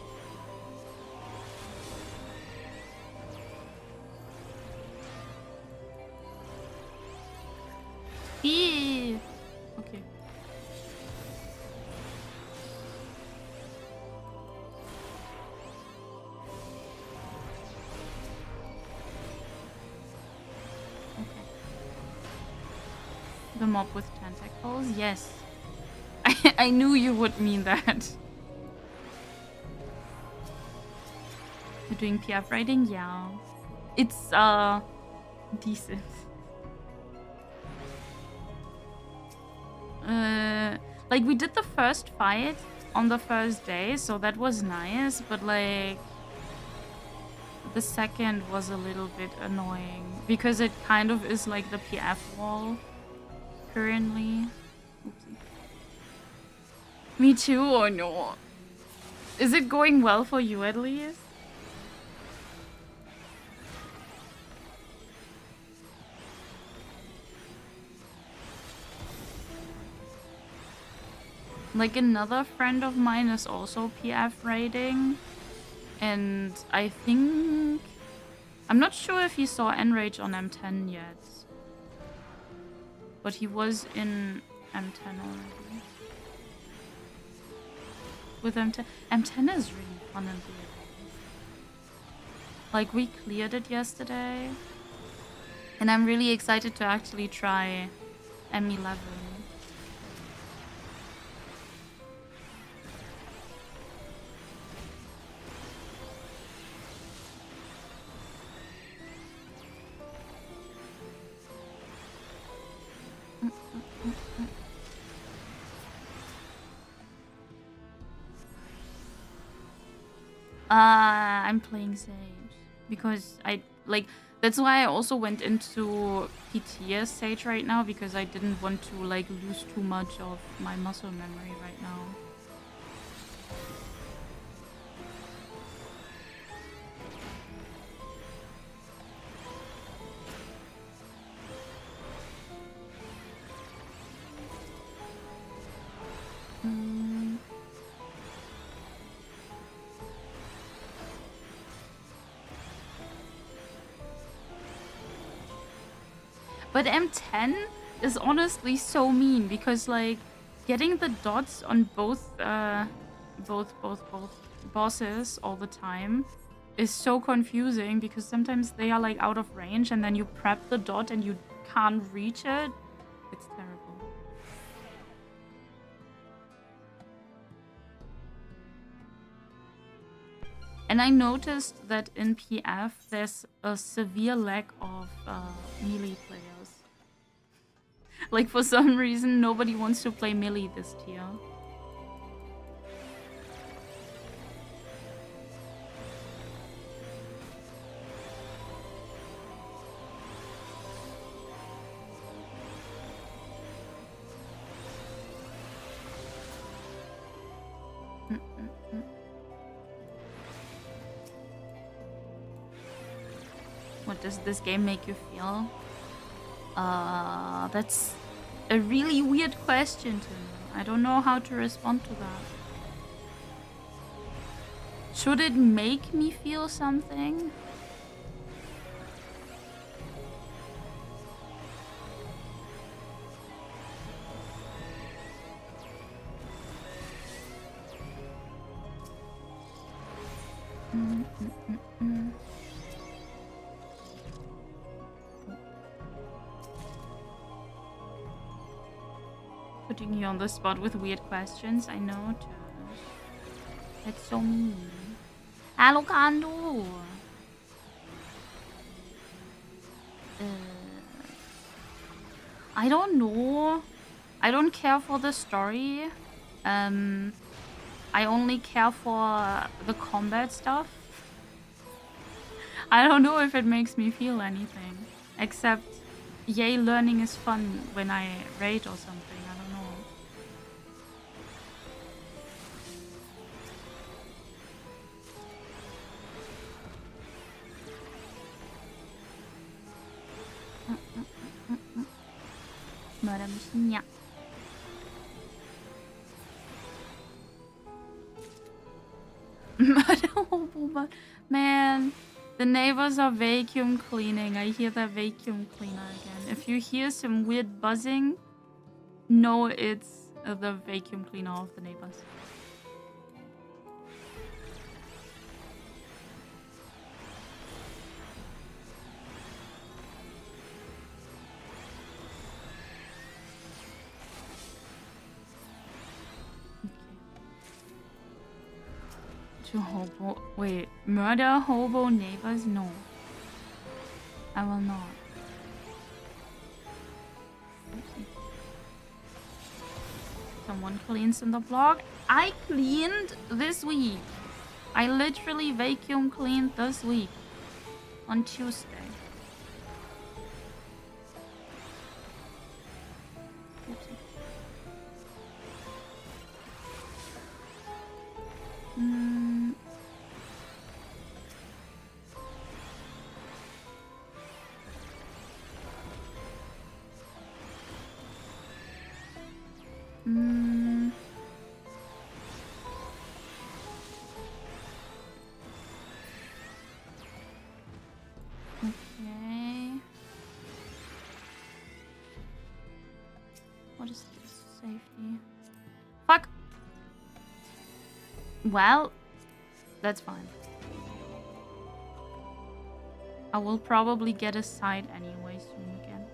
Eee. Okay. The mob with tentacles? Yes. I knew you would mean that. You're doing PF raiding? Yeah. It's, decent. Like, we did the first fight on the first day, so that was nice, but, like, the second was a little bit annoying, because it kind of is like the PF wall. Currently. Oopsie. Me too, or no? Is it going well for you at least? Like another friend of mine is also PF raiding. And I think... I'm not sure if he saw Enrage on M10 yet. But he was in M10 already. With M10. M10 is really fun and weird. Like, we cleared it yesterday. And I'm really excited to actually try M11. I'm playing Sage because that's why I also went into PTS Sage right now, because I didn't want to like lose too much of my muscle memory right now. But M10 is honestly so mean because like getting the dots on both bosses all the time is so confusing because sometimes they are like out of range and then you prep the dot and you can't reach it. It's terrible. And I noticed that in PF there's a severe lack of melee players. Like for some reason nobody wants to play melee this tier. What does this game make you feel? That's a really weird question to me. I don't know how to respond to that. Should it make me feel something? Putting you on the spot with weird questions, I know. That's so mean. Hello, Kando. I don't know. I don't care for the story. I only care for the combat stuff. I don't know if it makes me feel anything. Except, yay, learning is fun when I raid or something. I don't know. Murder machine, yeah. Man, the neighbors are vacuum cleaning. I hear the vacuum cleaner again. If you hear some weird buzzing, know it's the vacuum cleaner of the neighbors. To hobo. Wait, murder hobo neighbors? No. I will not. Someone cleans in the block. I cleaned this week. I literally vacuum cleaned this week. On Tuesday. Okay. What is this? Safety. Fuck! Well, that's fine. I will probably get a side anyway soon again.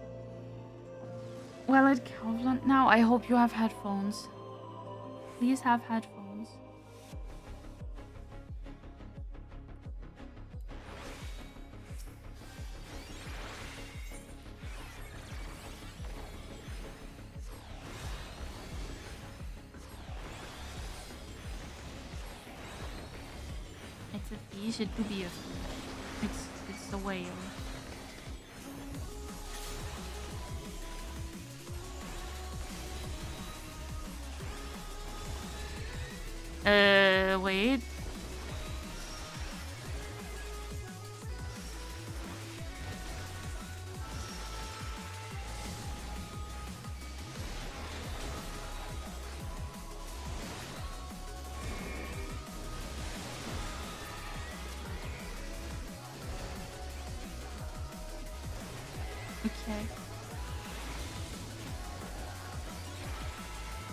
Well, at Calvland now, I hope you have headphones. Please have headphones. It's a fish, it could be a fish. It's a whale. Wait. Okay.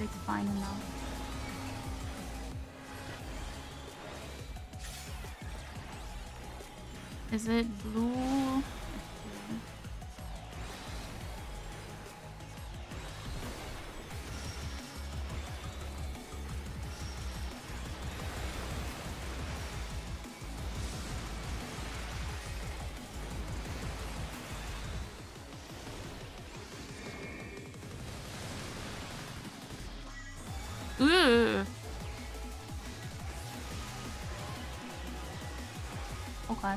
It's fine enough. Is it blue? Ugh. Okay.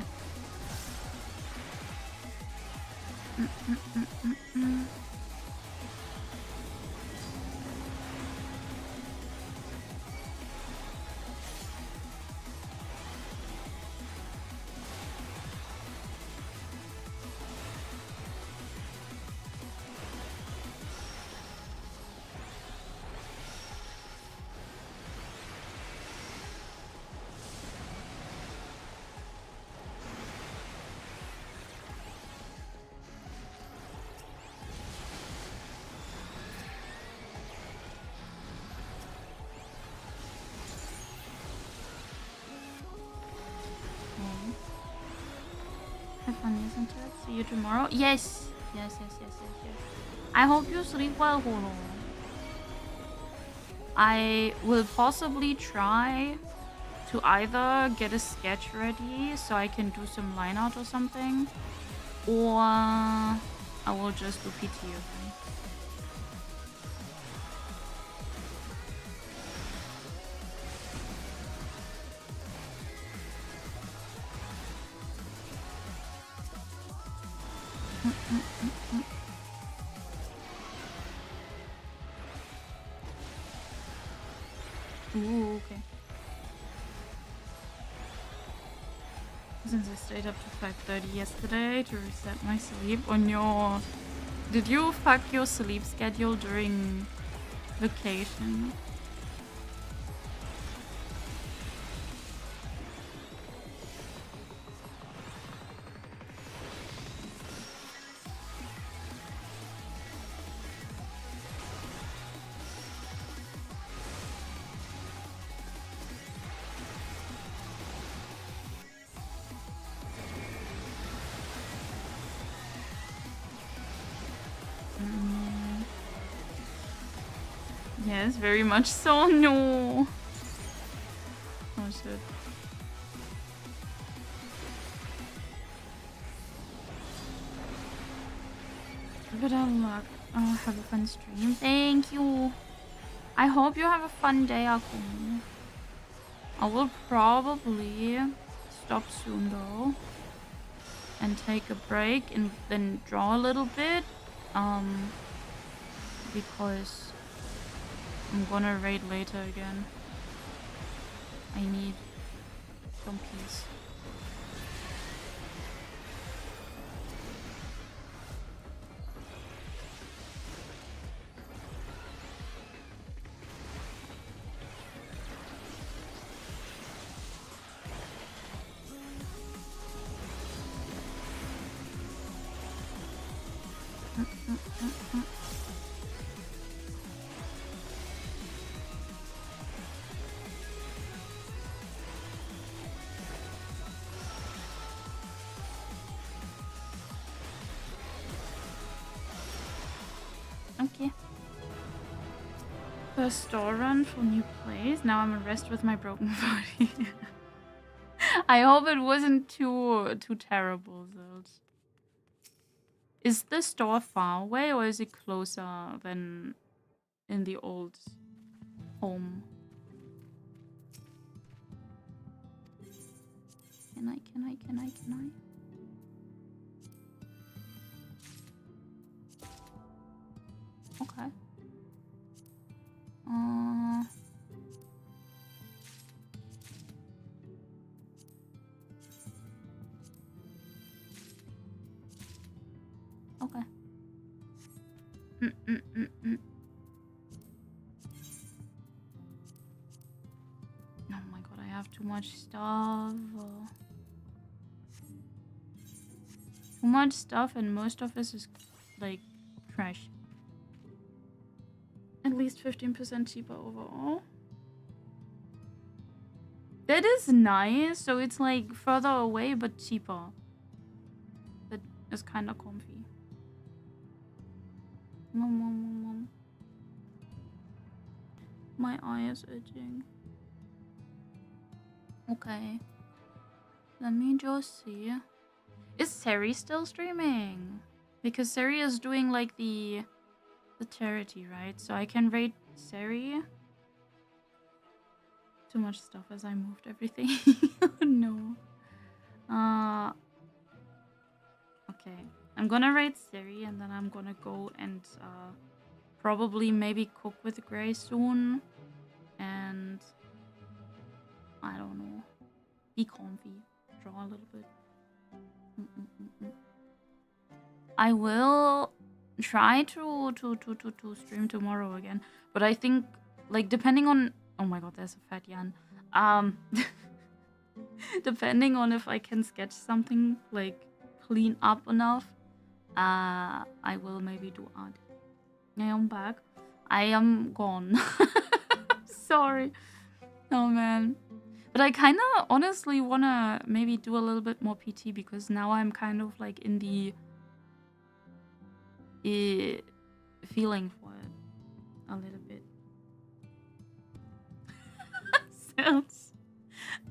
Have fun, isn't it? See you tomorrow. Yes. Yes. I hope you sleep well, Holo. I will possibly try to either get a sketch ready so I can do some line art or something, or I will just do PT again. Ooh, okay. Since I stayed up to 5:30 yesterday to reset my sleep. Oh no. Did you fuck your sleep schedule during vacation? Yes, very much so. No. Oh shit. Good luck. Oh, have a fun stream. Thank you. I hope you have a fun day, Akumi. I will probably stop soon though and take a break and then draw a little bit. Because I'm gonna raid later again. I need some peace. Okay. First store run for new place. Now I'm at rest with my broken body. I hope it wasn't too terrible, though. Is the store far away or is it closer than in the old home? Can I? Okay. Okay. Oh my god, I have too much stuff. Too much stuff and most of this is like trash. at least 15% cheaper overall. That is nice. So it's like further away but cheaper. That is kind of comfy. My eye is itching. Okay. Let me just see. Is Sari still streaming? Because Sari is doing like the charity, right? So I can rate Sari. Too much stuff as I moved everything. Oh, no. Okay. I'm gonna rate Sari and then I'm gonna go and probably maybe cook with Gray soon. And I don't know. Be comfy. Draw a little bit. I will try to stream tomorrow again, but I think like depending on, oh my god, there's a fat Jan. Depending on if I can sketch something like clean up enough, I will maybe do art. I am back. I am gone. Sorry. Oh man. But I kind of honestly want to maybe do a little bit more PT because now I'm kind of like in the feeling for it a little bit. Sounds.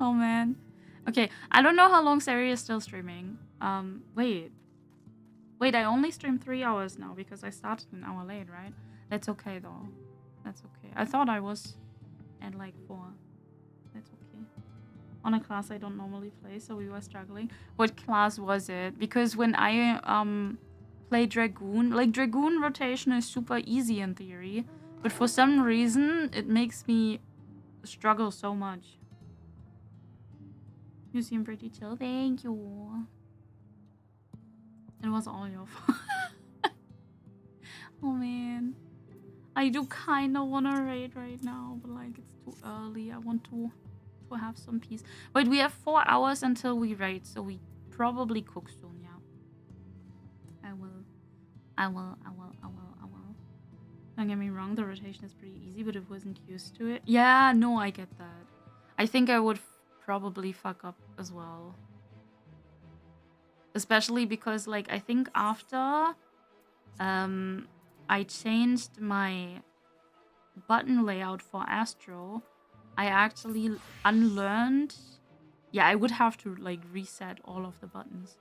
Oh man. Okay, I don't know how long Sari is still streaming. Wait, I only streamed 3 hours now because I started an hour late, right? That's okay though. That's okay. I thought I was at like 4. That's okay. On a class I don't normally play, so we were struggling. What class was it? Because when I play Dragoon, like Dragoon rotation is super easy in theory, but for some reason it makes me struggle so much. You seem pretty chill. Thank you. It was all your fault. Oh man. I do kind of want to raid right now, but like it's too early. I want to have some peace. Wait, we have 4 hours until we raid, so we probably cook soon, yeah. I will. Don't get me wrong, the rotation is pretty easy, but I wasn't used to it. Yeah, no, I get that. I think I would probably fuck up as well. Especially because, like, I think after I changed my button layout for Astro, I actually unlearned. Yeah, I would have to like reset all of the buttons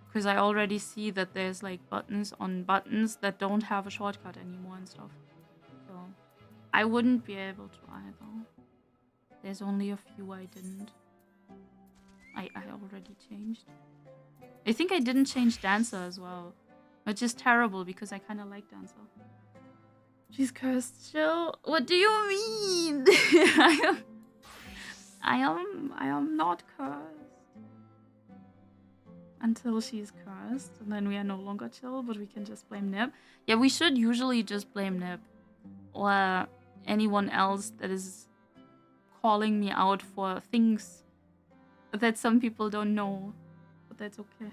because I already see that there's like buttons on buttons that don't have a shortcut anymore and stuff. So I wouldn't be able to either. There's only a few I didn't. I already changed. I think I didn't change Dancer as well, which is terrible because I kind of like Dancer. She's cursed. Chill. What do you mean? I am not cursed. Until she's cursed, and then we are no longer chill, but we can just blame Nip. Yeah, we should usually just blame Nip or anyone else that is calling me out for things that some people don't know. But that's okay.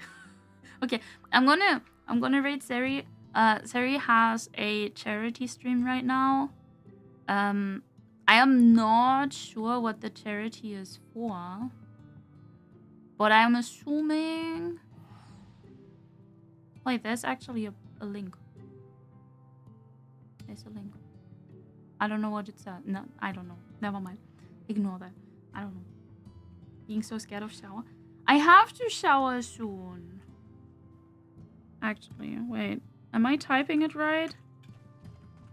Okay, I'm gonna rate Sari. Sari has a charity stream right now. I am not sure what the charity is for, but I'm assuming. Wait, there's actually a link. There's a link. I don't know what it says. No, I don't know. Never mind. Ignore that. I don't know. Being so scared of shower. I have to shower soon. Actually, wait. Am I typing it right?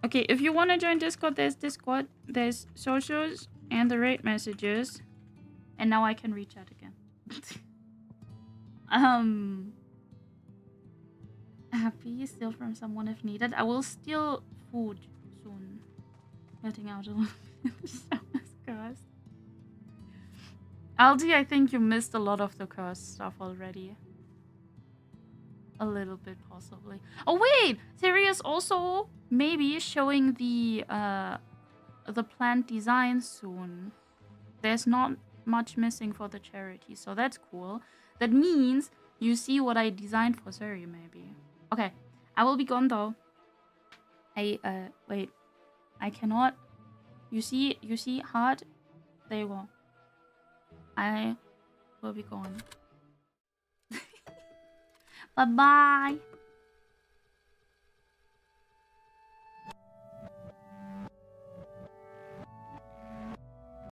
Okay, if you want to join Discord, there's socials, and the rate messages. And now I can reach out again. Happy, steal from someone if needed. I will steal food soon. Letting out a little bit. Cursed. Aldi, I think you missed a lot of the cursed stuff already. A little bit, possibly. Oh wait, Siri is also maybe showing the plant design soon. There's not much missing for the charity, so that's cool. That means you see what I designed for Siri, maybe. Okay, I will be gone though. Wait. I cannot. You see heart? There you go. I will be gone. Bye-bye.